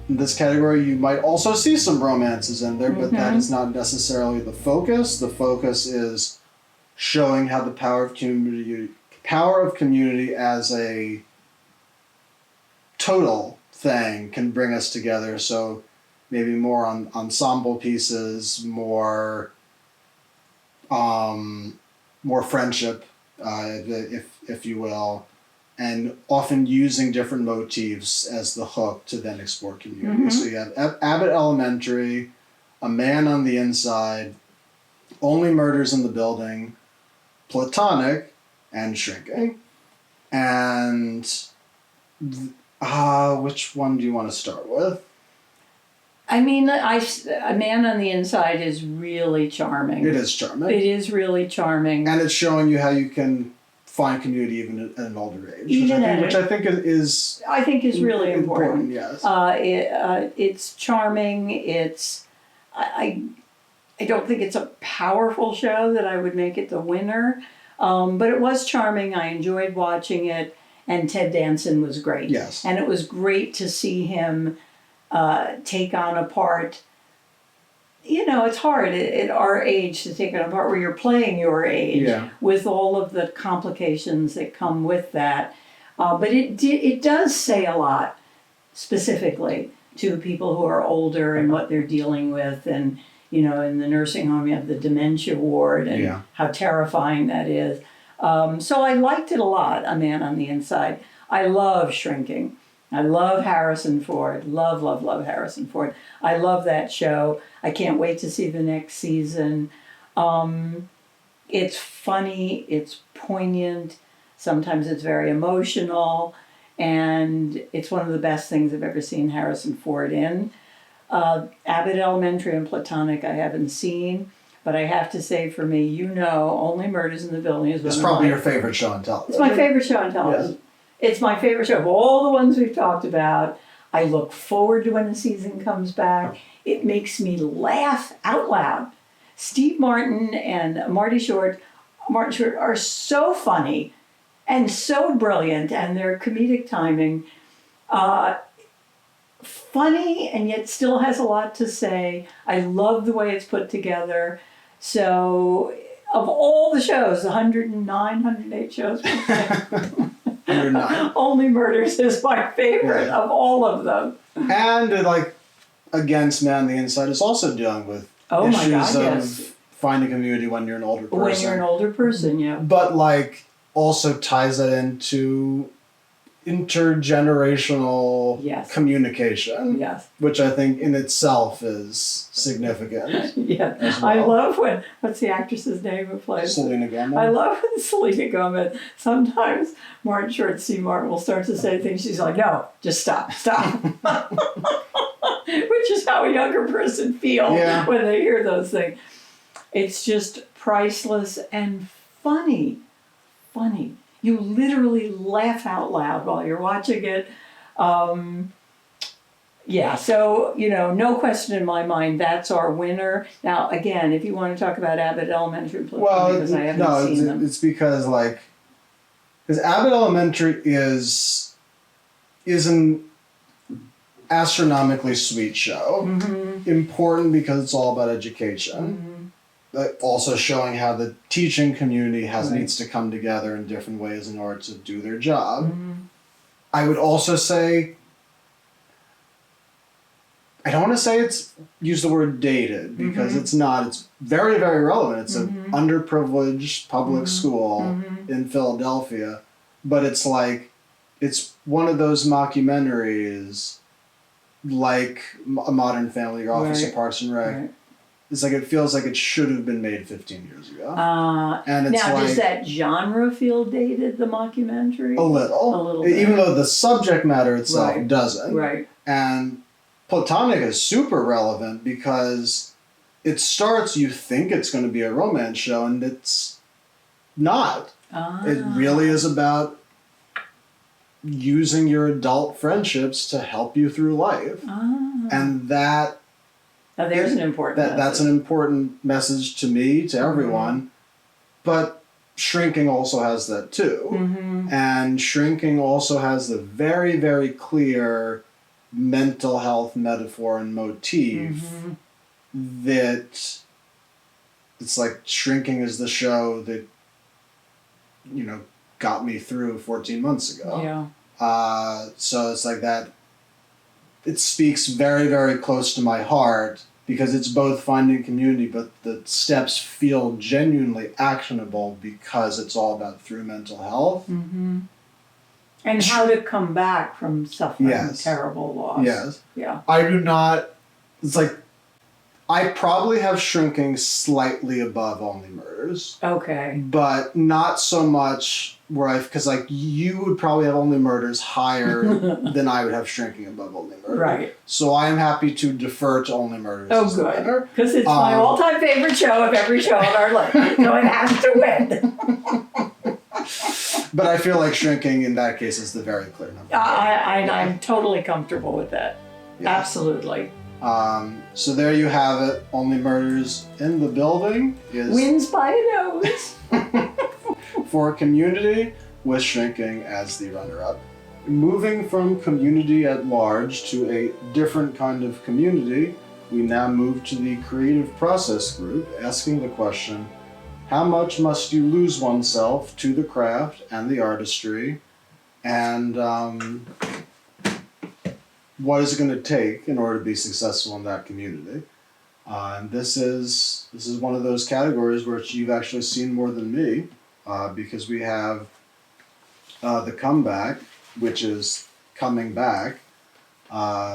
in this category, you might also see some romances in there, but that is not necessarily the focus. The focus is showing how the power of community as a total thing can bring us together. So maybe more on ensemble pieces, more friendship, if you will, and often using different motifs as the hook to then explore community. So you have Abbott Elementary, A Man on the Inside, Only Murders in the Building, Platonic, and Shrinking. And which one do you want to start with? I mean, A Man on the Inside is really charming. It is charming. It is really charming. And it's showing you how you can find community even at an older age. Which I think is really important. Yes. It's charming. I don't think it's a powerful show that I would make it the winner. But it was charming. I enjoyed watching it. And Ted Danson was great. Yes. And it was great to see him take on a part. You know, it's hard at our age to take on a part where you're playing your age with all of the complications that come with that. But it does say a lot specifically to people who are older and what they're dealing with. And, you know, in the nursing home, you have the dementia ward and how terrifying that is. So I liked it a lot, A Man on the Inside. I love Shrinking. I love Harrison Ford. Love, love, love Harrison Ford. I love that show. I can't wait to see the next season. It's funny. It's poignant. Sometimes it's very emotional. And it's one of the best things I've ever seen Harrison Ford in. Abbott Elementary and Platonic I haven't seen. But I have to say, for me, you know, Only Murders in the Building is one of It's probably your favorite show on television. It's my favorite show on television. Yes. It's my favorite show of all the ones we've talked about. I look forward to when the season comes back. It makes me laugh out loud. Steve Martin and Martin Short are so funny and so brilliant, and their comedic timing. Funny and yet still has a lot to say. I love the way it's put together. So, of all the shows, 109, 108 shows, 109. Only Murders is my favorite of all of them. And against Man on the Inside is also dealing with issues of finding community when you're an older person. When you're an older person, yeah. But also ties that into intergenerational communication, which I think in itself is significant. Well. I love what's the actress's name who plays Selena Gomez. I love when Selena Gomez, sometimes Martin Short C. Martin will start to say things, she's like, no, just stop. Which is how a younger person feels when they hear those things. It's just priceless and funny. You literally laugh out loud while you're watching it. So, no question in my mind, that's our winner. Now, again, if you want to talk about Abbott Elementary, because I haven't seen them. It's because Abbott Elementary is an astronomically sweet show. Mm-hmm. Important because it's all about education. Mm-hmm. But also showing how the teaching community needs to come together in different ways in order to do their job. Mm-hmm. I would also say, I don't want to use the word dated, because it's not. It's very, very relevant. It's an underprivileged public school in Philadelphia. But it's it's one of those mockumentaries like A Modern Family or Office of Parks and Rec. Right. It's it feels like it should have been made 15 years ago. And it's does that genre feel dated, the mockumentary? A little bit. Even though the subject matter itself doesn't. Right. And Platonic is super relevant because it starts, you think it's going to be a romance show, and it's not. It really is about using your adult friendships to help you through life. And that... Now there's an important message. That's an important message to me, to everyone. But Shrinking also has that too. Mm-hmm. And Shrinking also has the very, very clear mental health metaphor and motif that it's Shrinking is the show that, got me through 14 months ago. Yeah. So it's that. It speaks very, very close to my heart because it's both finding community, but the steps feel genuinely actionable because it's all about through mental health. Mm-hmm. And how to come back from suffering terrible loss. Yes. Yeah. I do not... It's I probably have shrinking slightly above Only Murders. Okay. But not so much where because like you would probably have Only Murders higher than I would have shrinking above Only Murders. Right. So I am happy to defer to Only Murders. Oh, good. Because it's my all-time favorite show of every show on our list. So it has to win. But I feel like shrinking in that case is the very clear number. I'm totally comfortable with that. Yeah. Absolutely. So there you have it. Only Murders in the Building wins by a nose. For Community, with shrinking as the runner-up. Moving from Community at large to a different kind of community, we now move to the Creative Process Group, asking the question, how much must you lose oneself to the craft and the artistry, and what is it going to take in order to be successful in that community? And this is one of those categories where you've actually seen more than me, because we have The Comeback, which is coming back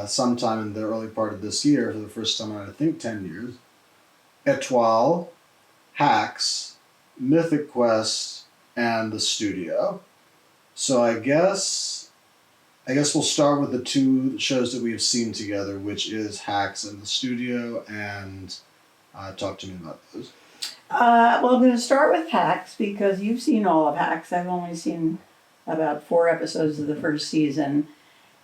sometime in the early part of this year for the first time in I think 10 years. Étoile, Hacks, Mythic Quest, and The Studio. So I guess we'll start with the two shows that we've seen together, which is Hacks and The Studio, and talk to me about those. Well, I'm going to start with Hacks because you've seen all of Hacks. I've only seen about 4 episodes of the first season.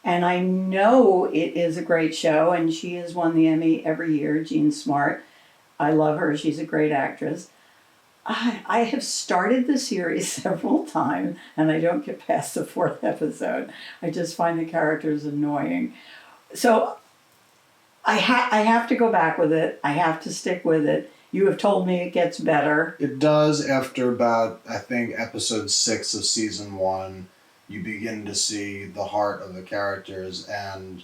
And I know it is a great show, and she has won the Emmy every year, Jean Smart. I love her. She's a great actress. I have started the series several times, and I don't get past the 4th episode. I just find the characters annoying. So I have to go back with it. I have to stick with it. You have told me it gets better. It does after about, I think, episode 6 of season 1. You begin to see the heart of the characters and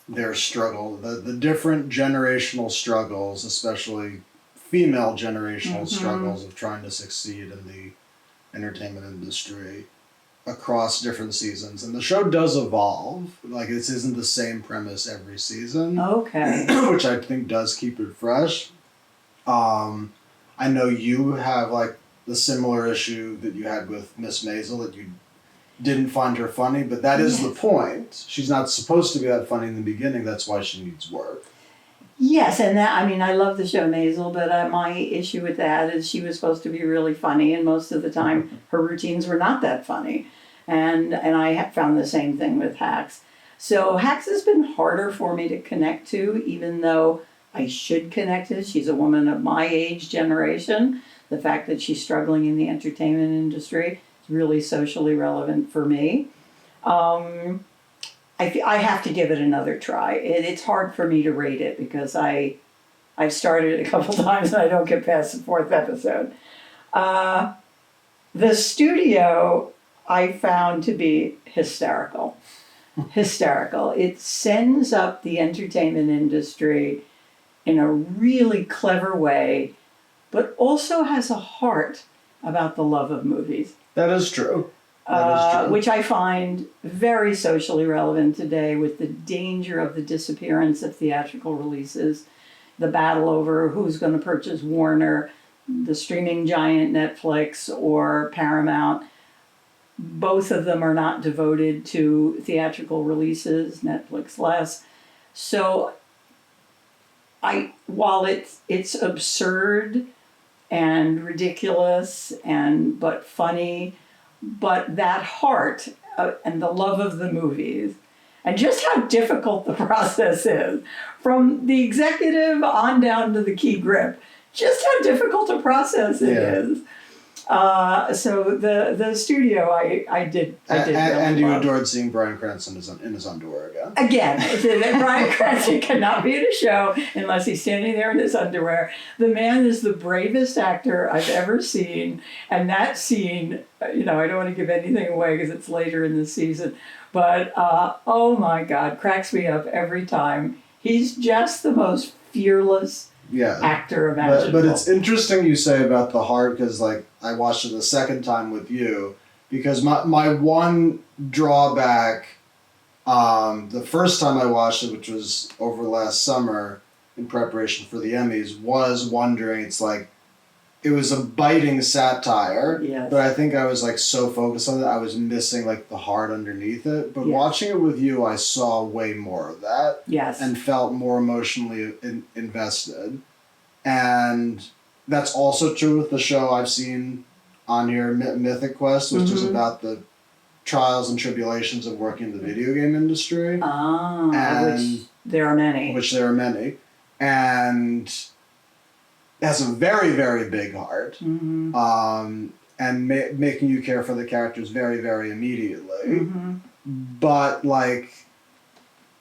their struggle, the different generational struggles, especially female generational struggles of trying to succeed in the entertainment industry across different seasons. And the show does evolve. Like, this isn't the same premise every season. Okay. Which I think does keep it fresh. I know you have, like, the similar issue that you had with Miss Maisel, that you didn't find her funny, but that is the point. She's not supposed to be that funny in the beginning. That's why she needs work. Yes, and that, I mean, I love the show Maisel, but my issue with that is she was supposed to be really funny, and most of the time her routines were not that funny. And I have found the same thing with Hacks. So Hacks has been harder for me to connect to, even though I should connect to. She's a woman of my age generation. The fact that she's struggling in the entertainment industry is really socially relevant for me. I have to give it another try. It's hard for me to rate it because I've started it a couple times and I don't get past the 4th episode. The Studio I found to be hysterical. Hysterical. It sends up the entertainment industry in a really clever way, but also has a heart about the love of movies. That is true. Which I find very socially relevant today, with the danger of the disappearance of theatrical releases, the battle over who's going to purchase Warner, the streaming giant Netflix or Paramount. Both of them are not devoted to theatrical releases, Netflix less. So while it's absurd and ridiculous but funny, but that heart and the love of the movies, and just how difficult the process is, from the executive on down to the key grip, just how difficult a process it is. So the Studio, I did and you love. adored seeing Bryan Cranston in his underwear again. Again, Bryan Cranston cannot be in a show unless he's standing there in his underwear. The man is the bravest actor I've ever seen, and that scene, I don't want to give anything away because it's later in the season, but oh my God, cracks me up every time. He's just the most fearless actor imaginable. But it's interesting you say about the heart, because like I watched it the second time with you, because my one drawback, the first time I watched it, which was over last summer, in preparation for the Emmys was wondering, it's like, it was a biting satire, Yes. but I think I was like so focused on it, I was missing like the heart underneath it. But Yes. watching it with you, I saw way more of that Yes. and felt more emotionally invested. And that's also true with the show I've seen on here, Mythic Quest, which is about the trials and tribulations of working in the video game industry. Which there are many. Which there are many. And has a very, very big heart. And making you care for the characters very, very immediately. But, like,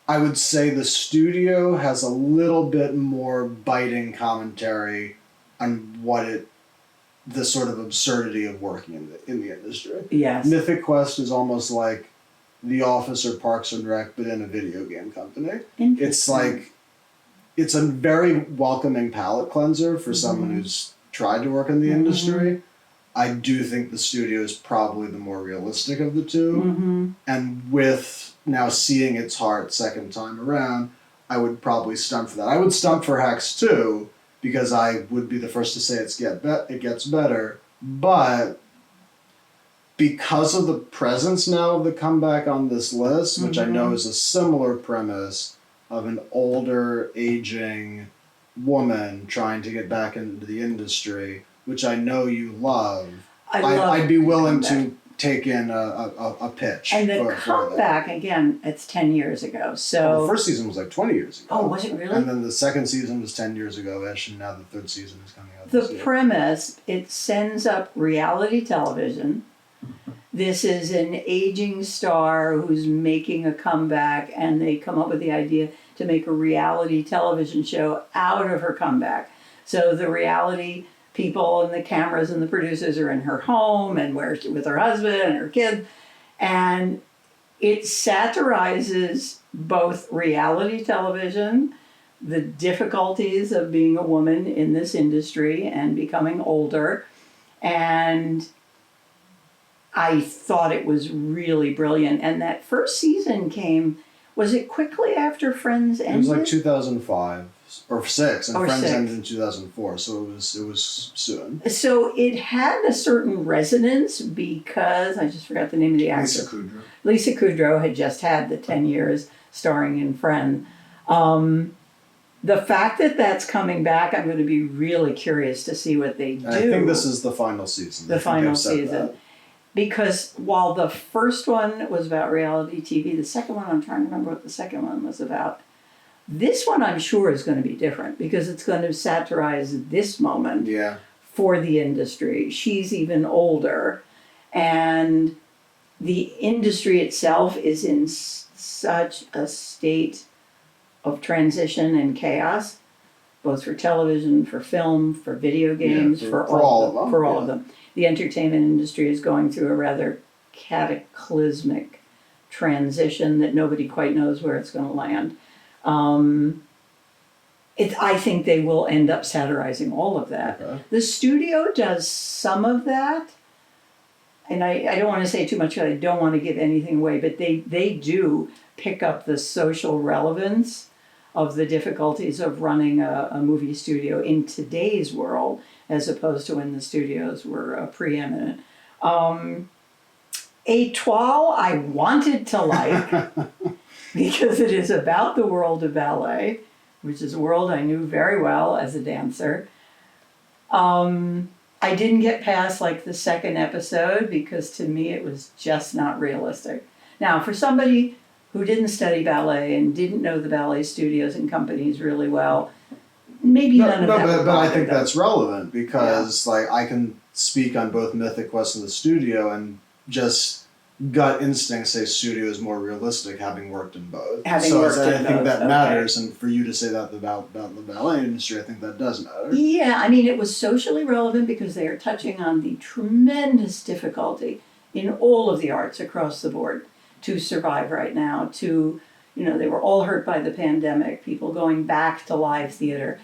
I would say the studio has a little bit more biting commentary on the sort of absurdity of working in the industry. Yes. Mythic Quest is almost like The Office or Parks and Rec, but in a video game company. It's like, it's a very welcoming palate cleanser for someone who's tried to work in the industry. I do think the studio is probably the more realistic of the two. And with now seeing its heart second time around, I would probably stump for that. I would stump for Hex too, because I would be the first to say it gets better. But because of the presence now of the comeback on this list, which I know is a similar premise of an older, aging woman trying to get back into the industry, which I know you love, I'd be willing to take in a pitch. And the for comeback, again, it's 10 years ago. So the first season was like 20 years ago. Oh, was it really? And then the second season was 10 years ago-ish, and now the third season is coming out this The year. premise, it sends up reality television. This is an aging star who's making a comeback, and they come up with the idea to make a reality television show out of her comeback. So the reality people and the cameras and the producers are in her home and with her husband and her kids. And it satirizes both reality television, the difficulties of being a woman in this industry and becoming older. And I thought it was really brilliant. And that first season came, was it quickly after Friends ended? It was like 2005 or 6, and Friends 6. ended in 2004, so it was soon. So it had a certain resonance because, I just forgot the name of the actress. Lisa Kudrow had just had the 10 years starring in Friends. The fact that that's coming back, I'm going to be really curious to see what they do. And I think this is the final season. The final season. Because while the first one was about reality TV, the second one, I'm trying to remember what the second one was about. This one, I'm sure, is going to be different because it's going to satirize this moment for the industry. She's even older. And the industry itself is in such a state of transition and chaos, both for television, for film, for video games, for all of them. The entertainment industry is going through a rather cataclysmic transition that nobody quite knows where it's going to land. I think they will end up satirizing all of that. Okay. The studio does some of that, and I don't want to say too much because I don't want to give anything away, but they do pick up the social relevance of the difficulties of running a movie studio in today's world, as opposed to when the studios were preeminent. Étoile, I wanted to like, because it is about the world of ballet, which is a world I knew very well as a dancer. I didn't get past like the second episode because to me it was just not realistic. Now, for somebody who didn't study ballet and didn't know the ballet studios and companies really well, maybe none of that. But I think that's relevant because like I can speak on both Mythic Quest and the studio, and just gut instinct say studio is more realistic, having worked in both. I think that matters, and for you to say that about the ballet industry, I think that does matter. Yeah, I mean, it was socially relevant because they are touching on the tremendous difficulty in all of the arts across the board to survive right now. They were all hurt by the pandemic, people going back to live theater.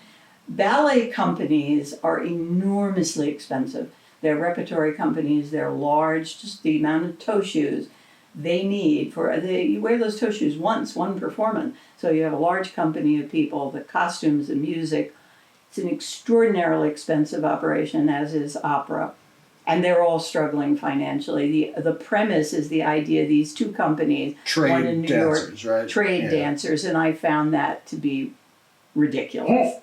Ballet companies are enormously expensive. They're repertory companies, they're large, just the amount of toe shoes, they need you wear those toe shoes once, one performance. So you have a large company of people, the costumes, the music. It's an extraordinarily expensive operation, as is opera. And they're all struggling financially. The premise is the idea these two companies, one in New dancers, York, right? trade dancers, and I found that to be ridiculous.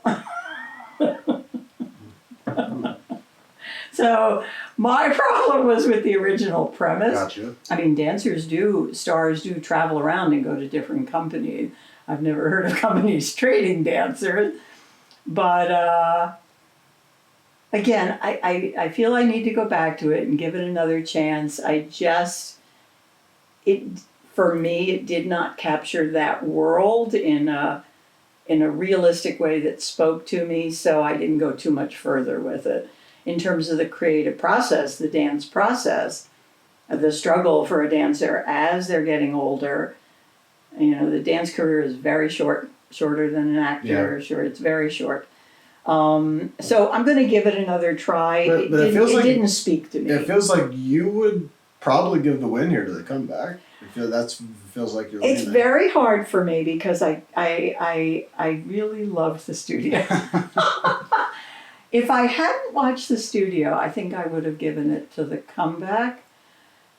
So my problem was with the original premise. Gotcha. I mean, stars do travel around and go to different companies. I've never heard of companies trading dancers. But again, I feel I need to go back to it and give it another chance. For me, it did not capture that world in a realistic way that spoke to me, so I didn't go too much further with it. In terms of the creative process, the dance process, the struggle for a dancer as they're getting older, the dance career is very shorter than an actor. Yeah. Sure, it's very short. So I'm going to give it another try. But it didn't speak to me. It feels like you would probably give the win here to the comeback. Feels like you're. It's very hard for me because I really loved the studio. If I hadn't watched the studio, I think I would have given it to the comeback.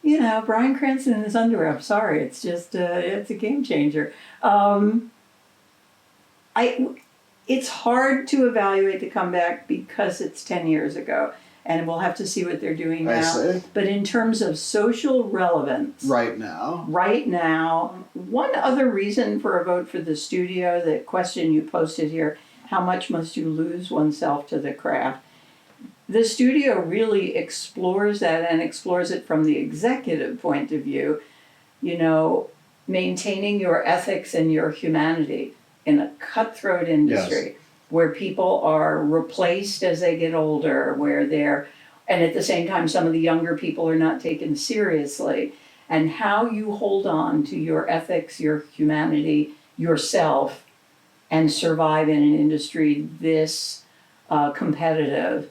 Bryan Cranston in his underwear. I'm sorry, it's just it's a game changer. It's hard to evaluate the comeback because it's 10 years ago, and we'll have to see what they're doing now. I see. But in terms of social relevance, right now, one other reason for a vote for the studio, the question you posted here, how much must you lose oneself to the craft? The studio really explores that and explores it from the executive point of view, maintaining your ethics and your humanity in a cutthroat industry. Yes. Where people are replaced as they get older, and at the same time, some of the younger people are not taken seriously, and how you hold on to your ethics, your humanity, yourself, and survive in an industry this competitive.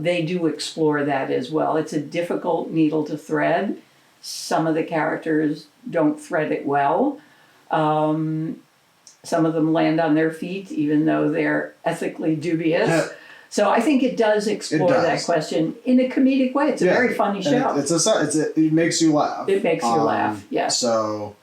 They do explore that as well. It's a difficult needle to thread. Some of the characters don't thread it well. Some of them land on their feet, even though they're ethically dubious. So I think it does explore that question in a comedic way. It's a very funny show. It makes you laugh. It makes you laugh, yes. So,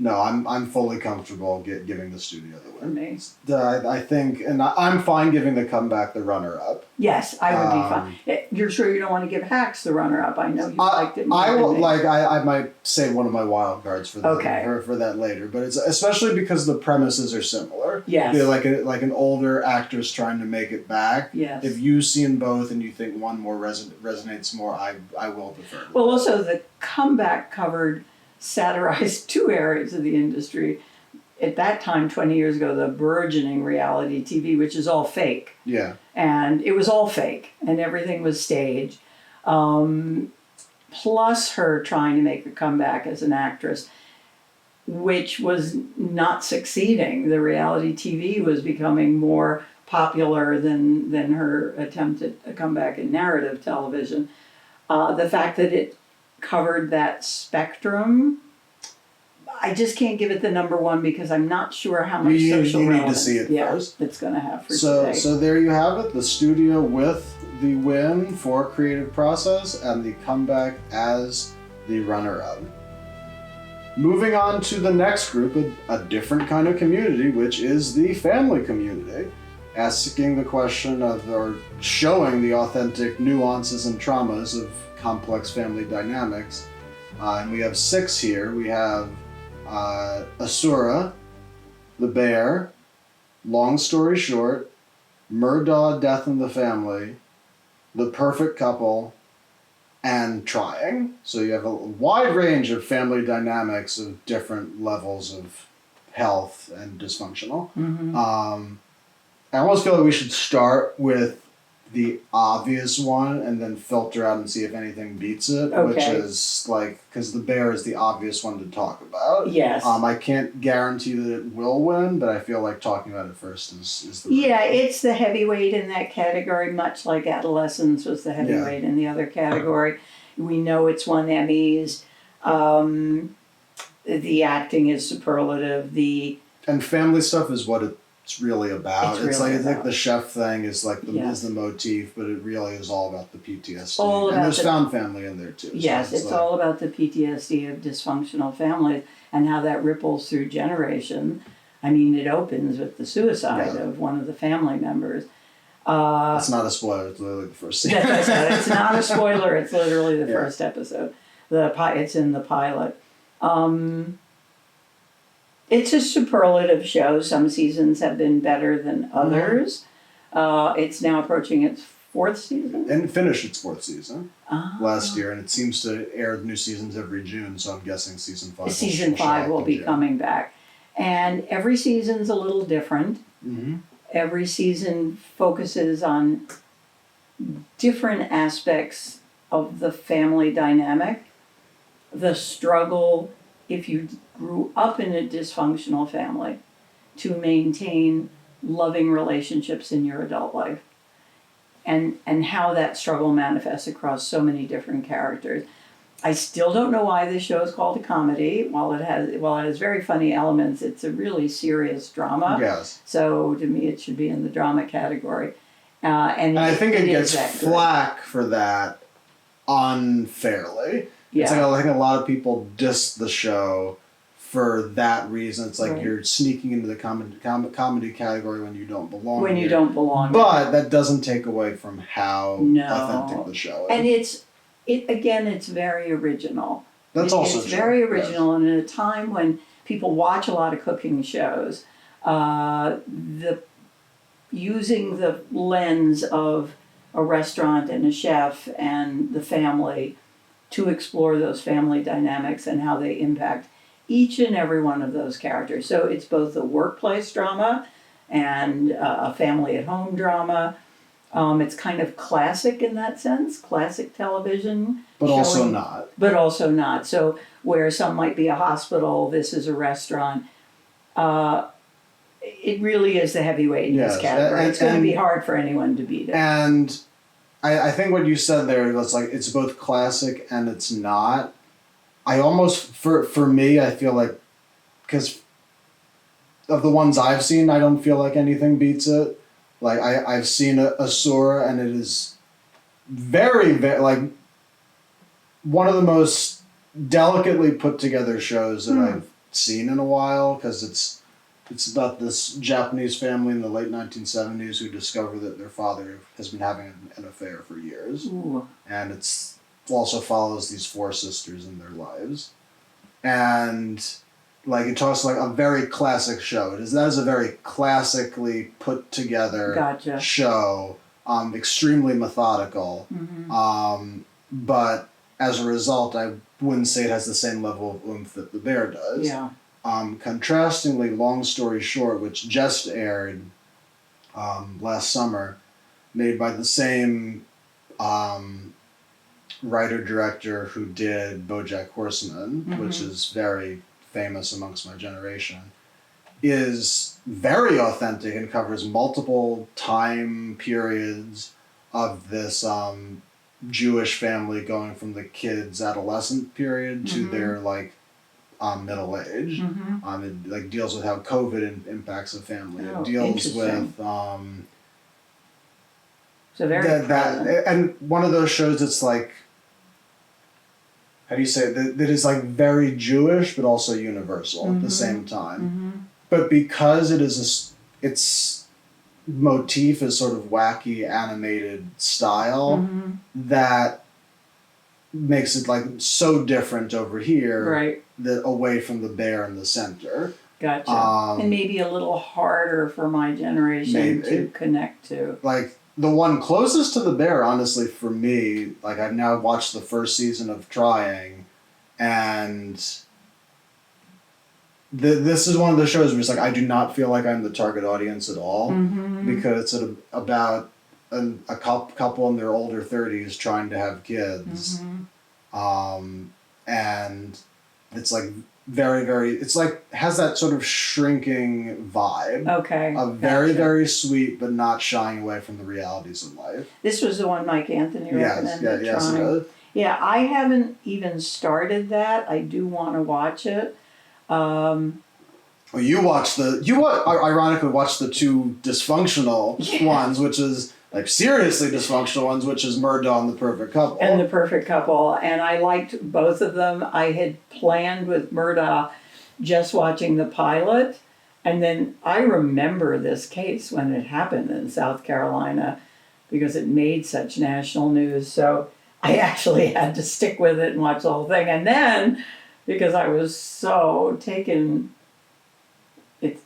no, I'm fully comfortable giving the studio the win. Amazing. I think, and I'm fine giving the comeback the runner-up. Yes, I would be fine. You're sure you don't want to give Hacks the runner-up? I know you liked it more than me. I might save one of my wild cards for that, for that later, but it's especially because the premises are similar. Yes. They're like an older actress trying to make it back. Yes. If you've seen both and you think one more resonates more, I will defer. Well, also the comeback satirized two areas of the industry. At that time, 20 years ago, the burgeoning reality TV, which is all fake. Yeah. And it was all fake, and everything was staged. Plus her trying to make a comeback as an actress, which was not succeeding. The reality TV was becoming more popular than her attempt at a comeback in narrative television. The fact that it covered that spectrum, I just can't give it the number one because I'm not sure how much social relevance. You need to see it first. It's going to have for today. So there you have it. The studio with the win for creative process and the comeback as the runner-up. Moving on to the next group, a different kind of community, which is the family community. Asking the question or showing the authentic nuances and traumas of complex family dynamics. And we have 6 here. We have Asura, the bear, Long Story Short, Murdaugh, Death in the Family, The Perfect Couple, and Trying. So you have a wide range of family dynamics of different levels of health and dysfunctional. Mm-hmm. I almost feel like we should start with the obvious one and then filter out and see if anything beats it, which is because the bear is the obvious one to talk about. Yes. I can't guarantee that it will win, but I feel like talking about it first is the right it's the heavyweight in that category, much like Adolescence was the heavyweight in the other category. We know it's won Emmys. The acting is superlative. And family stuff is what it's really about. It's like really I think about. the chef thing is like Yes. is the motif, but it really is all about the PTSD. All and about there's the- found family in there too. Yes, so it's all about the PTSD of dysfunctional families and how that ripples through generations. I mean, it opens with the suicide Yeah. of one of the family members. It's not a spoiler. It's literally the first scene. That's what I said. It's not a spoiler. It's literally the Yeah. first episode. It's in the pilot. It's a superlative show. Some seasons have been better than others. It's now approaching its 4th season. And finished its 4th season Ah. last year, and it seems to air new seasons every June. So I'm guessing season 5. Season 5 will be coming back, and every season's a little different. Mm-hmm. Every season focuses on different aspects of the family dynamic, the struggle if you grew up in a dysfunctional family to maintain loving relationships in your adult life, and how that struggle manifests across so many different characters. I still don't know why this show is called a comedy. While it has very funny elements, it's a really serious drama. Yes. So to me, it should be in the drama category. And I think it gets is that good. flack for that unfairly. Yeah. It's like I think a lot of people diss the show for that reason. It's like Right. you're sneaking into the comedy category when you don't belong. When you here. don't belong. But that doesn't take away from how No. authentic the show is. And it's very original. That's also It's true. very Yes. original, and in a time when people watch a lot of cooking shows, using the lens of a restaurant and a chef and the family to explore those family dynamics and how they impact each and every one of those characters. So it's both a workplace drama and a family at home drama. It's kind of classic in that sense, classic television. But also showing- not. But also not. So where some might be a hospital, this is a restaurant. It really is the heavyweight in Yes, this category. and- It's going to and- be hard for anyone to beat it. And I think what you said there was like it's both classic and it's not. I almost for me I feel like because of the ones I've seen I don't feel like anything beats it. Like I've seen a Sora and it is very like one of the most delicately put together shows that I've seen in a while because it's about this Japanese family in the late 1970s who discover that their father has been having an affair for years. Ooh. And it's also follows these 4 sisters in their lives. And like it talks like a very classic show. That is a very classically put together Gotcha. show. Extremely methodical. Mm-hmm. But as a result, I wouldn't say it has the same level of oomph that The Bear does. Yeah. Contrastingly, Long Story Short, which just aired last summer, made by the same writer-director who did BoJack Horseman, which is very famous amongst my generation, is very authentic and covers multiple time periods of this Jewish family going from the kids' adolescent period to their like middle age. It like deals with how COVID impacts a family. Oh, It deals interesting. with So very that and one of those shows that's like how do you say it? That is like very Jewish but also universal at the same time. But because it is its motif is sort of wacky animated style that makes it like so different over here right. that away from the bear in the center. Gotcha. Um, And maybe a little harder for my generation Maybe. to connect to. like the one closest to the bear, honestly, for me, like I've now watched the first season of Trying, and this is one of the shows where it's like I do not feel like I'm the target audience at all because it's about a couple in their older 30s trying to have kids, and it's like very, very. It's like has that sort of shrinking vibe. Okay. Very, gotcha. very sweet, but not shying away from the realities of life. This was the one Mike Anthony Yes, recommended. yes, it Trying. does. Yeah, I haven't even started that. I do want to watch it. Well, ironically watched the two dysfunctional ones, which is like seriously dysfunctional ones, which is Murdaugh and The Perfect Couple. And The Perfect Couple, and I liked both of them. I had planned with Murdaugh just watching the pilot, and then I remember this case when it happened in South Carolina because it made such national news. So I actually had to stick with it and watch the whole thing. And then, because I was so taken, it's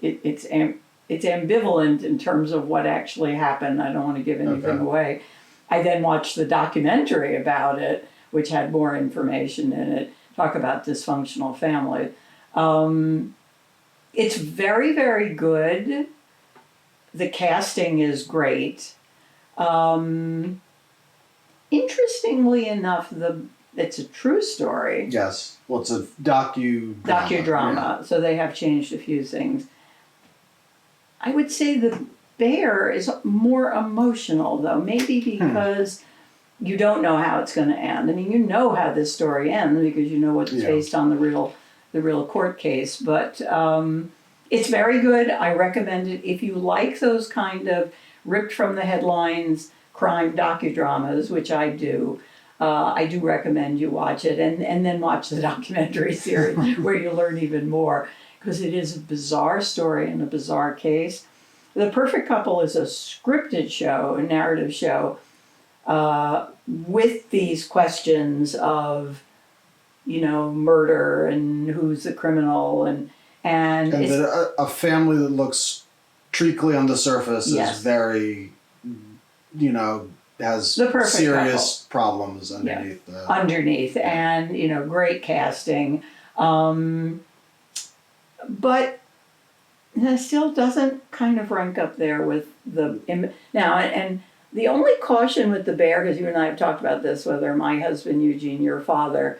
ambivalent in terms of what actually happened. I don't want to give anything away. I then watched the documentary about it, which had more information in it. Talk about dysfunctional family. It's very, very good. The casting is great. Interestingly enough, it's a true story. Yes. Well, it's a docudrama. Yeah. So they have changed a few things. I would say the bear is more emotional, though. Maybe because you don't know how it's going to end. I mean, you know how this story ends because you know it's based on the real court case. But it's very good. I recommend it if you like those kind of ripped from the headlines crime docudramas, which I do. I do recommend you watch it and then watch the documentary series where you learn even more, because it is a bizarre story and a bizarre case. The Perfect Couple is a scripted show, a narrative show, with these questions of, murder and who's the criminal and a family that looks treacly on the surface is very, has serious problems underneath. And great casting, but that still doesn't kind of rank up there with now. And the only caution with the bear, because you and I have talked about this, whether my husband Eugene, your father,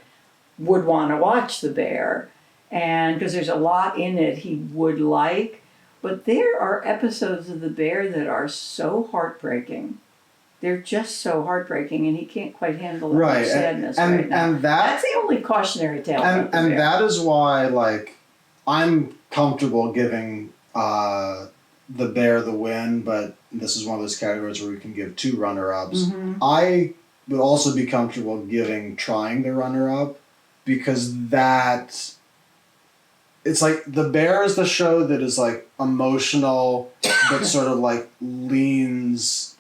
would want to watch the bear, and because there's a lot in it he would like, but there are episodes of the bear that are so heartbreaking. They're just so heartbreaking, and he can't quite handle the sadness right now. And that's the only cautionary tale. And that is why, I'm comfortable giving the bear the win, but this is one of those categories where we can give two runner-ups. Mm-hmm. I would also be comfortable giving Trying the runner-up, because it's like the bear is the show that is emotional, but sort of leans,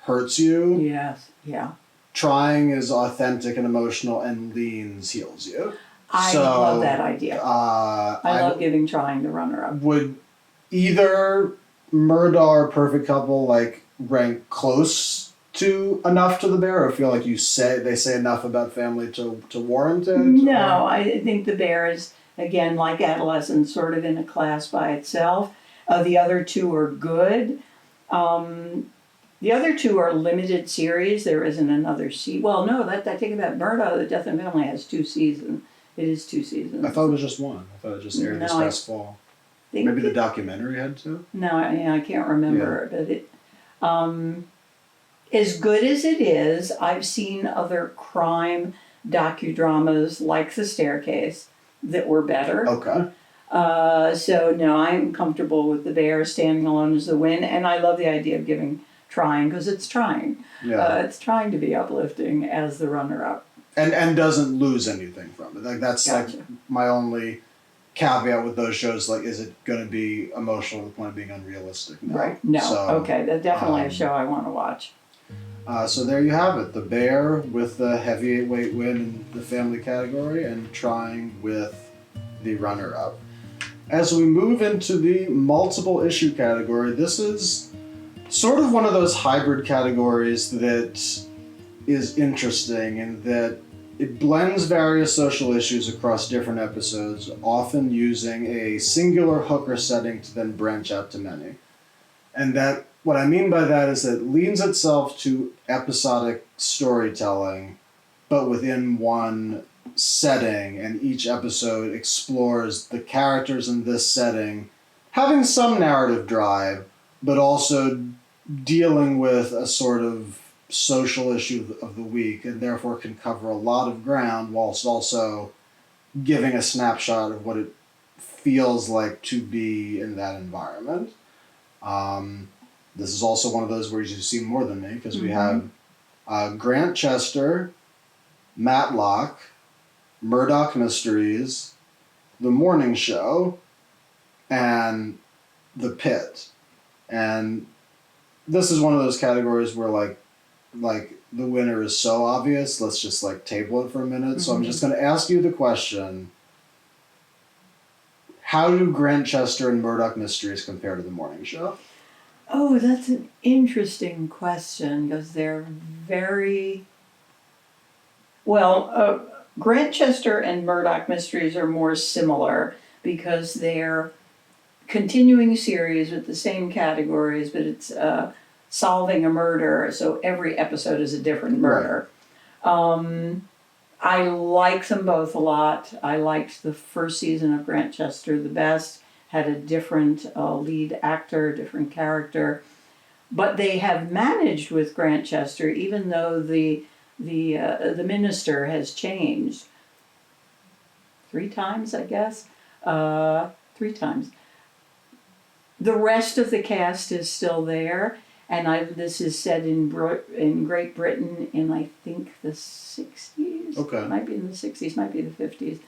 hurts you. Yes, yeah. Trying is authentic and emotional, and leans heals you. I love that idea. I love giving Trying the runner-up. Would either Murdaugh or Perfect Couple rank close to enough to the bear, or feel like they say enough about family to warrant it? No, I think the bear is, again, like Adolescent, sort of in a class by itself. The other two are good. The other two are limited series. There isn't another season. Well, no, I take it back. Murdaugh, The Death and Family has 2 seasons. It is 2 seasons. I thought it was just one. I thought it just aired this past fall. Maybe the documentary had 2? No, I can't remember. Yeah. But it, as good as it is, I've seen other crime docudramas like The Staircase that were better. Okay. So no, I'm comfortable with the bear standing alone as the win, and I love the idea of giving Trying, because it's trying. Yeah. It's trying to be uplifting as the runner-up. And doesn't lose anything from it. That's gotcha. My only caveat with those shows. Is it going to be emotional to the point of being unrealistic? No. Right. No. So, okay. That's definitely a show I want to watch. So there you have it. The Bear with the heavyweight win in the family category, and Trying with the runner-up. As we move into the multiple issue category, this is sort of one of those hybrid categories that is interesting in that it blends various social issues across different episodes, often using a singular hook or setting to then branch out to many. And that, what I mean by that is that it leans itself to episodic storytelling, but within one setting, and each episode explores the characters in this setting, having some narrative drive, but also dealing with a sort of social issue of the week, and therefore can cover a lot of ground whilst also giving a snapshot of what it feels like to be in that environment. This is also one of those where you see more than me, because we have Grant Chester, Matlock, Murdoch Mysteries, The Morning Show, and The Pit. And this is one of those categories where like the winner is so obvious, let's just like table it for a minute. So I'm just going to ask you the question: how do Grant Chester and Murdoch Mysteries compare to The Morning Show? Oh, that's an interesting question, because they're very... Well, Grant Chester and Murdoch Mysteries are more similar because they're continuing series with the same categories, but it's solving a murder, so every episode is a different murder. I like them both a lot. I liked the first season of Grant Chester the best. Had a different lead actor, different character. But they have managed with Grant Chester, even though the minister has changed 3 times, I guess. 3 times. The rest of the cast is still there, and this is set in Great Britain in, I think, the 60s. Okay. It might be in the 60s, might be the 50s.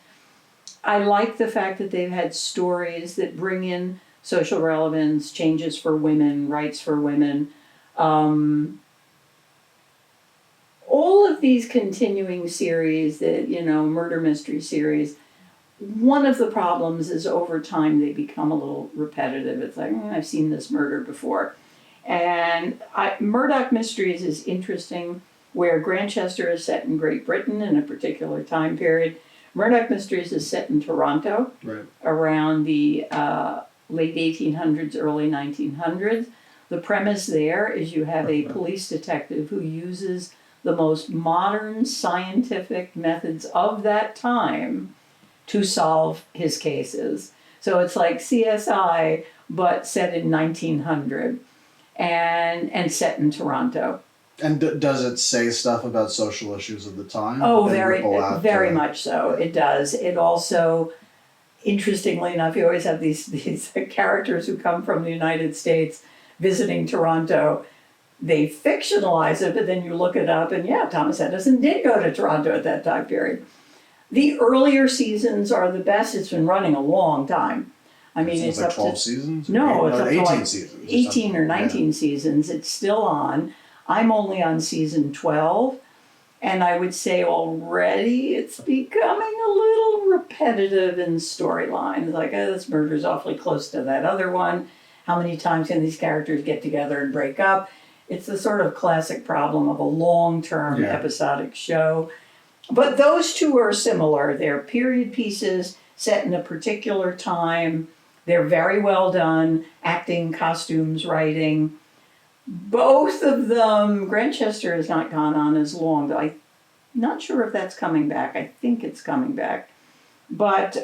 I like the fact that they've had stories that bring in social relevance, changes for women, rights for women. All of these continuing series, that, murder mystery series, one of the problems is over time they become a little repetitive. It's like, I've seen this murder before. And Murdoch Mysteries is interesting, where Grant Chester is set in Great Britain in a particular time period. Murdoch Mysteries is set in Toronto, right, around the late 1800s, early 1900s. The premise there is you have a police detective who uses the most modern scientific methods of that time to solve his cases. So it's like CSI, but set in 1900 and set in Toronto. And does it say stuff about social issues of the time? Oh, very much so. It does. It also, interestingly enough, you always have these characters who come from the United States visiting Toronto. They fictionalize it, but then you look it up, and Thomas Edison did go to Toronto at that time period. The earlier seasons are the best. It's been running a long time. I mean, it's like up 12 to seasons? No, it's up 18 to like seasons. 18 or 19 seasons. It's still on. I'm only on season 12, and I would say already it's becoming a little repetitive in storylines. Like, this murder's awfully close to that other one. How many times can these characters get together and break up? It's the sort of classic problem of a long-term episodic show. But those two are similar. They're period pieces set in a particular time. They're very well done, acting, costumes, writing. Both of them, Grant Chester has not gone on as long, though I'm not sure if that's coming back. I think it's coming back. But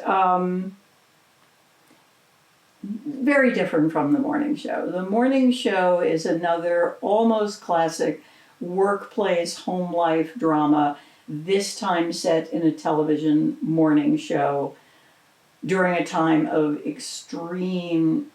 very different from The Morning Show. The Morning Show is another almost classic workplace, home life drama, this time set in a television morning show during a time of extreme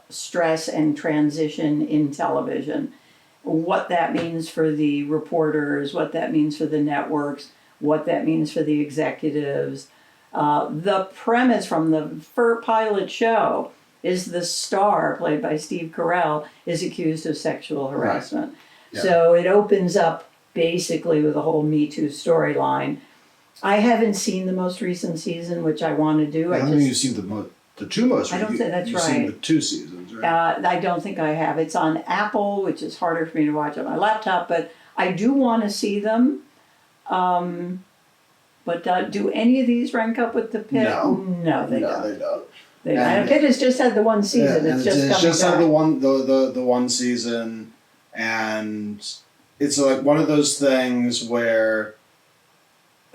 stress and transition in television. What that means for the reporters, what that means for the networks, what that means for the executives. The premise from the pilot show is the star, played by Steve Carell, is accused of sexual harassment. Right. Yeah. So it opens up basically with a whole Me Too storyline. I haven't seen the most recent season, which I want to do. I don't think you've seen the two most recent. I don't think that's you've right. You've seen the 2 seasons, right? I don't think I have. It's on Apple, which is harder for me to watch on my laptop, but I do want to see them. But do any of these rank up with The Pit? No, they don't. They don't. And Pit has just had the one season. Yeah, it's just had the one season, and it's like one of those things where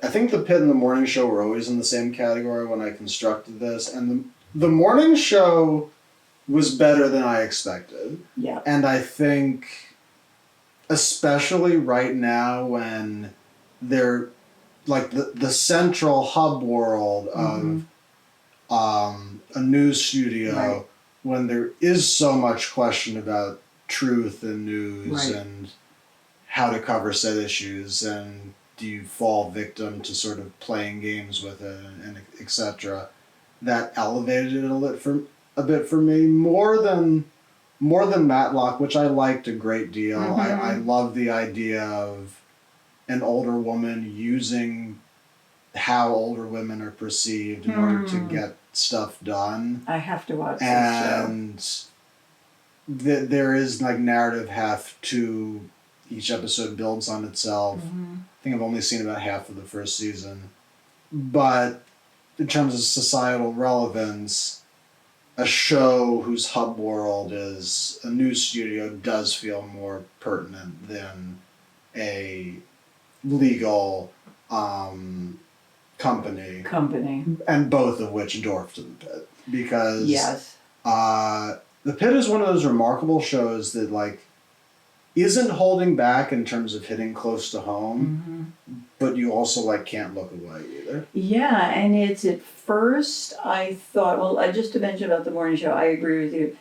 I think The Pit and The Morning Show were always in the same category when I constructed this, and the Morning Show was better than I expected. Yeah. And I think especially right now when they're like the central hub world of a news studio, Right. when there is so much question about truth and news Right. and how to cover said issues, and do you fall victim to sort of playing games with it, and etc. That elevated it a bit for me, more than Matlock, which I liked a great deal. I love the idea of an older woman using how older women are perceived in order to get stuff done. I have to watch this show. And there is like narrative heft to each episode, builds on itself. I think I've only seen about half of the first season. But in terms of societal relevance, a show whose hub world is a news studio does feel more pertinent than a legal company, and both of which dwarf to the Pit, because yes, the Pit is one of those remarkable shows that like isn't holding back in terms of hitting close to home, but you also like can't look away either. Yeah, and it's at first I thought, well, just to mention about the morning show, I agree with you.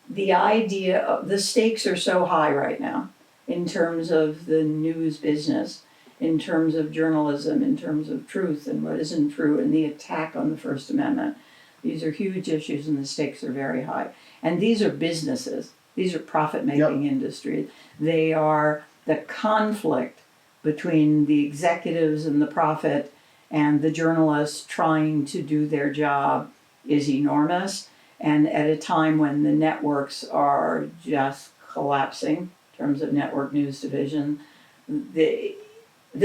The idea of the stakes are so high right now in terms of the news business, in terms of journalism, in terms of truth and what isn't true, and the attack on the First Amendment. These are huge issues and the stakes are very high. And these are businesses. These are profit-making industries. They are the conflict between the executives and the profit and the journalists trying to do their job is enormous. And at a time when the networks are just collapsing in terms of network news division, the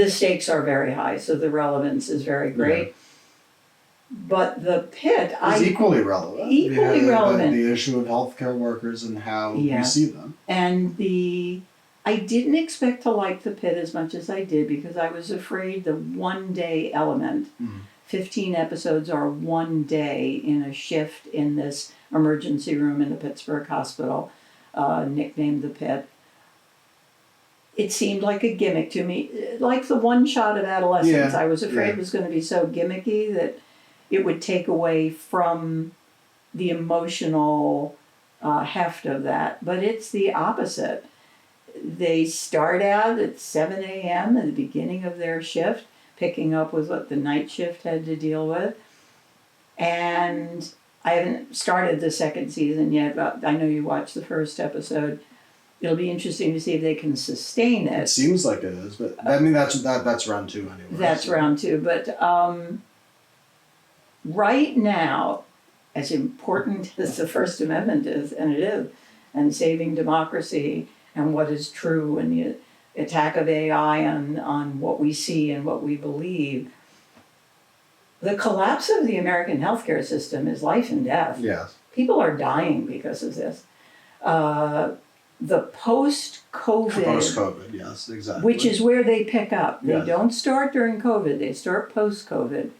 stakes are very high, so the relevance is very great. Yeah. But the Pit is equally relevant. Equally relevant. The issue of healthcare workers and how we see them. And I didn't expect to like the Pit as much as I did because I was afraid the one-day element. 15 episodes are one day in a shift in this emergency room in the Pittsburgh hospital, nicknamed the Pit. It seemed like a gimmick to me, like the one shot of adolescence. I was afraid it was going to be so gimmicky that it would take away from the emotional heft of that. But it's the opposite. They start out at 7 a.m. at the beginning of their shift, picking up with what the night shift had to deal with. And I haven't started the second season yet, but I know you watched the first episode. It'll be interesting to see if they can sustain it. It seems like it is, but I mean that's round 2 anyway. That's round 2, but right now, as important as the First Amendment is, and it is, and saving democracy and what is true and the attack of AI on what we see and what we believe, the collapse of the American healthcare system is life and death. Yes. People are dying because of this. The post-COVID, yes, exactly. which is where they pick up. They don't start during COVID, they start post-COVID.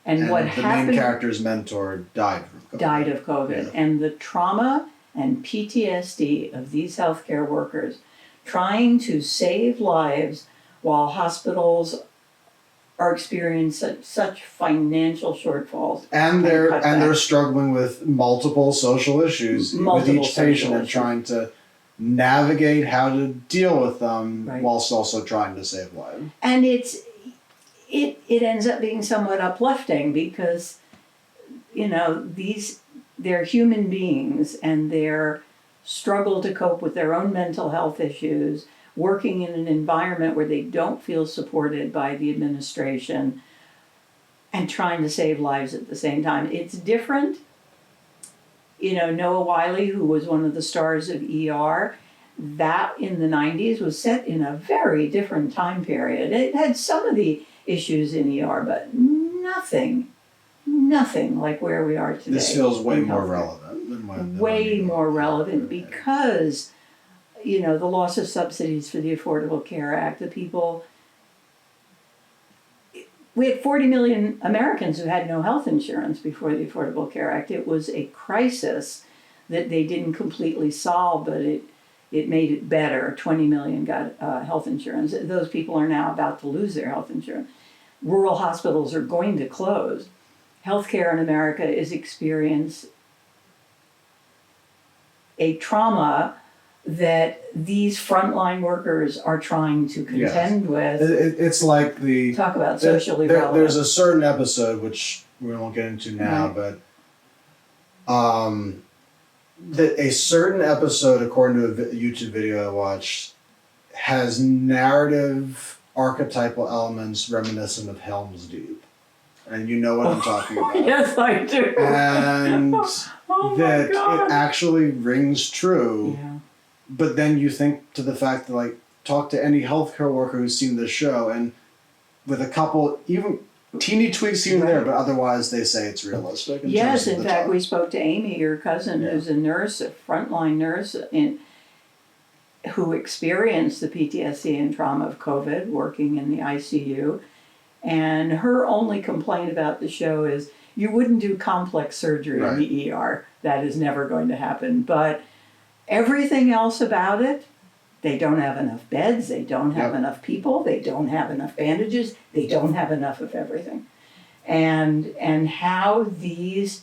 And what happened... the main character's mentor died of COVID. Yeah. And the trauma and PTSD of these healthcare workers trying to save lives while hospitals are experiencing such financial shortfalls. And they're struggling with multiple social issues with each patient and trying to navigate how to deal with them whilst also trying to save lives. And it ends up being somewhat uplifting because, they're human beings and their struggle to cope with their own mental health issues, working in an environment where they don't feel supported by the administration and trying to save lives at the same time. It's different. Noah Wyle, who was one of the stars of ER, that in the 90s was set in a very different time period. It had some of the issues in ER, but nothing like where we are today. This feels way more relevant than when... Way more relevant because, the loss of subsidies for the Affordable Care Act, the people... We had 40 million Americans who had no health insurance before the Affordable Care Act. It was a crisis that they didn't completely solve, but it made it better. 20 million got health insurance. Those people are now about to lose their health insurance. Rural hospitals are going to close. Healthcare in America is experiencing a trauma that these frontline workers are trying to contend with. It's like Talk about socially relevant. There's a certain episode, which we won't get into now, but that a certain episode, according to a YouTube video I watched, has narrative archetypal elements reminiscent of Helm's Deep. And you know what I'm talking about. Yes, I do. And that God. it actually rings true. Yeah. But then you think to the fact that, like, talk to any healthcare worker who's seen this show, and with a couple, even teeny tweaks here and there, but otherwise they say it's realistic. Yes, in fact, we spoke to Amy, your cousin, who's a nurse, a frontline nurse, who experienced the PTSD and trauma of COVID, working in the ICU. And her only complaint about the show is, you wouldn't do complex surgery in the ER. That is never going to happen. But everything else about it, they don't have enough beds, they don't have enough people, they don't have enough bandages, they don't have enough of everything. And how these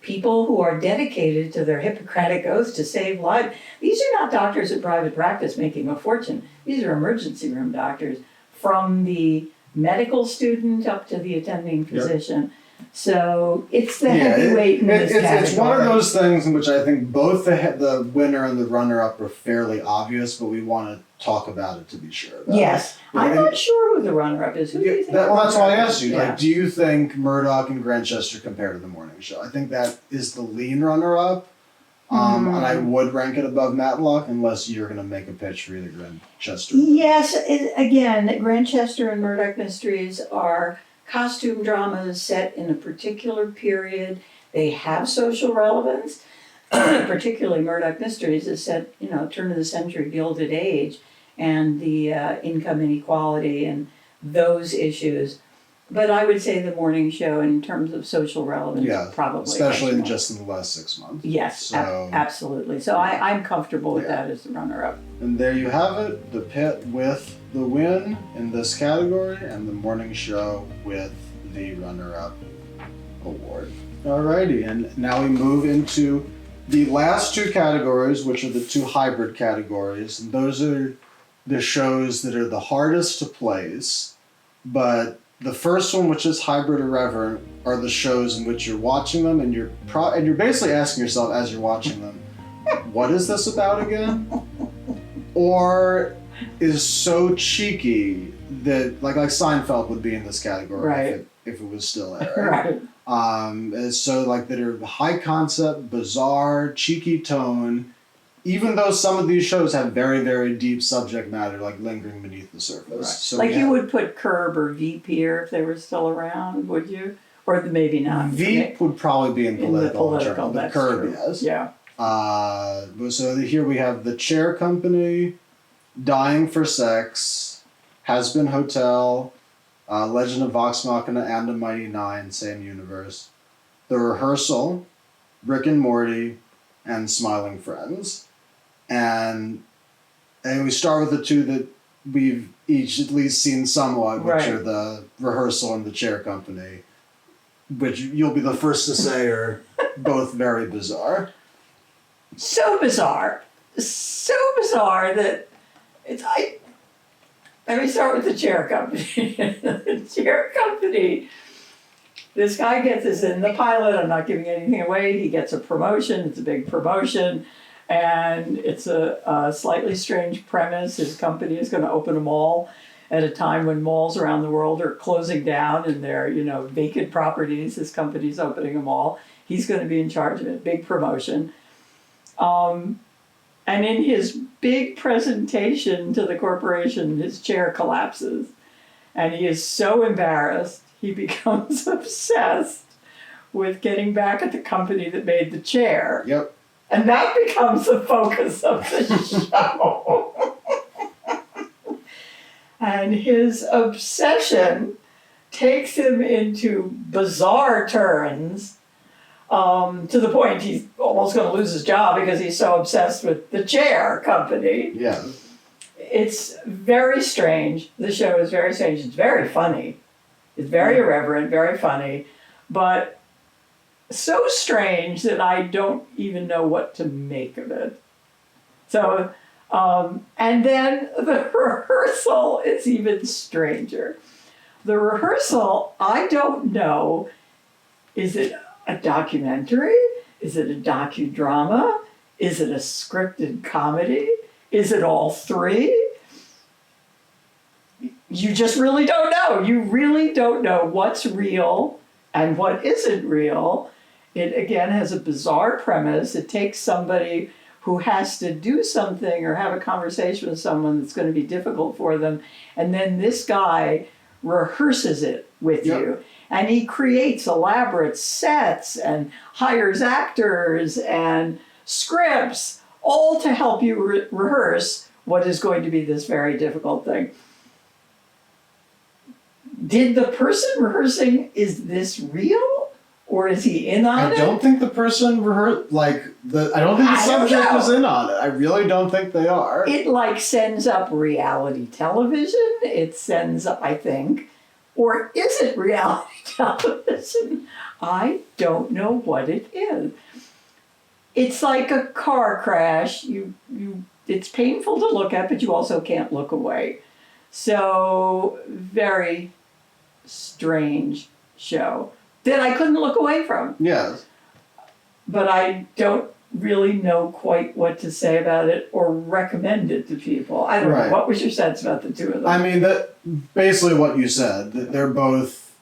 people who are dedicated to their Hippocratic oath to save lives, these are not doctors in private practice making a fortune. These are emergency room doctors, from the medical student up to the attending physician. So it's the heavyweight in this category. It's one of those things in which I think both the winner and the runner-up are fairly obvious, but we want to talk about it to be sure. Yes. I'm not sure who the runner-up is. Who do you think? Well, that's why I asked you. Like, do you think Murdoch and Grantchester compare to the morning show? I think that is the lean runner-up. And I would rank it above Matlock, unless you're going to make a pitch for either Grantchester. Yes, again, Grantchester and Murdoch Mysteries are costume dramas set in a particular period. They have social relevance. Particularly Murdoch Mysteries is set, turn of the century Gilded Age, and the income inequality and those issues. But I would say the morning show, in terms of social relevance, probably. Especially just in the last 6 months. Yes, absolutely. So I'm comfortable with that as the runner-up. And there you have it, the pit with the win in this category, and the morning show with the runner-up award. Alrighty, and now we move into the last two categories, which are the two hybrid categories. And those are the shows that are the hardest to place, but the first one, which is hybrid irreverent, are the shows in which you're watching them and you're basically asking yourself as you're watching them, what is this about again? Or is so cheeky that like Seinfeld would be in this category if it was still airing. So like that are high concept, bizarre, cheeky tone, even though some of these shows have very, very deep subject matter, like lingering beneath the surface. So like you would put Curb or Veep here if they were still around, would you? Or maybe not. Veep would probably be in political, but Curb, yes. Yeah. So here we have The Chair Company, Dying for Sex, Has Been Hotel, Legend of Vox Machina and the Mighty Nine, same universe, The Rehearsal, Rick and Morty, and Smiling Friends. And we start with the two that we've each at least seen somewhat, which are The Rehearsal and The Chair Company, which you'll be the first to say are both very bizarre. So bizarre that let me start with The Chair Company. The Chair Company, this guy gets this in the pilot, I'm not giving anything away, he gets a promotion, it's a big promotion, and it's a slightly strange premise. His company is going to open a mall at a time when malls around the world are closing down and they're, vacant properties. His company's opening a mall. He's going to be in charge of it, big promotion. And in his big presentation to the corporation, his chair collapses. And he is so embarrassed, he becomes obsessed with getting back at the company that made the chair. Yep. And that becomes the focus of the show. And his obsession takes him into bizarre turns to the point he's almost going to lose his job because he's so obsessed with the chair company. Yeah. It's very strange. The show is very strange. It's very funny. It's very irreverent, very funny, but so strange that I don't even know what to make of it. So, and then the rehearsal is even stranger. The rehearsal, I don't know, is it a documentary? Is it a docudrama? Is it a scripted comedy? Is it all three? You just really don't know. You really don't know what's real and what isn't real. It, again, has a bizarre premise. It takes somebody who has to do something or have a conversation with someone that's going to be difficult for them, and then this guy rehearses it with you. And he creates elaborate sets and hires actors and scripts, all to help you rehearse what is going to be this very difficult thing. Did the person rehearsing, is this real? Or is he in on it? I don't think the person I don't think the subject is in on it. I really don't think they are. It sends up reality television. It sends up, I think, or is it reality television? I don't know what it is. It's like a car crash. It's painful to look at, but you also can't look away. So, very strange show that I couldn't look away from. Yes. But I don't really know quite what to say about it or recommend it to people. I don't know. What was your sense about the two of them? I mean, that basically what you said. That they're both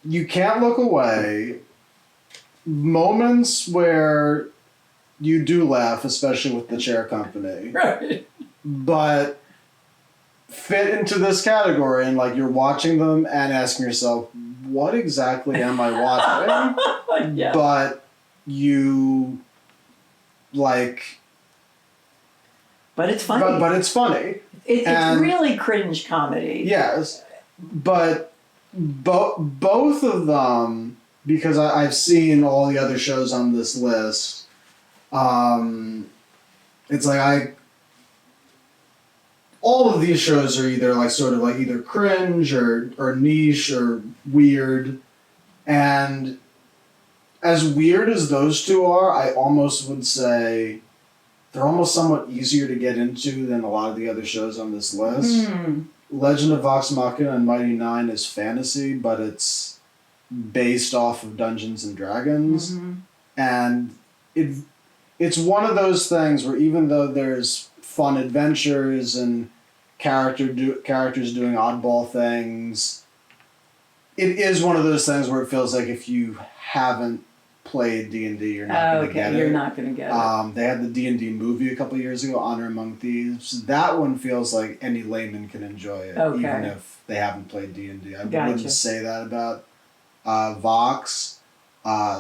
you can't look away. Moments where you do laugh, especially with the chair company. Right. But fit into this category, and you're watching them and asking yourself, what exactly am I watching? Yeah. But you But it's funny. But it's funny. It's really cringe comedy. Yes, but both of them, because I've seen all the other shows on this list. It's all of these shows are either either cringe or niche or weird, and as weird as those two are, I almost would say they're almost somewhat easier to get into than a lot of the other shows on this list. Legend of Vox Machina and Mighty Nine is fantasy, but it's based off of Dungeons and Dragons, and it's one of those things where even though there's fun adventures and characters doing oddball things, it is one of those things where it feels like if you haven't played D&D, you're not going to get it. You're not going to get it. They had the D&D movie a couple years ago, Honor Among Thieves. That one feels like any layman can enjoy it, even if they haven't played D&D. I wouldn't say that about Vox.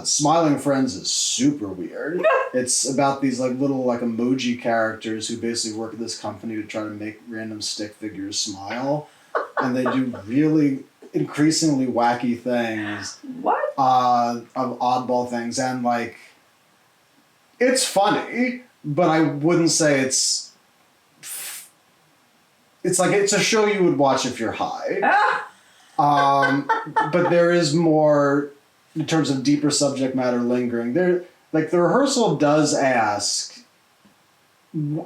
Smiling Friends is super weird. It's about these little emoji characters who basically work at this company to try to make random stick figures smile, and they do really increasingly wacky things. What? Of oddball things, and it's funny, but I wouldn't say it's a show you would watch if you're high. But there is more in terms of deeper subject matter lingering. The rehearsal does ask,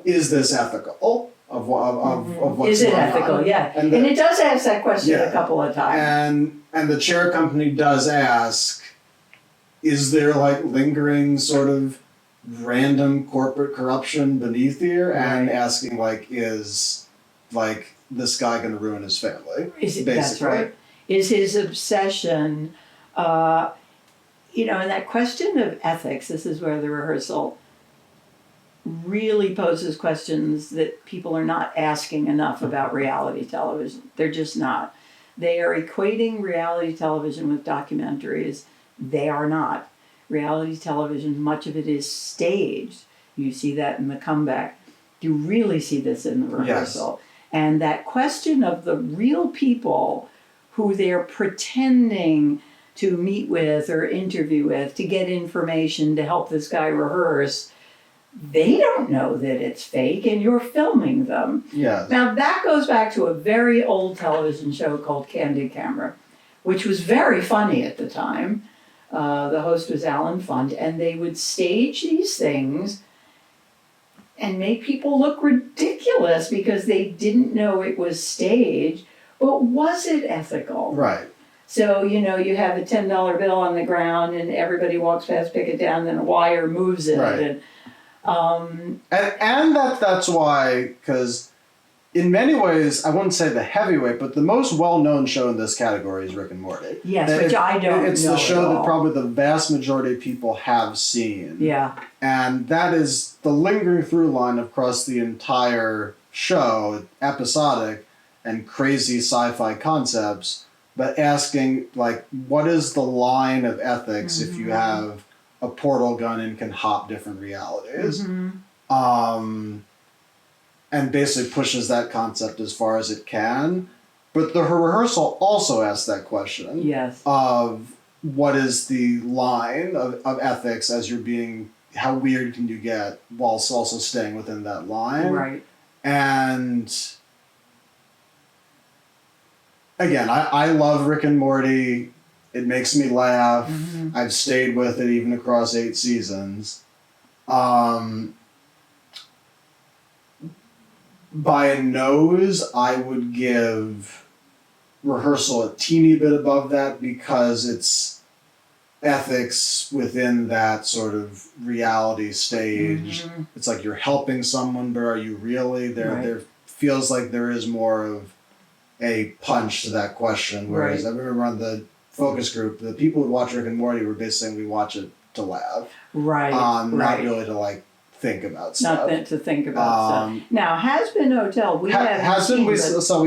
is this ethical? Of what's is it going ethical? on? Yeah, and it does ask that question a couple of times. And the chair company does ask, is there lingering sort of random corporate corruption beneath here? And asking is this guy going to ruin his family? That's right. Is his obsession, and that question of ethics, this is where the rehearsal really poses questions that people are not asking enough about reality television. They're just not. They are equating reality television with documentaries. They are not. Reality television, much of it is staged. You see that in The Comeback. You really see this in the rehearsal. Yes. And that question of the real people who they're pretending to meet with or interview with, to get information to help this guy rehearse, they don't know that it's fake and you're filming them. Yes. Now that goes back to a very old television show called Candid Camera, which was very funny at the time. The host was Alan Funt, and they would stage these things and make people look ridiculous because they didn't know it was staged. But was it ethical? Right. So, you have a $10 bill on the ground and everybody walks past, pick it down, then a wire moves it. Right. And that's why, because in many ways, I wouldn't say the heavyweight, but the most well-known show in this category is Rick and Morty. Yes, which I don't know. It's the show that probably the vast majority of people have seen. Yeah. And that is the lingering through line across the entire show, episodic and crazy sci-fi concepts, but asking, like, what is the line of ethics if you have a portal gun and can hop different realities? And basically pushes that concept as far as it can. But the rehearsal also asks that question. Yes. Of what is the line of ethics as you're being, how weird can you get whilst also staying within that line? Right. And again, I love Rick and Morty. It makes me laugh. I've stayed with it even across 8 seasons. By a nose, I would give rehearsal a teeny bit above that because it's ethics within that sort of reality stage. It's like you're helping someone, but are you really? There feels like there is more of a punch to that question. Whereas I remember on the focus group, the people who watch Rick and Morty were basically saying we watch it to laugh. Right. Not really to like think about stuff. Not meant to think about stuff. Now, Has Been Hotel, we haven't seen. We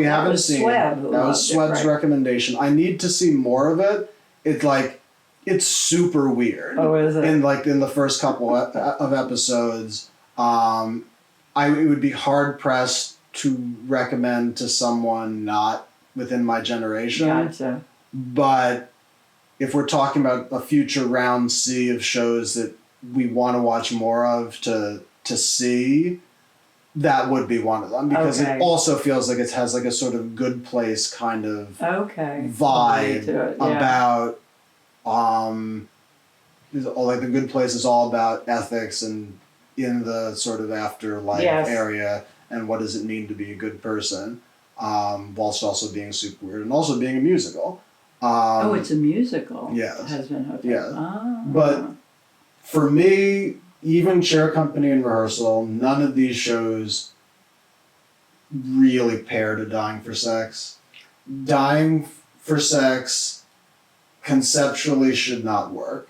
haven't seen. That was Sweb's recommendation. I need to see more of it. It's super weird. Oh, is it? In the first couple of episodes, it would be hard pressed to recommend to someone not within my generation. Gotcha. But if we're talking about a future round C of shows that we want to watch more of to see, that would be one of them, because it also feels like it has like a sort of Good Place kind of vibe about like the Good Place is all about ethics and in the sort of afterlife area and what does it mean to be a good person, whilst also being super weird and also being a musical. It's a musical. Yes. Has Been Hotel. Yeah. But for me, even Chair Company and Rehearsal, none of these shows really pair to Dying for Sex. Dying for Sex conceptually should not work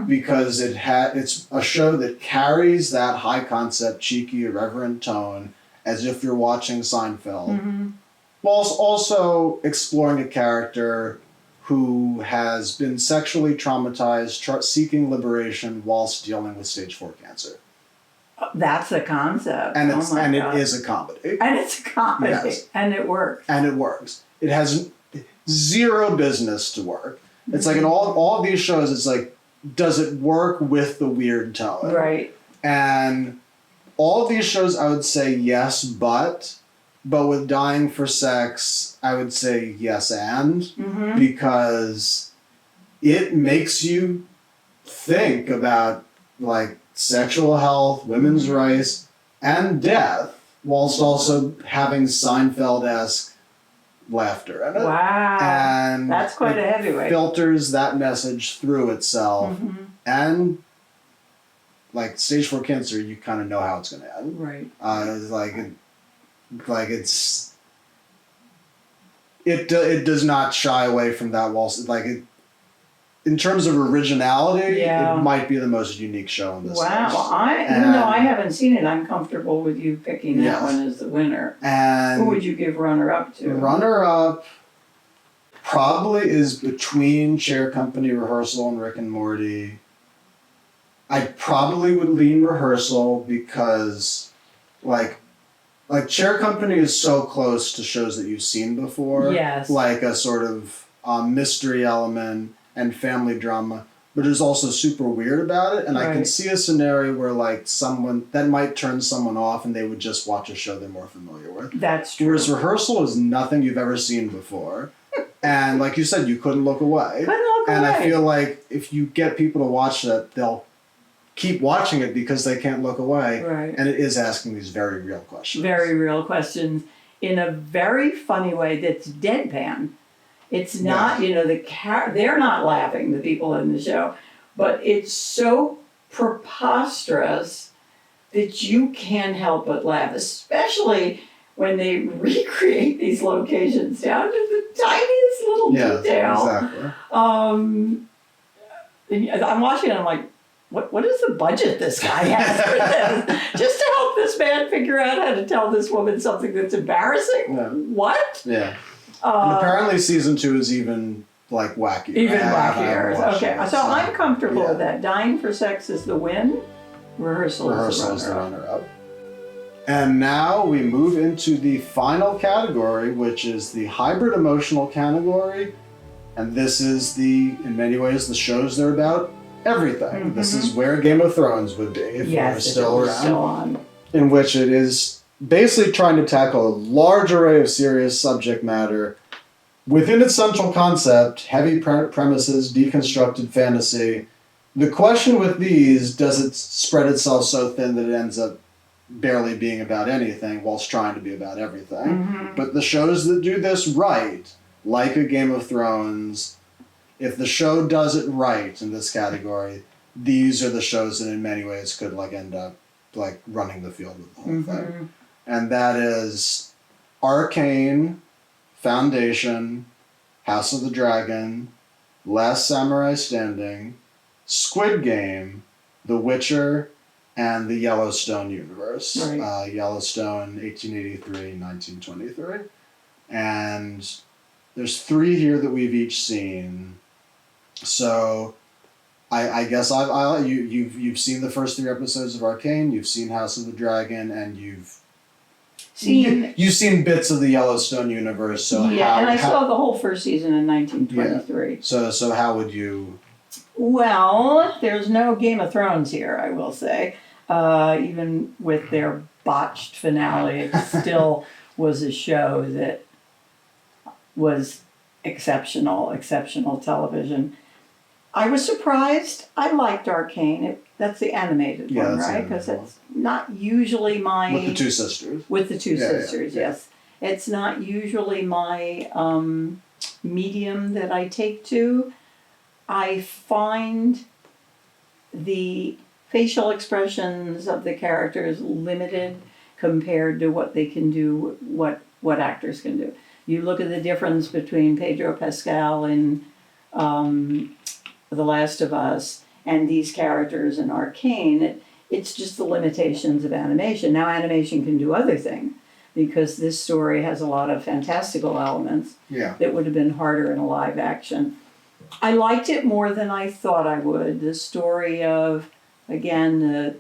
because it's a show that carries that high concept, cheeky, irreverent tone as if you're watching Seinfeld, whilst also exploring a character who has been sexually traumatized, seeking liberation whilst dealing with stage 4 cancer. That's a concept. And it is a comedy. And it's a comedy. Yes. And it works. And it works. It has zero business to work. It's like in all of these shows, it's like, does it work with the weird tone? Right. And all of these shows, I would say yes, but with Dying for Sex, I would say yes and, because it makes you think about like sexual health, women's rights, and death, whilst also having Seinfeld-esque laughter in it. Wow. And that's quite a heavyweight. Filters that message through itself. And like stage 4 cancer, you kind of know how it's going to end. Right. It does not shy away from that. Whilst in terms of originality, it might be the most unique show in this. Wow! Even though I haven't seen it, I'm comfortable with you picking that one as the winner. And who would you give runner-up to? Runner-up probably is between Chair Company, Rehearsal, and Rick and Morty. I probably would lean Rehearsal because, like Chair Company is so close to shows that you've seen before. Yes. Like a sort of mystery element and family drama, but is also super weird about it. And I can Right. see a scenario where like someone that might turn someone off and they would just watch a show they're more familiar with. That's true. Whereas Rehearsal is nothing you've ever seen before. And like you said, you couldn't look away. Couldn't look And away. I feel like if you get people to watch that, they'll keep watching it because they can't look away. Right. And it is asking these very real questions. Very real questions in a very funny way that's deadpan. It's not, you know, they're not laughing, the people in the show, but it's so preposterous that you can't help but laugh, especially when they recreate these locations down to the tiniest little detail. Exactly. And I'm watching it, I'm like, what is the budget this guy has for this? Just to help this man figure out how to tell this woman something that's embarrassing? Yeah. What? Yeah. And apparently season 2 is even like wackier. Even I haven't wackier. watched Okay, it, so I'm comfortable yeah. with that. Dying for Sex is the win. Rehearsal Rehearsal is is the the runner-up. runner-up. And now we move into the final category, which is the hybrid emotional category. And this is in many ways, the shows that are about everything. Mm-hmm. This is where Game of Thrones would be if it was still around. Still on. In which it is basically trying to tackle a large array of serious subject matter within its central concept, heavy premises, deconstructed fantasy. The question with these, does it spread itself so thin that it ends up barely being about anything whilst trying to be about everything? Mm-hmm. But the shows that do this right, like a Game of Thrones, if the show does it right in this category, these are the shows that in many ways could like end up like running the field with the whole thing. And that is Arcane, Foundation, House of the Dragon, Last Samurai Standing, Squid Game, The Witcher, and the Yellowstone universe. Right. Yellowstone, 1883, 1923. And there's 3 here that we've each seen. So I guess you've seen the first 3 episodes of Arcane, you've seen House of the Dragon, and you've seen bits of the Yellowstone universe. So and I saw the whole first season in 1923. Yeah. So how would you? Well, there's no Game of Thrones here, I will say. Even with their botched finale, it still was a show that was exceptional television. I was surprised. I liked Arcane. That's the animated one, right? Because it's not usually my... With the 2 sisters. With the 2 sisters, yeah. yes. It's not usually my medium that I take to. I find the facial expressions of the characters limited compared to what they can do, what actors can do. You look at the difference between Pedro Pascal in The Last of Us and these characters in Arcane, it's just the limitations of animation. Now animation can do other things because this story has a lot of fantastical elements that would have been harder in a live action. I liked it more than I thought I would. The story of, again, the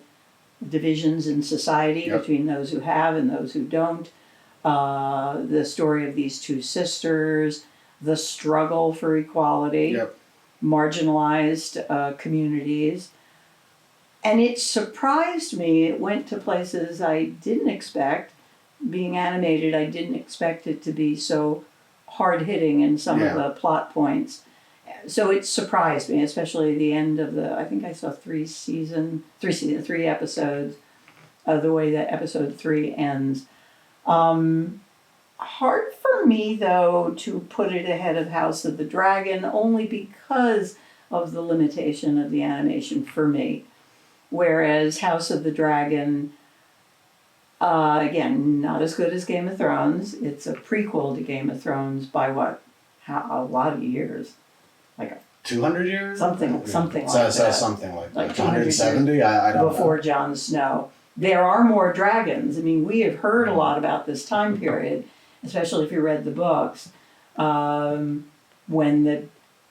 divisions in society between those who have and those who don't. The story of these 2 sisters, the struggle for equality, marginalized communities. And it surprised me. It went to places I didn't expect. Being animated, I didn't expect it to be so hard-hitting in some of the plot points. So it surprised me, especially the end of I think I saw 3 episodes of the way that episode 3 ends. Hard for me, though, to put it ahead of House of the Dragon, only because of the limitation of the animation for me. Whereas House of the Dragon, again, not as good as Game of Thrones. It's a prequel to Game of Thrones by a lot of years. Like 200 years? Something like that. Something like that. 270? I don't know. Before Jon Snow. There are more dragons. I mean, we have heard a lot about this time period, especially if you read the books, when the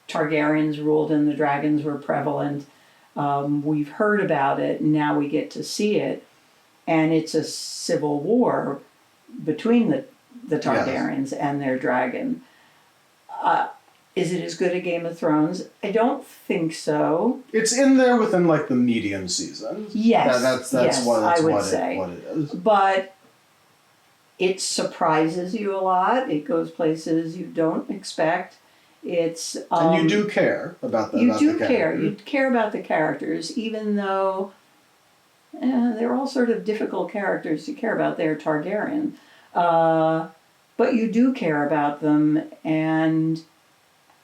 Targaryens ruled and the dragons were prevalent. We've heard about it, and now we get to see it. And it's a civil war between the Targaryens and their dragon. Is it as good as Game of Thrones? I don't think so. It's in there within like the medium seasons. Yes, That's yes, I would say. what it is. But it surprises you a lot. It goes places you don't expect. It's and you do care about the you do the care. You care about the characters, even though they're all sort of difficult characters to care about. They're Targaryen, but you do care about them and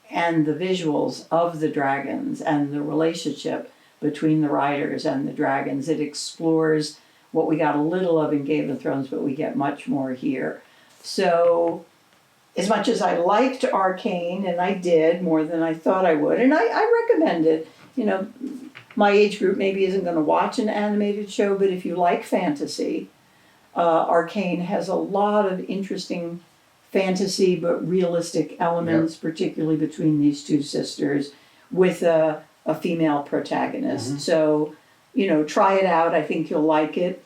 the visuals of the dragons and the relationship between the riders and the dragons. It explores what we got a little of in Game of Thrones, but we get much more here. So, as much as I liked Arcane, and I did more than I thought I would, and I recommend it. You know, my age group maybe isn't going to watch an animated show, but if you like fantasy, Arcane has a lot of interesting fantasy but realistic elements, particularly between these two sisters, with a female protagonist. Mm-hmm. So, you know, try it out. I think you'll like it.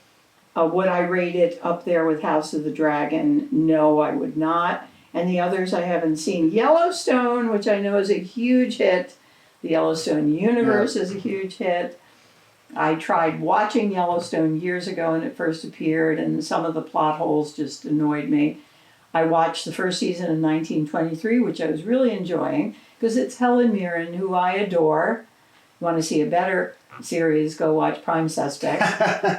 Would I rate it up there with House of the Dragon? No, I would not. And the others I haven't seen. Yellowstone, which I know is a huge hit. The Yellowstone universe is a huge hit. I tried watching Yellowstone years ago when it first appeared, and some of the plot holes just annoyed me. I watched the first season in 1923, which I was really enjoying, because it's Helen Mirren, who I adore. You want to see a better series, go watch Prime Suspect.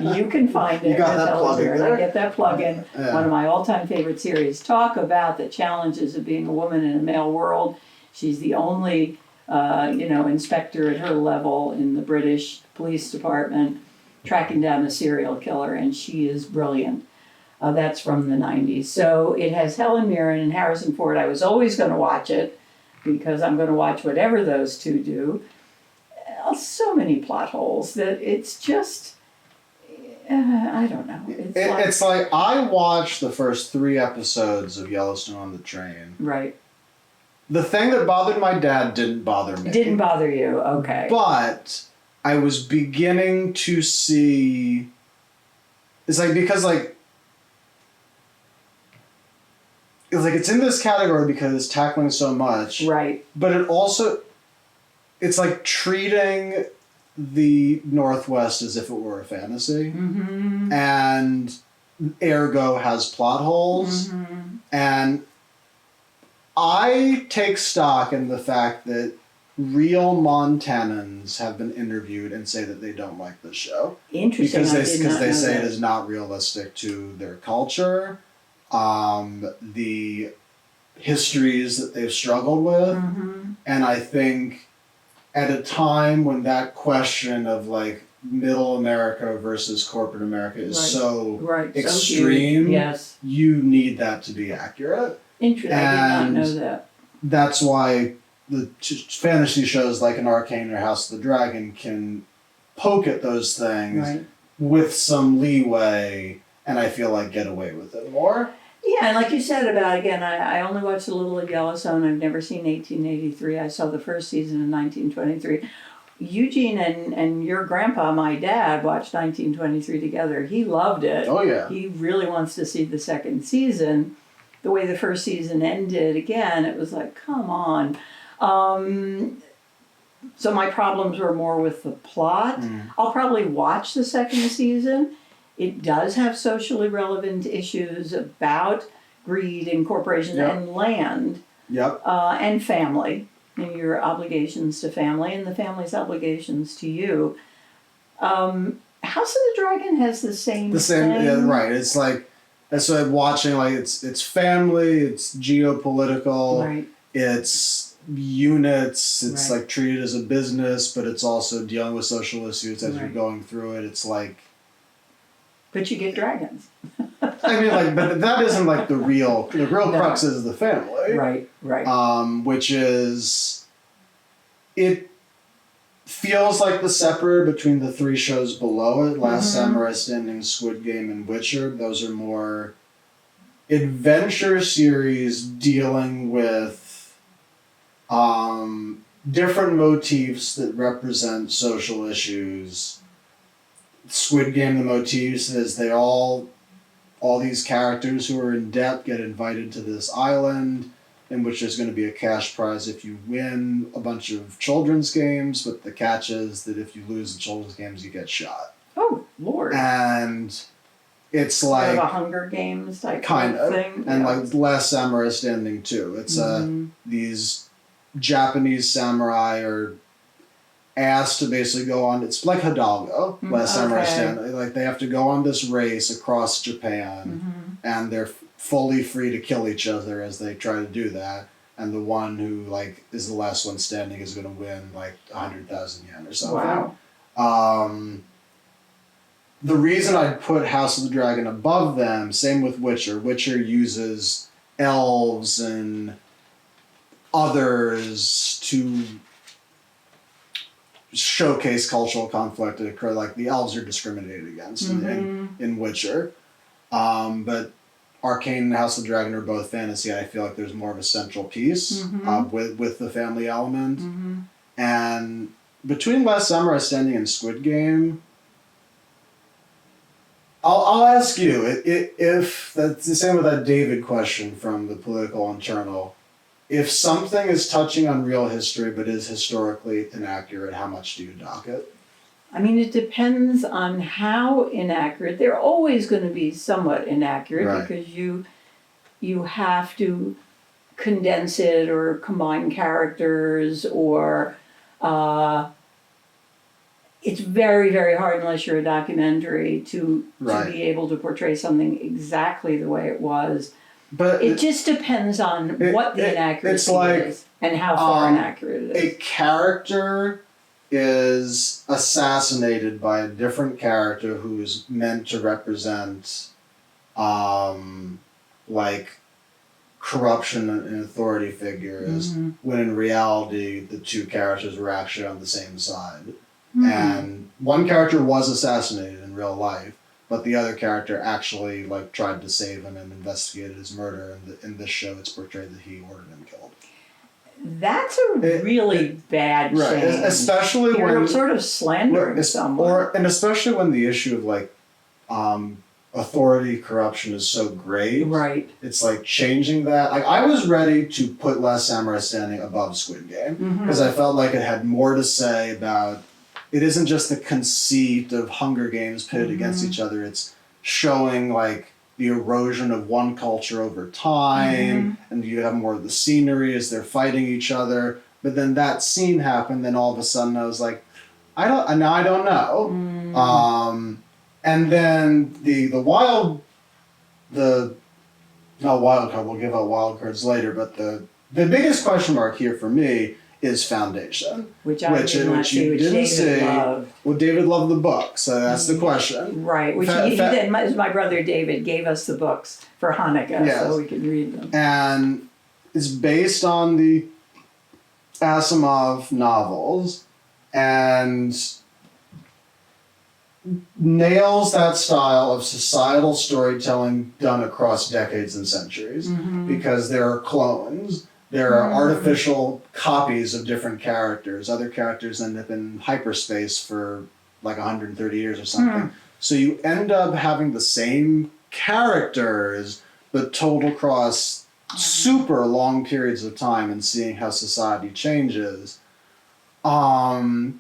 You can find it. You got that plug in there? I get that plug in. Yeah. One of my all-time favorite series. Talk about the challenges of being a woman in a male world. She's the only, inspector at her level in the British police department, tracking down a serial killer, and she is brilliant. That's from the 90s. So it has Helen Mirren and Harrison Ford. I was always going to watch it because I'm going to watch whatever those two do. So many plot holes that it's just, I don't know. It's like I watched the first 3 episodes of Yellowstone on the train. Right. The thing that bothered my dad didn't bother me. Didn't bother you, okay. But I was beginning to see, it's like, because like, it's in this category because it's tackling so much. Right. But it also, it's like treating the Northwest as if it were a fantasy. Mm-hmm. And ergo has plot holes. Mm-hmm. And I take stock in the fact that real Montanans have been interviewed and say that they don't like the show. Interesting. Because they say it is not realistic to their culture. The histories that they've struggled with. Mm-hmm. And I think at a time when that question of like middle America versus corporate America is so extreme, yes, you need that to be accurate. Interesting. I did not know that. That's why the fantasy shows like an Arcane or House of the Dragon can poke at those things with some leeway, and I feel like get away with it more. Yeah, and like you said about, again, I only watched a little of Yellowstone. I've never seen 1883. I saw the first season in 1923. Eugene and your grandpa, my dad, watched 1923 together. He loved it. Oh, yeah. He really wants to see the second season. The way the first season ended, again, it was like, come on. So my problems were more with the plot. I'll probably watch the second season. It does have socially relevant issues about greed and corporations and land and family and your obligations to family and the family's obligations to you. House of the Dragon has the same thing. Yeah, right. It's like, so I'm watching, like, it's family, it's geopolitical, it's units, it's like treated as a business, but it's also dealing with social issues as you're going through it. It's like, but you get dragons. I mean, like, but that isn't like the real crux is the family. Right. Which is, it feels like the separator between the 3 shows below it, Last Samurai Standing, Squid Game, and Witcher. Those are more adventure series dealing with different motifs that represent social issues. Squid Game, the motifs is all these characters who are in debt get invited to this island in which there's going to be a cash prize if you win a bunch of children's games, but the catch is that if you lose the children's games, you get shot. Oh, Lord. And it's Sort of like a Hunger Games type kind of thing. and Yeah. like Last Samurai Standing too. It's these Japanese samurai are asked to basically go on. It's like Hidalgo, Last Samurai Standing. Like they have to go on this race across Japan, and they're fully free to kill each other as they try to do that. And the one who like is the last one standing is going to win like 100,000 yen or something. Wow. The reason I put House of the Dragon above them, same with Witcher. Witcher uses elves and others to showcase cultural conflict that occur. Like the elves are discriminated against in Witcher. But Arcane and House of the Dragon are both fantasy. I feel like there's more of a central piece with the family element. And between Last Samurai Standing and Squid Game, I'll ask you, if that's the same with that David question from the Political Internal. If something is touching on real history but is historically inaccurate, how much do you dock it? I mean, it depends on how inaccurate. They're always going to be somewhat inaccurate because you have to condense it or combine characters or it's very, very hard unless you're a documentary to be able to portray something exactly the way it was. But it just depends on what the inaccuracy is and how far inaccurate it is. A character is assassinated by a different character who is meant to represent like corruption and authority figures, when in reality the two characters were actually on the same side. And one character was assassinated in real life, but the other character actually like tried to save him and investigated his murder. And in this show, it's portrayed that he ordered him killed. That's a really bad thing. Especially You're when sort of slandering someone, and especially when the issue of like authority corruption is so great. Right. It's like changing that. Like I was ready to put Last Samurai Standing above Squid Game because I felt like it had more to say about. It isn't just the conceit of Hunger Games pitted against each other. It's showing like the erosion of one culture over time, and you have more of the scenery as they're fighting each other. But then that scene happened, then all of a sudden I was like, I don't know. And then not wild card. We'll give out wild cards later. But the biggest question mark here for me is Foundation, which David loved. Well, David loved the book, so that's the question. Right, which he did. My brother David gave us the books for Hanukkah, so we could read them. And it's based on the Asimov novels, and nails that style of societal storytelling done across decades and centuries, because there are clones. There are artificial copies of different characters. Other characters end up in hyperspace for like 130 years or something. So you end up having the same characters, but told across super long periods of time and seeing how society changes. But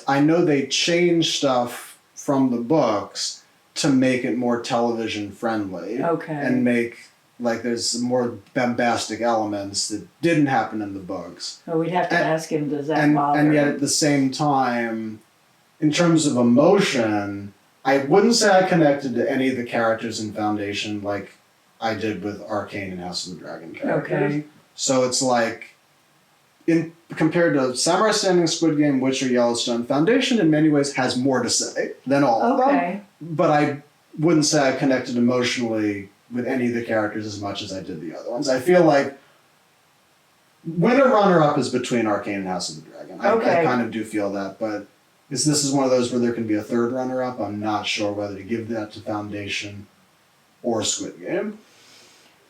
I know they changed stuff from the books to make it more television friendly. Okay. And make... Like there's more bombastic elements that didn't happen in the books. Well, we'd have to ask him, does that bother him? And yet at the same time, in terms of emotion, I wouldn't say I connected to any of the characters in Foundation like I did with Arcane and House of the Dragon characters. Okay. So it's like, compared to Samurai Standing, Squid Game, Witcher, Yellowstone, Foundation in many ways has more to say than all of them. But I wouldn't say I connected emotionally with any of the characters as much as I did the other ones. I feel like winner runner-up is between Arcane and House of the Dragon. I kind of do feel that, but this is one of those where there can be a third runner-up. I'm not sure whether to give that to Foundation or Squid Game.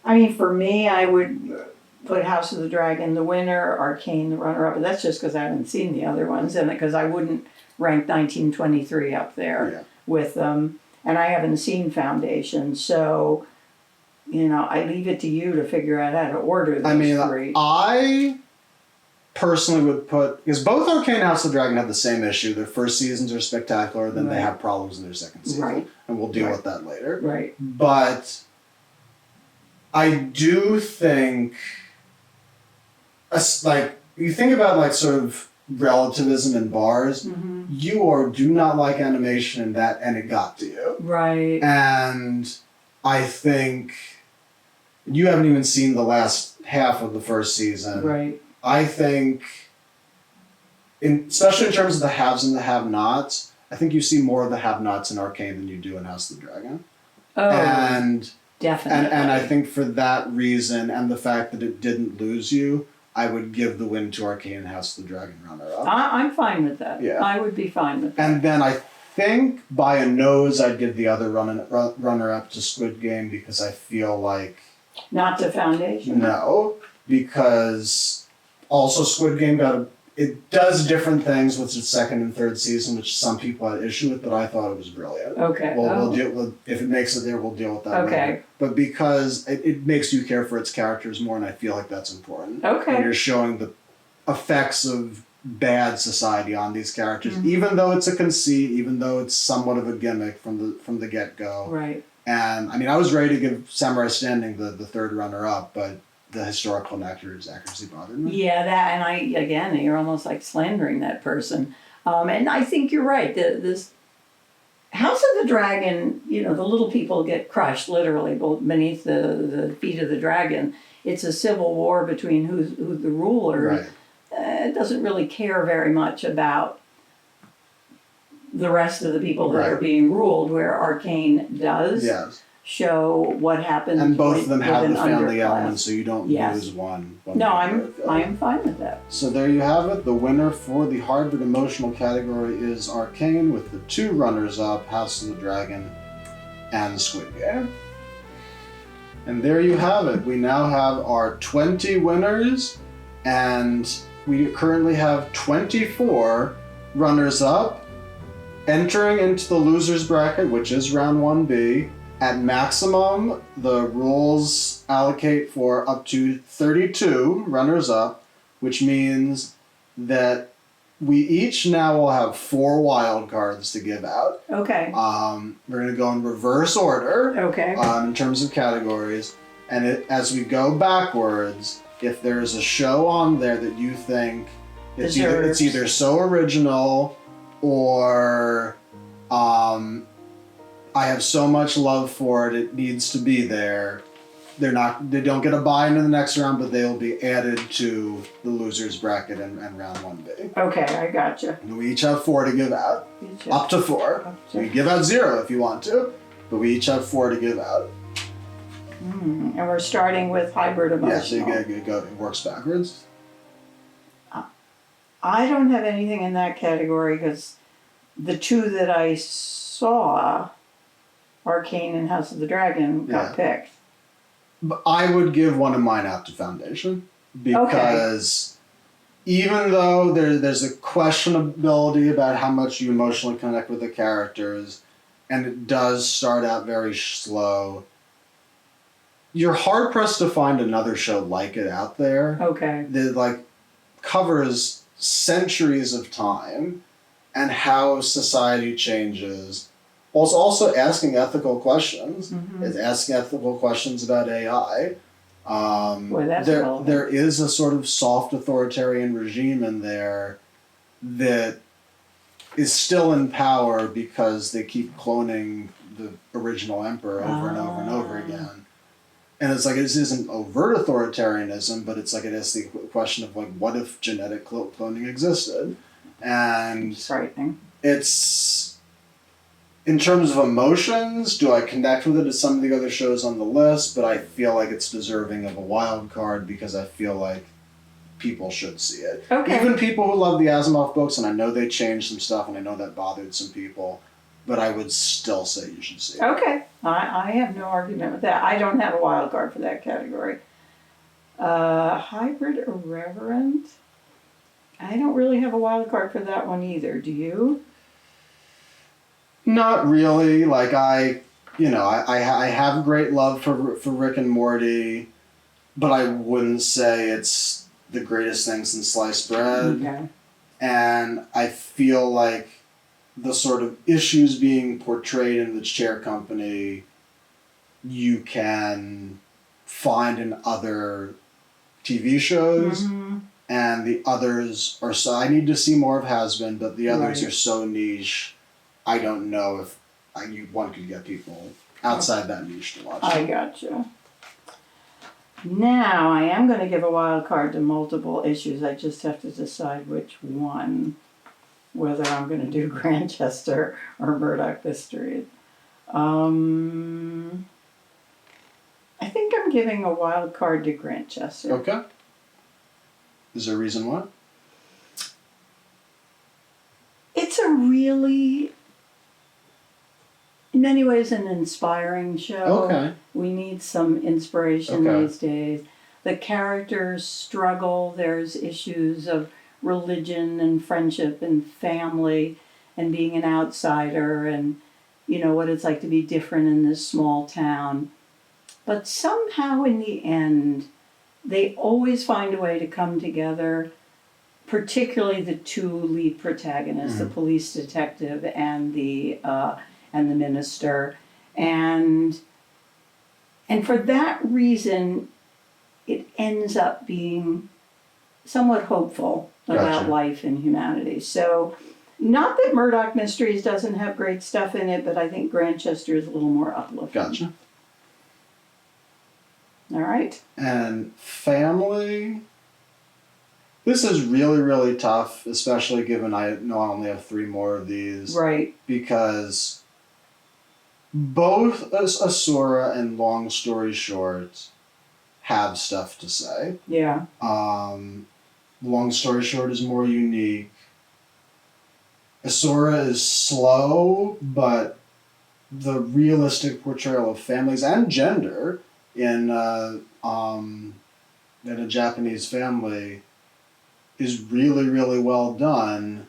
I mean, for me, I would put House of the Dragon the winner, Arcane the runner-up, but that's just because I haven't seen the other ones, and because I wouldn't rank 1923 up there with them, and I haven't seen Foundation, so... I leave it to you to figure out how to order those three. I personally would put, because both Arcane and House of the Dragon have the same issue. Their first seasons are spectacular, then they have problems in their second season. Right. And we'll deal with that later. Right. But I do think, like, you think about, like, sort of relativism in bars, do not like animation and it got to you. Right. And I think you haven't even seen the last half of the first season. Right. I think, especially in terms of the haves and the have-nots, I think you see more of the have-nots in Arcane than you do in House of the Dragon. Oh, and definitely. And I think for that reason and the fact that it didn't lose you, I would give the win to Arcane and House of the Dragon runner-up. I'm fine with that. Yeah. I would be fine with that. And then I think by a nose, I'd give the other runner-up to Squid Game because I feel like... Not to Foundation? No, because also Squid Game it does different things with its second and third season, which some people had issue with, but I thought it was brilliant. Okay. We'll deal with, if it makes it there, we'll deal with that later. But because it makes you care for its characters more, and I feel like that's important. Okay. And you're showing the effects of bad society on these characters, even though it's a conceit, even though it's somewhat of a gimmick from the get-go. Right. And, I was ready to give Samurai Standing the third runner-up, but the historical accuracy bothered me. Yeah, and you're almost like slandering that person. And I think you're right. This House of the Dragon, the little people get crushed literally beneath the feet of the dragon. It's a civil war between who's the ruler. Right. It doesn't really care very much about the rest of the people that are being ruled, where Arcane does. Yes. Show what happens. And both of them have the family underclass. element, so you don't lose one. No, I am fine with that. So there you have it. The winner for the hard but emotional category is Arcane, with the two runners-up, House of the Dragon and Squid Game. And there you have it. We now have our 20 winners, and we currently have 24 runners-up entering into the losers bracket, which is round 1B. At maximum, the rules allocate for up to 32 runners-up, which means that we each now will have 4 wild cards to give out. Okay. We're going to go in reverse order. Okay. In terms of categories. And as we go backwards, if there's a show on there that you think it's either so original or... I have so much love for it needs to be there. They don't get a buy into the next round, but they'll be added to the losers bracket and round 1B. Okay, I gotcha. And we each have 4 to give out. Up to 4. So you give out 0 if you want to, but we each have 4 to give out. And we're starting with hybrid emotional. Yeah, so it works backwards. I don't have anything in that category because the 2 that I saw, Arcane and House of the Dragon, got picked. But I would give one of mine out to Foundation because even though there's a questionability about how much you emotionally connect with the characters, and it does start out very slow, you're hard pressed to find another show like it out there. Okay. That covers centuries of time and how society changes. Also asking ethical questions. It's asking ethical questions about AI. There is a sort of soft authoritarian regime in there that is still in power because they keep cloning the original emperor over and over and over again. And it's this isn't overt authoritarianism, but it's it asks the question of what if genetic cloning existed? And it's frightening. It's, in terms of emotions, do I connect with it as some of the other shows on the list? But I feel like it's deserving of a wild card because I feel like people should see it. Okay. Even people who love the Asimov books, and I know they changed some stuff, and I know that bothered some people, but I would still say you should see it. Okay. I have no argument with that. I don't have a wild card for that category. Hybrid Irreverent? I don't really have a wild card for that one either. Do you? Not really. I have great love for Rick and Morty, but I wouldn't say it's the greatest thing since sliced bread. Okay. And I feel like the sort of issues being portrayed in the Chair Company, you can find in other TV shows, Mm-hmm. and the others are so. I need to see more of Has Been, but the others Right. are so niche. I don't know if one could get people outside that niche to watch. I gotcha. Now, I am going to give a wild card to multiple issues. I just have to decide which one, whether I'm going to do Grantchester or Murdoch Mysteries. I think I'm giving a wild card to Grantchester. Okay. Is there a reason why? It's a really, in many ways, an inspiring show. Okay. We need some inspiration Okay. these days. The characters struggle. There's issues of religion and friendship and family and being an outsider and, what it's like to be different in this small town. But somehow in the end, they always find a way to come together, particularly the two lead protagonists, the police detective and the minister. And for that reason, it ends up being somewhat hopeful about Gotcha. life and humanity. So, not that Murdoch Mysteries doesn't have great stuff in it, but I think Grantchester is a little more uplifting. Gotcha. All right. And family. This is really, really tough, especially given I know I only have 3 more of these. Right. Because both Asura and Long Story Short have stuff to say. Yeah. Long Story Short is more unique. Asura is slow, but the realistic portrayal of families and gender in a Japanese family is really, really well done.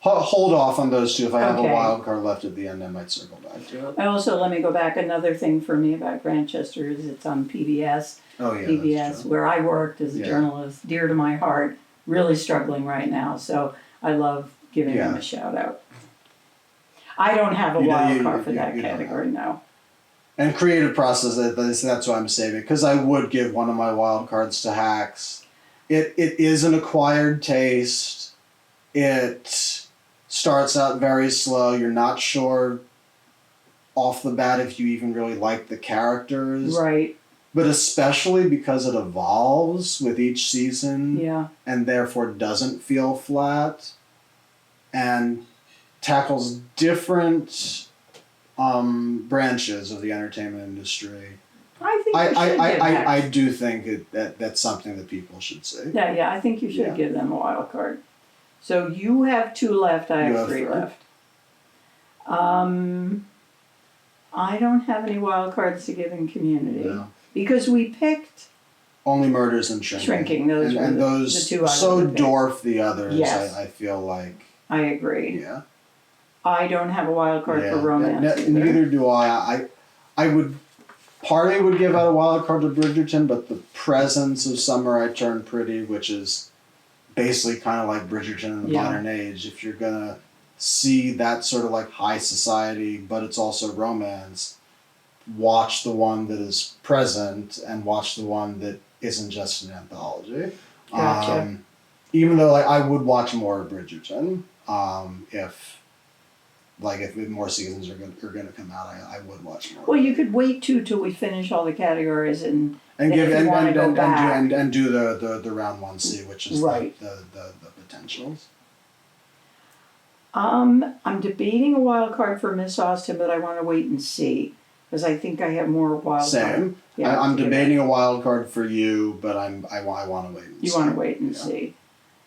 Hold off on those two. If I have a Okay. wild card left at the end, I might circle back to it. Let me go back. Another thing for me about Grantchester is it's on PBS. Oh yeah, PBS, that's true. where I worked as a Yeah. journalist, dear to my heart, really struggling right now. So I love giving them Yeah. a shout out. I don't have a You don't- wild you- card for you- that you don't category, no. And creative process, that's why I'm saving, because I would give one of my wild cards to Hacks. It is an acquired taste. It starts out very slow. You're not sure off the bat if you even really like the characters. Right, But especially because it evolves with each season yeah. and therefore doesn't feel flat and tackles different branches of the entertainment industry. I think you should give Hacks. I do think that's something that people should see. Yeah, I think you should Yeah. give them a wild card. So you have 2 left, I You have have 3 3. left. I don't have any wild cards to give in Community. No. Because we picked Only Murders and Shrinking. Shrinking, those were and the those 2 I so would pick. dwarf the others. Yes. I feel like I agree. yeah. I don't have a wild card Yeah. for romance either. Neither do I. I would. Part of me would give out a wild card to Bridgerton, but the presence of Summer I Turned Pretty, which is basically kind of like Bridgerton in the Yeah. modern age, if you're gonna see that sort of like high society, but it's also romance, watch the one that is present and watch the one that isn't just an anthology. Gotcha. Even though I would watch more of Bridgerton, if more seasons are going to come out, I would watch more. Well, you could wait till we finish all the categories and and if give you and wanna and, go and, back. and do the round 1C, which is Right. the potentials. I'm debating a wild card for Miss Austen, but I want to wait and see because I think I have more wild cards. Same. Yeah, I'm to give debating a wild card for you, but I want to wait and see. You want to wait and Yeah. see.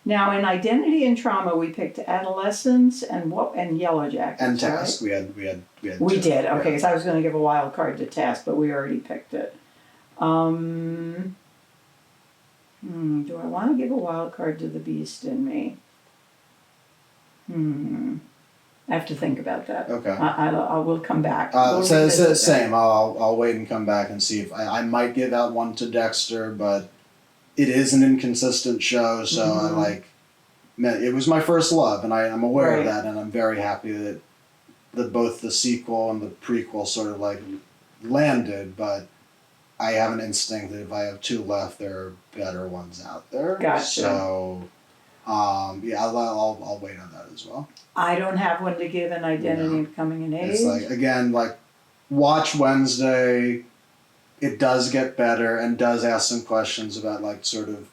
Now, in Identity and Trauma, we picked Adolescence and Yellow Jackets. And Task. Right? We had. We two. did. Okay, Yeah. so I was going to give a wild card to Task, but we already picked it. Do I want to give a wild card to The Beast in Me? I have to think about that. Okay. I will come back. So We'll revisit that. same. I'll wait and come back and see if I might give out one to Dexter, but it is an inconsistent show, so it was my first love, and I'm aware of that, and I'm very happy that both the sequel and the prequel sort of like landed, but I have an instinct that if I have two left, there are better ones out there. Gotcha. So, I'll wait on that as well. I don't have one to give an identity of coming in age. It's like, again, like, watch Wednesday. It does get better and does ask some questions about, like, sort of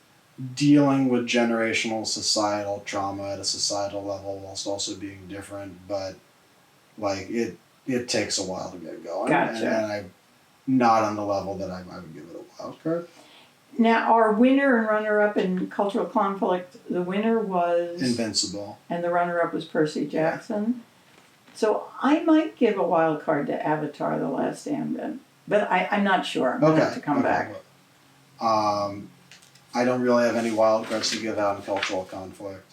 dealing with generational societal trauma at a societal level whilst also being different, but, like, it takes a while to get going. Gotcha. And I'm not on the level that I would give it a wild card. Now, our winner and runner-up in Cultural Conflict, the winner was... Invincible. And the runner-up was Percy Jackson. So I might give a wild card to Avatar: The Last Airbender. But I'm not sure. I'm going to have to come back. I don't really have any wild cards to give out in Cultural Conflict.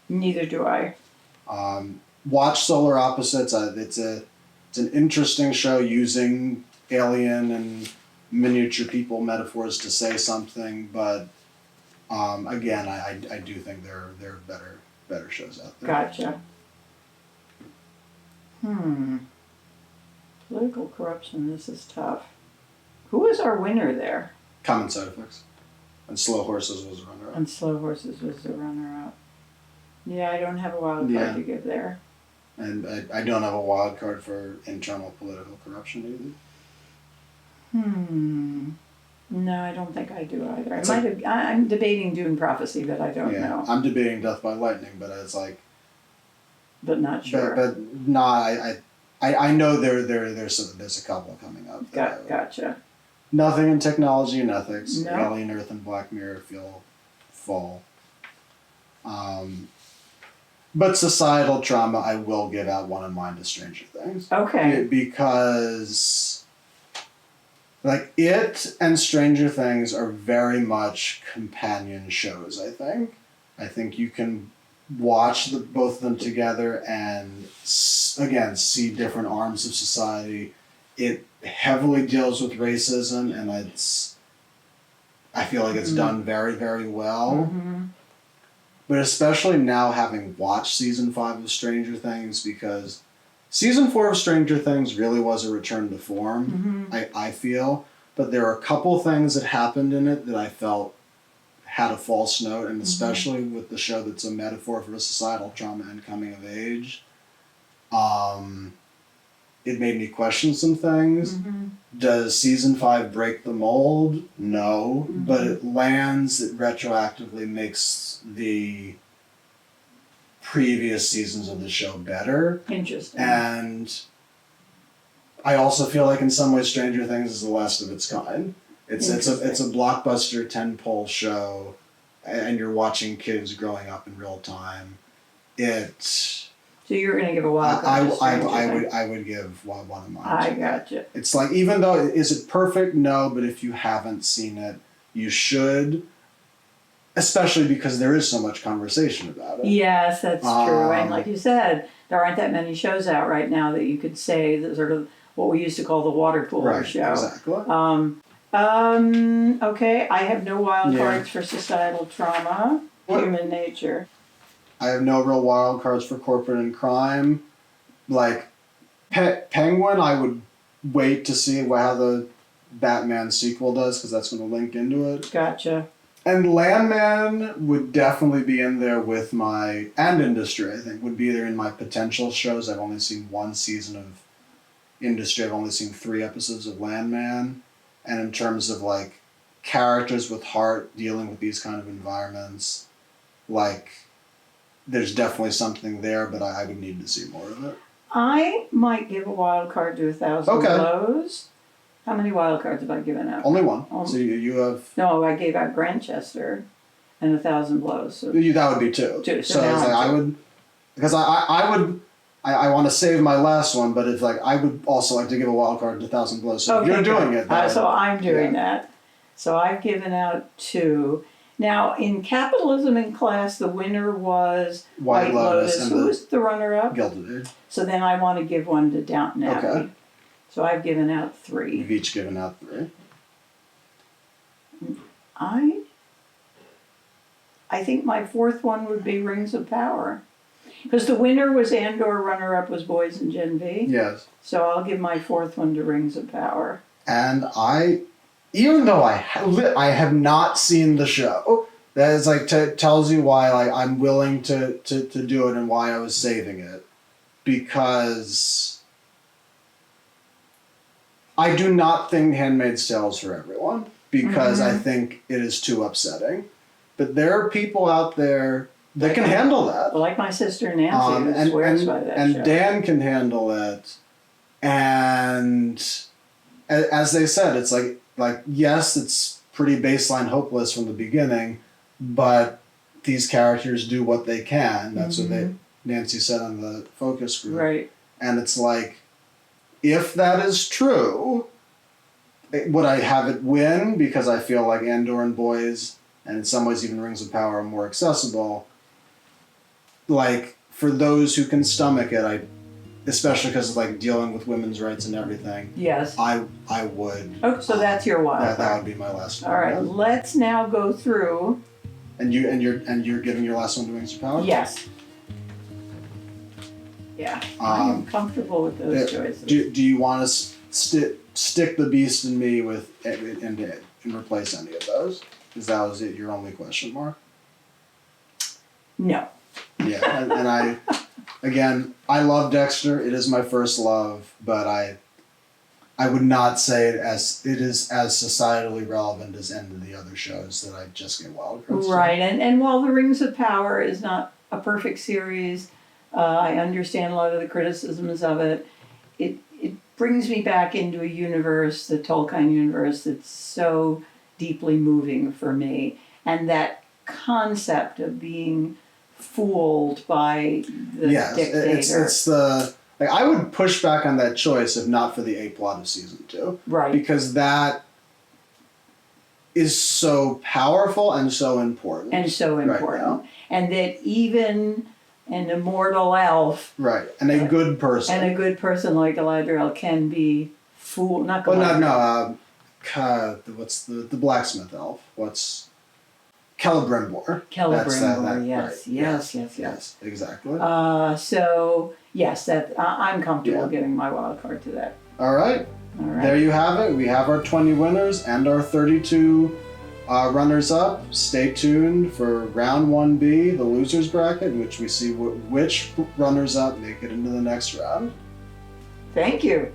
Neither do I. Watch Solar Opposites. It's an interesting show using alien and miniature people metaphors to say something, but again, I do think there are better shows out there. Gotcha. Political corruption, this is tough. Who was our winner there? Common Side Effects. And Slow Horses was a runner-up. And Slow Horses was the runner-up. Yeah, I don't have a wild card to give there. And I don't have a wild card for internal political corruption either. No, I don't think I do either. I'm debating Dune Prophecy, but I don't know. I'm debating Death by Lightning, but it's like... But not sure. But I know there's a couple coming up. Gotcha. Nothing in Technology and Ethics. No. Alien Earth and Black Mirror feel fall. But societal trauma, I will give out one of mine to Stranger Things. Okay. Because, like, it and Stranger Things are very much companion shows, I think. I think you can watch both of them together and, again, see different arms of society. It heavily deals with racism, and I feel like it's done very, very well. But especially now, having watched season 5 of Stranger Things, because season 4 of Stranger Things really was a return to form, I feel. But there are a couple things that happened in it that I felt had a false note, and especially with the show that's a metaphor for societal trauma and coming of age. It made me question some things. Does season 5 break the mold? No. But it lands, it retroactively makes the previous seasons of the show better. Interesting. And I also feel like in some ways Stranger Things is the last of its kind. It's a blockbuster 10-pole show, and you're watching kids growing up in real time. So you're going to give a wild card to Stranger Things? I would give one of mine. I gotcha. It's like, even though, is it perfect? No, but if you haven't seen it, you should. Especially because there is so much conversation about it. Yes, that's true. And like you said, there aren't that many shows out right now that you could say that sort of what we used to call the water cooler show. Exactly. Okay, I have no wild cards for societal trauma, human nature. I have no real wild cards for corporate and crime. Like, Penguin, I would wait to see how the Batman sequel does, because that's going to link into it. Gotcha. And Landman would definitely be in there with and Industry, I think, would be there in my potential shows. I've only seen one season of Industry. I've only seen 3 episodes of Landman. And in terms of, like, characters with heart dealing with these kind of environments, like, there's definitely something there, but I would need to see more of it. I might give a wild card to 1,000 Blows. How many wild cards have I given out? Only one. So you have... No, I gave out Grantchester and 1,000 Blows. So that would be 2. So it's like I would... Because I want to save my last one, but it's like I would also like to give a wild card to 1,000 Blows. So if you're doing it... So I'm doing that. So I've given out 2. Now, in capitalism in class, the winner was White Lotus and Who was the runner-up? Gilded Age. So then I want to give one to Downton Abbey. Okay. So I've given out 3. You've each given out 3. I think my 4th one would be Rings of Power. Because the winner was Andor, runner-up was Boys and Gen V. Yes. So I'll give my 4th one to Rings of Power. And even though I have not seen the show, that is like tells you why I'm willing to do it and why I was saving it, because I do not think Handmaid's Tale is for everyone, because I think it is too upsetting. But there are people out there that can handle that. Like my sister Nancy, who swears by that and show. Dan can handle it, and as they said, it's like yes, it's pretty baseline hopeless from the beginning, but these characters do what they can. That's what Nancy said on the focus group. Right. And it's like, if that is true, would I have it win because I feel like Andor and Boys, and in some ways even Rings of Power, are more accessible? Like, for those who can stomach it, especially because of like dealing with women's rights and everything. Yes. I would. Oh, so that's your wild. That would be my last one. All right. Let's now go through. And you're giving your last one to Rings of Power? Yes. Yeah. I'm comfortable with those choices. Do you want to stick the Beast in Me with and replace any of those? Because that was your only question mark. No. Yeah, and I. Again, I love Dexter. It is my first love, but I would not say it is as societally relevant as any of the other shows that I just get wild cards. Right, and while The Rings of Power is not a perfect series, I understand a lot of the criticisms of it. It brings me back into a universe, the Tolkien universe, that's so deeply moving for me, and that concept of being fooled by the dictator. It's the I would push back on that choice if not for the A plot of season 2. Right. Because that is so powerful and so important. And so important. Right now. And that even an immortal elf. Right. And a good person. And a good person like Galadriel can be fooled. Not Galadriel. Galadriel. What's the blacksmith elf? What's Celebrimbor. Celebrimbor, yes. Right. Yes, exactly. So, yes, that I'm comfortable giving my wild card to that. All right. There you have it. We have our 20 winners and our 32 runners-up. Stay tuned for round 1B, the losers bracket, in which we see which runners-up make it into the next round. Thank you.